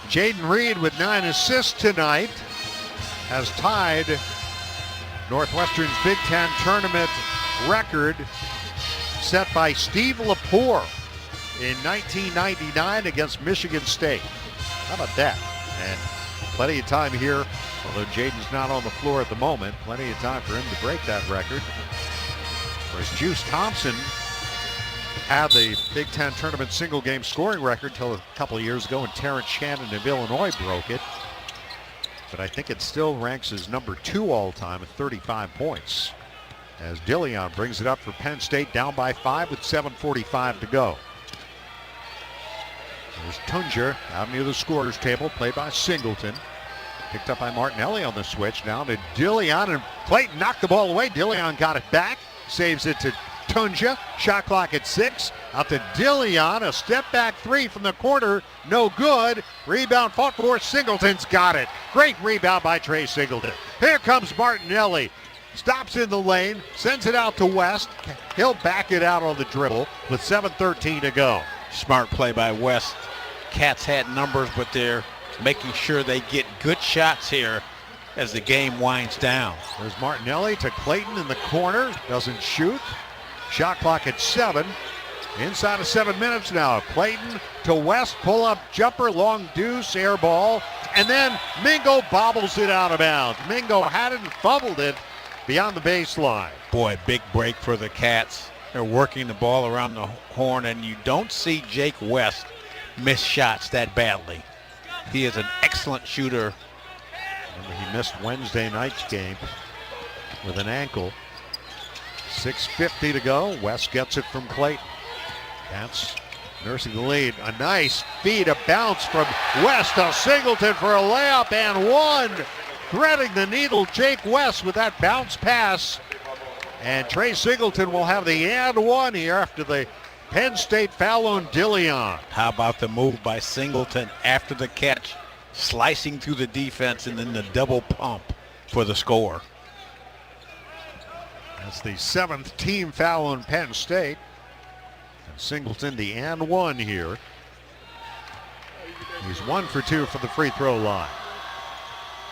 Jaden Reed with 9 assists tonight has tied Northwestern's Big Ten tournament record set by Steve Lepore in 1999 against Michigan State. How about that? And plenty of time here, although Jaden's not on the floor at the moment, plenty of time for him to break that record. Whereas Juice Thompson had the Big Ten tournament single game scoring record till a couple of years ago, and Terrence Shannon of Illinois broke it. But I think it still ranks as number 2 all-time at 35 points. As DeLeon brings it up for Penn State, down by 5 with 7:45 to go. There's Tunja out near the scorer's table, played by Singleton. Picked up by Martinelli on the switch. Now to DeLeon, and Clayton knocked the ball away. DeLeon got it back, saves it to Tunja. Shot clock at 6. Out to DeLeon, a step back 3 from the corner, no good. Rebound fought for, Singleton's got it. Great rebound by Trey Singleton. Here comes Martinelli. Stops in the lane, sends it out to West. He'll back it out on the dribble with 7:13 to go. Smart play by West. Cats had numbers, but they're making sure they get good shots here as the game winds down. There's Martinelli to Clayton in the corner. Doesn't shoot. Shot clock at 7. Inside of 7 minutes now. Clayton to West. Pull-up jumper. Long deuce. Air ball. And then Mingo bobbles it out of bounds. Mingo had it and fumbled it beyond the baseline. Boy, big break for the Cats. They're working the ball around the horn, and you don't see Jake West miss shots that badly. He is an excellent shooter. Remember, he missed Wednesday night's game with an ankle. 6:50 to go. West gets it from Clayton. Cats nursing the lead. A nice feed, a bounce from West to Singleton for a layup and one. Threading the needle, Jake West with that bounce pass. And Trey Singleton will have the and one here after the Penn State foul on Dillion. How about the move by Singleton after the catch, slicing through the defense and then the double pump for the score. That's the 7th team foul on Penn State. And Singleton the and one here. He's 1 for 2 for the free throw line.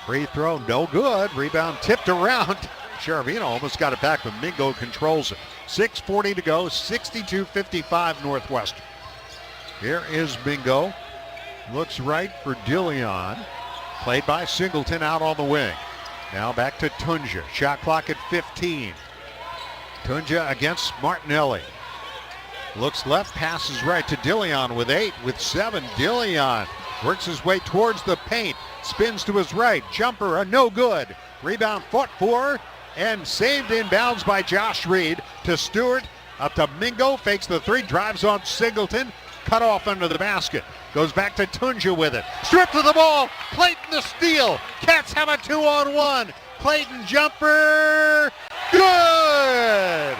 Free throw, no good. Rebound tipped around. Cheravino almost got it back, but Mingo controls it. 6:40 to go, 62-55 Northwestern. Here is Mingo. Looks right for Dillion. Played by Singleton out on the wing. Now back to Tunja. Shot clock at 15. Tunja against Martinelli. Looks left, passes right to Dillion with 8, with 7. Dillion works his way towards the paint. Spins to his right. Jumper, a no good. Rebound fought for and saved in bounds by Josh Reed to Stewart. Up to Mingo. Fakes the 3. Drives on Singleton. Cut off under the basket. Goes back to Tunja with it. Stripped of the ball. Clayton the steal. Cats have a 2-on-1. Clayton jumper. Good!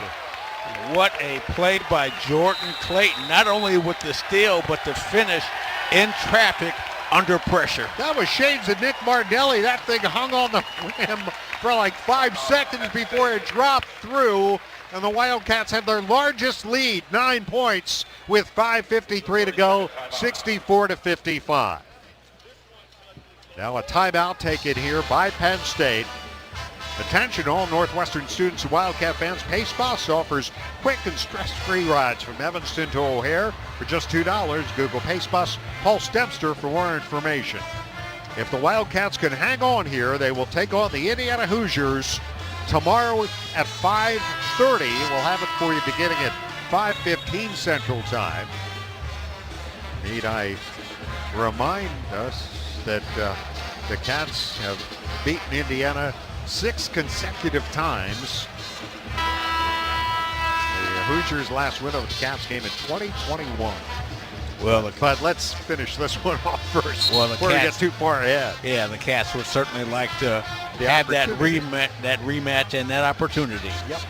What a play by Jordan Clayton. Not only with the steal, but the finish in traffic under pressure. That was Shane's and Nick Martinelli. That thing hung on the rim for like 5 seconds before it dropped through. And the Wildcats have their largest lead, 9 points, with 5:53 to go, 64-55. Now a timeout taken here by Penn State. Attention all Northwestern students and Wildcat fans. Pace Bus offers quick and stress-free rides from Evanston to O'Hare for just $2. Google Pace Bus, Pulse Dempster for more information. If the Wildcats can hang on here, they will take on the Indiana Hoosiers tomorrow at 5:30. We'll have it for you beginning at 5:15 Central Time. Need I remind us that the Cats have beaten Indiana 6 consecutive times. The Hoosiers last win over the Cats game in 2021. Well, but let's finish this one off first. Well, before we get too far ahead. Yeah, the Cats would certainly like to have that rematch and that opportunity. Yep.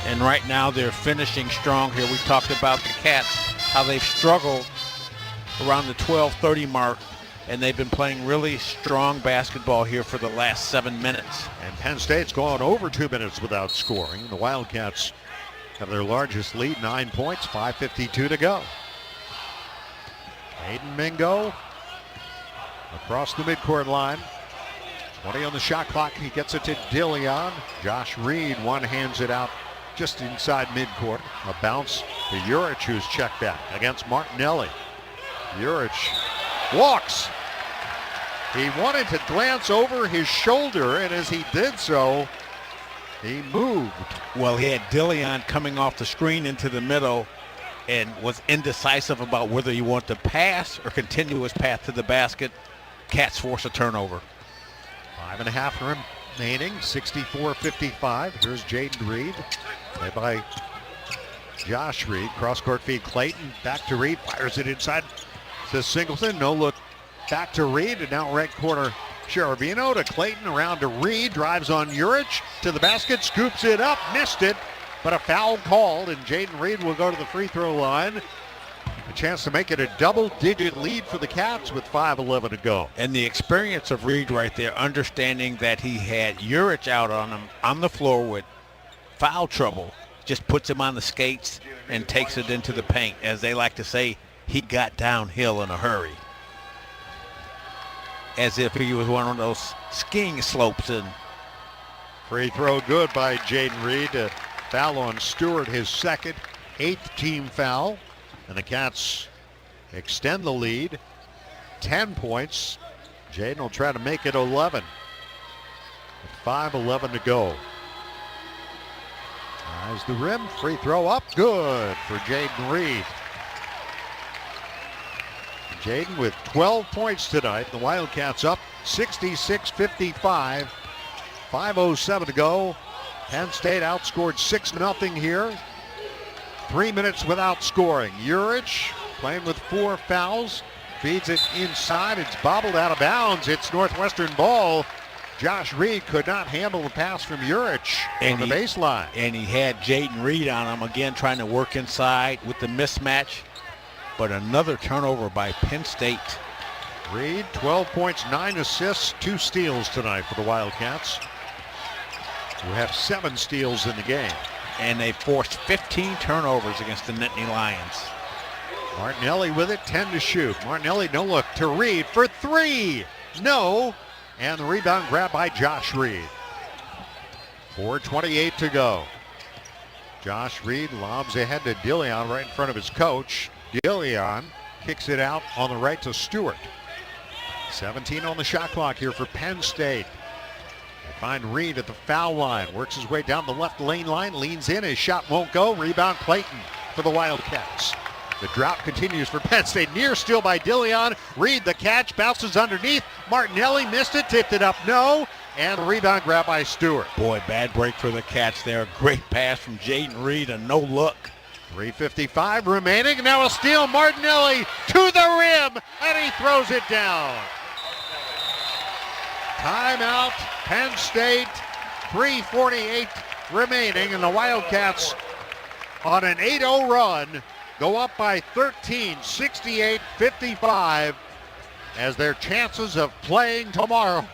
And right now they're finishing strong here. We talked about the Cats, how they've struggled around the 12:30 mark, and they've been playing really strong basketball here for the last 7 minutes. And Penn State's gone over 2 minutes without scoring. The Wildcats have their largest lead, 9 points, 5:52 to go. Aiden Mingo across the midcourt line. 20 on the shot clock. He gets it to Dillion. Josh Reed one-hands it out just inside midcourt. A bounce to Juric, who's checked back against Martinelli. Juric walks. He wanted to glance over his shoulder, and as he did so, he moved. Well, he had Dillion coming off the screen into the middle and was indecisive about whether he wanted to pass or continue his path to the basket. Cats force a turnover. 5.5 remaining, 64-55. Here's Jaden Reed, played by Josh Reed. Cross-court feed Clayton, back to Reed, fires it inside to Singleton. No look back to Reed, and now right corner Cheravino to Clayton, around to Reed, drives on Juric to the basket, scoops it up, missed it, but a foul called, and Jaden Reed will go to the free throw line. A chance to make it a double-digit lead for the Cats with 5:11 to go. And the experience of Reed right there, understanding that he had Juric out on him on the floor with foul trouble, just puts him on the skates and takes it into the paint. As they like to say, he got downhill in a hurry. As if he was one of those skiing slopes. And free throw good by Jaden Reed to foul on Stewart, his second, 8th team foul. And the Cats extend the lead, 10 points. Jaden will try to make it 11. With 5:11 to go. Eyes the rim, free throw up, good for Jaden Reed. Jaden with 12 points tonight. The Wildcats up 66-55. 5:07 to go. Penn State outscored 6-0 here. 3 minutes without scoring. Urich playing with 4 fouls. Feeds it inside. It's bobbled out of bounds. It's Northwestern ball. Josh Reed could not handle the pass from Urich on the baseline. And he had Jaden Reed on him again, trying to work inside with the mismatch. But another turnover by Penn State. Reed, 12 points, 9 assists, 2 steals tonight for the Wildcats, who have 7 steals in the game. And they forced 15 turnovers against the Nittany Lions. Martinelli with it, 10 to shoot. Martinelli, no look to Reed for 3. No. And the rebound grab by Josh Reed. 4:28 to go. Josh Reed lobs ahead to Dillion right in front of his coach. Dillion kicks it out on the right to Stewart. 17 on the shot clock here for Penn State. They find Reed at the foul line. Works his way down the left lane line. Leans in. His shot won't go. Rebound Clayton for the Wildcats. The drought continues for Penn State. Near steal by Dillion. Reed the catch. Bounces underneath. Martinelli missed it. Tipped it up. No. And the rebound grab by Stewart. Boy, bad break for the Cats there. Great pass from Jaden Reed. A no look. 3:55 remaining. Now a steal. Martinelli to the rim. And he throws it down. Timeout. Penn State. 3:48 remaining. And the Wildcats on an 8-0 run go up by 13, 68-55, as their chances of playing tomorrow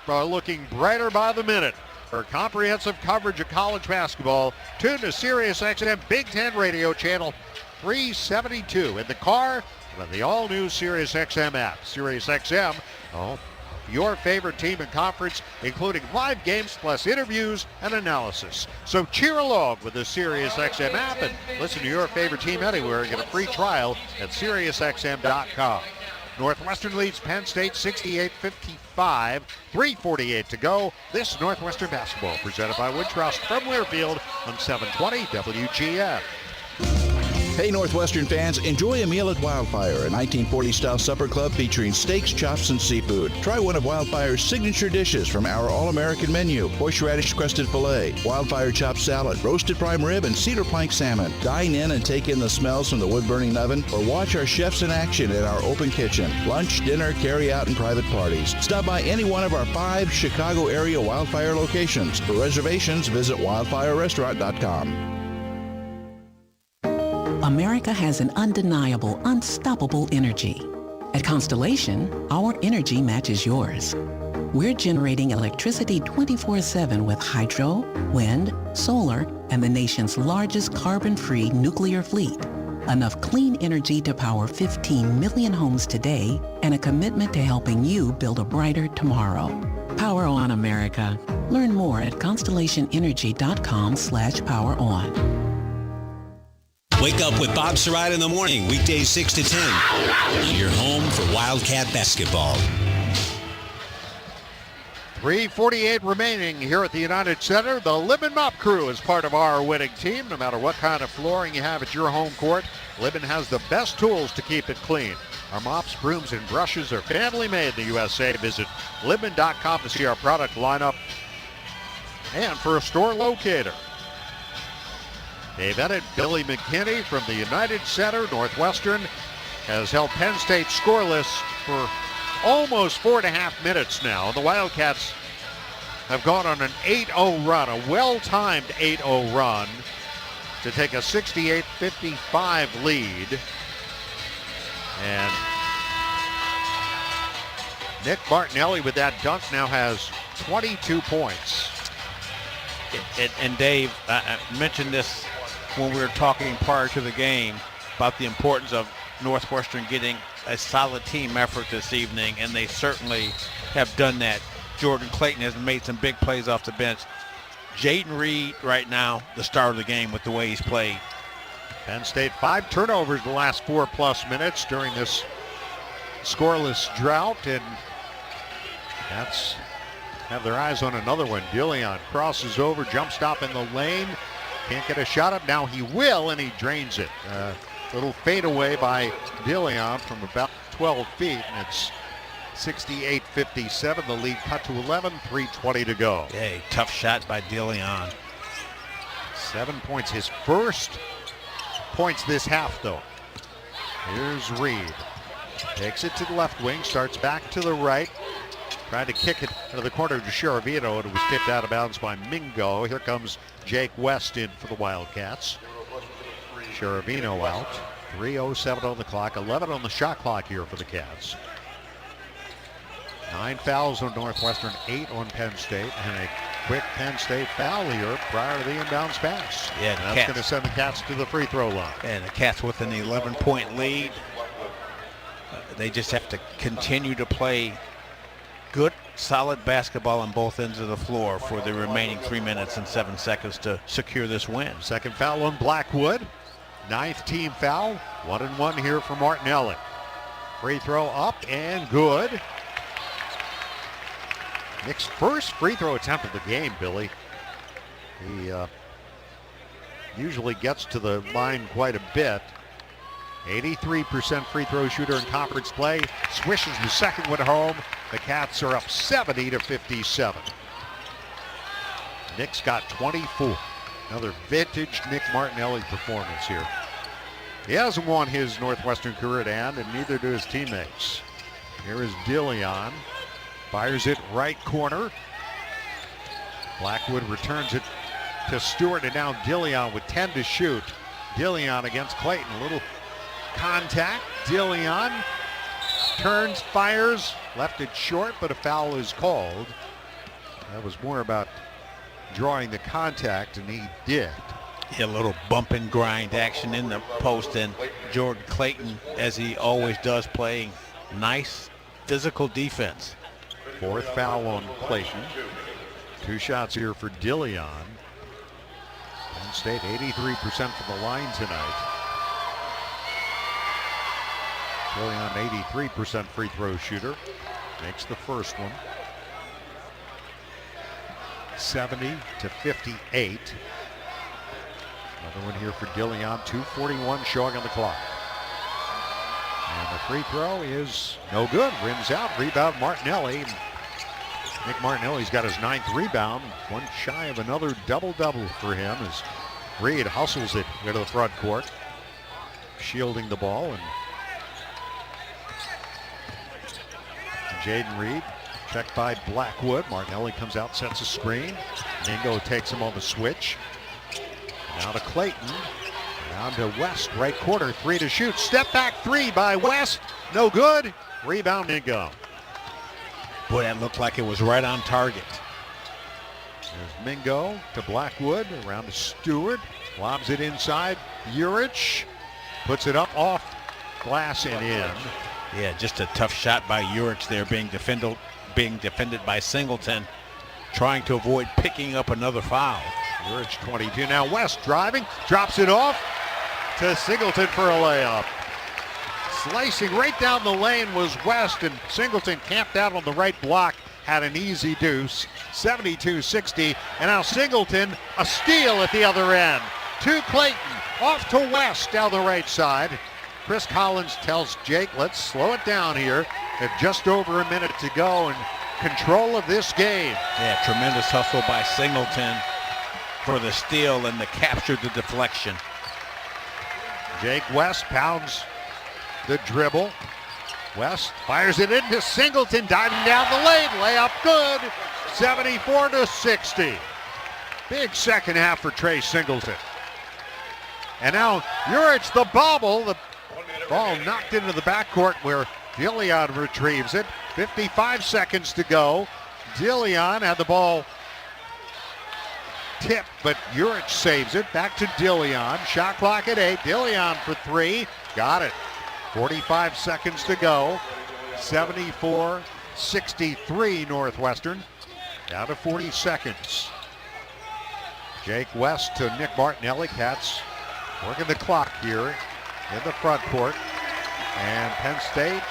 are looking brighter by the minute. For comprehensive coverage of college basketball, tune to SiriusXM Big Ten Radio Channel 372 in the car with the all-new SiriusXM app. SiriusXM, your favorite team and conference, including live games plus interviews and analysis. So cheer along with the SiriusXM app and listen to your favorite team anywhere and get a free trial at SiriusXM.com. Northwestern leads Penn State 68-55, 3:48 to go. This is Northwestern Basketball presented by Woodtrust from Learfield on 720 WGN. Hey Northwestern fans, enjoy a meal at Wildfire, a 1940-style supper club featuring steaks, chops, and seafood. Try one of Wildfire's signature dishes from our all-American menu: horseradish-crusted filet, Wildfire chopped salad, roasted prime rib, and cedar plank salmon. Dine in and take in the smells from the wood-burning oven, or watch our chefs in action at our open kitchen. Lunch, dinner, carry-out, and private parties. Stop by any one of our 5 Chicago area Wildfire locations. For reservations, visit wildfirerestaurant.com. America has an undeniable, unstoppable energy. At Constellation, our energy matches yours. We're generating electricity 24/7 with hydro, wind, solar, and the nation's largest carbon-free nuclear fleet. Enough clean energy to power 15 million homes today, and a commitment to helping you build a brighter tomorrow. Power on, America. Learn more at constellationenergy.com/poweron. Wake up with Bob Surratt in the morning, weekdays 6 to 10, on your home for Wildcat basketball. 3:48 remaining here at the United Center. The Libman Mop Crew is part of our winning team. No matter what kind of flooring you have at your home court, Libman has the best tools to keep it clean. Our mops, brooms, and brushes are family made in the USA. Visit Libman.com to see our product lineup and for a store locator. They've added Billy McKinney from the United Center. Northwestern has held Penn State scoreless for almost 4.5 minutes now. The Wildcats have gone on an 8-0 run, a well-timed 8-0 run to take a 68-55 lead. And Nick Martinelli with that dunk now has 22 points. And Dave, I mentioned this when we were talking prior to the game about the importance of Northwestern getting a solid team effort this evening, and they certainly have done that. Jordan Clayton has made some big plays off the bench. Jaden Reed right now, the star of the game with the way he's played. Penn State 5 turnovers the last 4+ minutes during this scoreless drought, and Cats have their eyes on another one. DeLeon crosses over, jump stop in the lane. Can't get a shot up. Now he will, and he drains it. Little fadeaway by DeLeon from about 12 feet, and it's 68-57. The lead cut to 11, 3:20 to go. Hey, tough shot by DeLeon. 7 points. His first points this half, though. Here's Reed. Takes it to the left wing, starts back to the right. Tried to kick it into the corner to Sheravino, and it was tipped out of bounds by Mingo. Here comes Jake West in for the Wildcats. Sheravino out. 3:07 on the clock, 11 on the shot clock here for the Cats. 9 fouls on Northwestern, 8 on Penn State, and a quick Penn State foul here prior to the inbounds pass. Yeah, and that's going to send the Cats to the free throw line. And the Cats with an 11-point lead. They just have to continue to play good, solid basketball on both ends of the floor for the remaining 3 minutes and 7 seconds to secure this win. Second foul on Blackwood. 9th team foul. 1-1 here for Martinelli. Free throw up and good. Nick's first free throw attempt of the game, Billy. He usually gets to the line quite a bit. 83% free throw shooter in conference play. Swishes the second one home. The Cats are up 70-57. Nick's got 24. Another vintage Nick Martinelli performance here. He hasn't won his Northwestern career to end, and neither do his teammates. Here is DeLeon. Fires it right corner. Blackwood returns it to Stewart, and now DeLeon with 10 to shoot. DeLeon against Clayton. A little contact. DeLeon turns, fires, left it short, but a foul is called. That was more about drawing the contact, and he did. Yeah, a little bump and grind action in the post, and Jordan Clayton, as he always does, playing nice physical defense. Fourth foul on Clayton. 2 shots here for DeLeon. Penn State 83% from the line tonight. DeLeon 83% free throw shooter. Makes the first one. 70-58. Another one here for DeLeon. 2:41 showing on the clock. And the free throw is no good. Rims out. Rebound Martinelli. Nick Martinelli's got his 9th rebound. One shy of another double-double for him as Reed hustles it into the front court. Shielding the ball. And Jaden Reed checked by Blackwood. Martinelli comes out, sets a screen. Mingo takes him on the switch. Now to Clayton. Down to West, right corner, 3 to shoot. Step back 3 by West. No good. Rebound Mingo. Boy, that looked like it was right on target. There's Mingo to Blackwood, around to Stewart. Lobs it inside. Urich puts it up off glass and in. Yeah, just a tough shot by Urich there, being defended by Singleton, trying to avoid picking up another foul. Urich 22. Now West driving, drops it off to Singleton for a layup. Slicing right down the lane was West, and Singleton camped out on the right block, had an easy deuce. 72-60, and now Singleton, a steal at the other end. To Clayton, off to West down the right side. Chris Collins tells Jake, let's slow it down here. At just over a minute to go, and control of this game. Yeah, tremendous hustle by Singleton for the steal and the capture, the deflection. Jake West pounds the dribble. West fires it into Singleton, diving down the lane. Layup good. 74-60. Big second half for Trey Singleton. And now Urich, the bobble. The ball knocked into the backcourt where DeLeon retrieves it. 55 seconds to go. DeLeon had the ball tip, but Urich saves it. Back to Dillion. Shot clock at 8. Dillion for 3. Got it. 45 seconds to go. 74-63 Northwestern. Down to 40 seconds. Jake West to Nick Martinelli. Cats working the clock here in the front court. And Penn State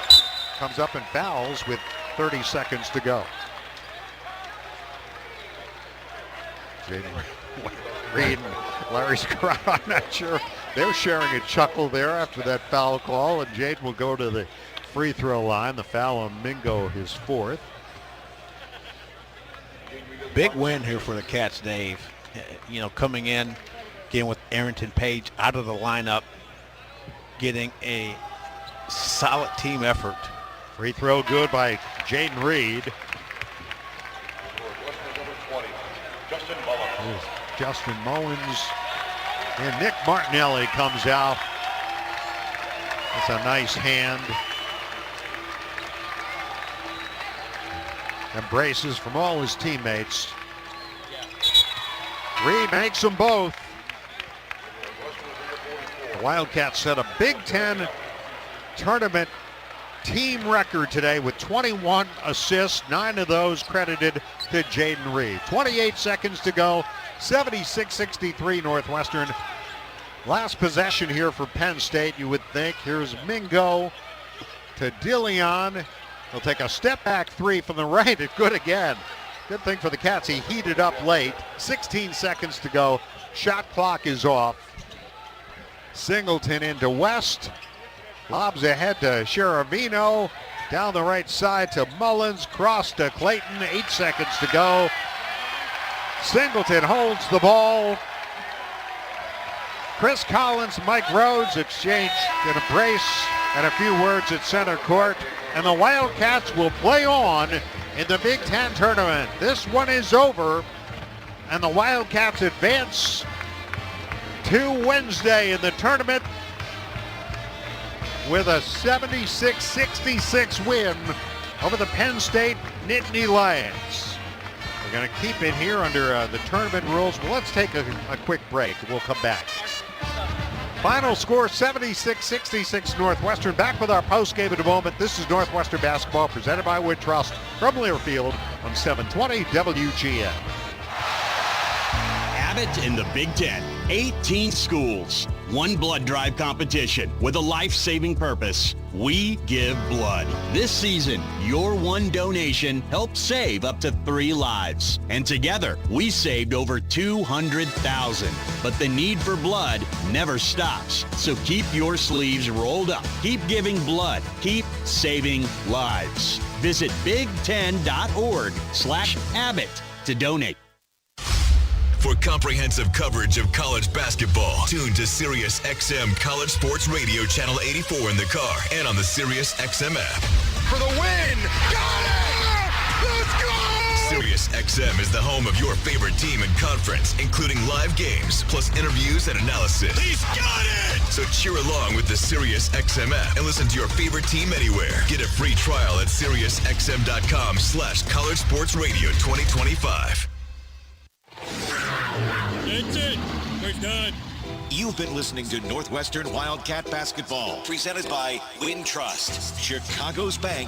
comes up and fouls with 30 seconds to go. Jaden Reed and Larry Scott, I'm not sure. They're sharing a chuckle there after that foul call, and Jaden will go to the free throw line. The foul on Mingo, his 4th. Big win here for the Cats, Dave. You know, coming in, getting with Arrington Page out of the lineup, getting a solid team effort. Free throw good by Jaden Reed. Justin Mullins, and Nick Martinelli comes out. That's a nice hand. Embraces from all his teammates. Reed makes them both. The Wildcats set a Big Ten tournament team record today with 21 assists, 9 of those credited to Jaden Reed. 28 seconds to go, 76-63 Northwestern. Last possession here for Penn State, you would think. Here's Mingo to Dillion. He'll take a step back 3 from the right. It's good again. Good thing for the Cats, he heated up late. 16 seconds to go. Shot clock is off. Singleton into West. Lobs ahead to Sheravino. Down the right side to Mullins. Cross to Clayton. 8 seconds to go. Singleton holds the ball. Chris Collins, Mike Rhodes exchange an embrace and a few words at center court. And the Wildcats will play on in the Big Ten tournament. This one is over. And the Wildcats advance to Wednesday in the tournament with a 76-66 win over the Penn State Nittany Lions. We're going to keep it here under the tournament rules. Well, let's take a quick break. We'll come back. Final score 76-66 Northwestern. Back with our postgame in a moment. This is Northwestern Basketball presented by Wintrust from Learfield on 720 WGN. Abbott in the Big Ten. 18 schools, one blood drive competition with a life-saving purpose. We give blood. This season, your one donation helps save up to 3 lives. And together, we saved over 200,000. But the need for blood never stops. So keep your sleeves rolled up. Keep giving blood. Keep saving lives. Visit big10.org/Abbott to donate. For comprehensive coverage of college basketball, tune to Sirius XM College Sports Radio Channel 84 in the car and on the Sirius XM app. For the win! Got it! Let's go! Sirius XM is the home of your favorite team and conference, including live games, plus interviews and analysis. He's got it! So cheer along with the Sirius XM app and listen to your favorite team anywhere. Get a free trial at SiriusXM.com/College Sports Radio 2025. That's it. We're done. You've been listening to Northwestern Wildcat Basketball, presented by Wintrust, Chicago's bank.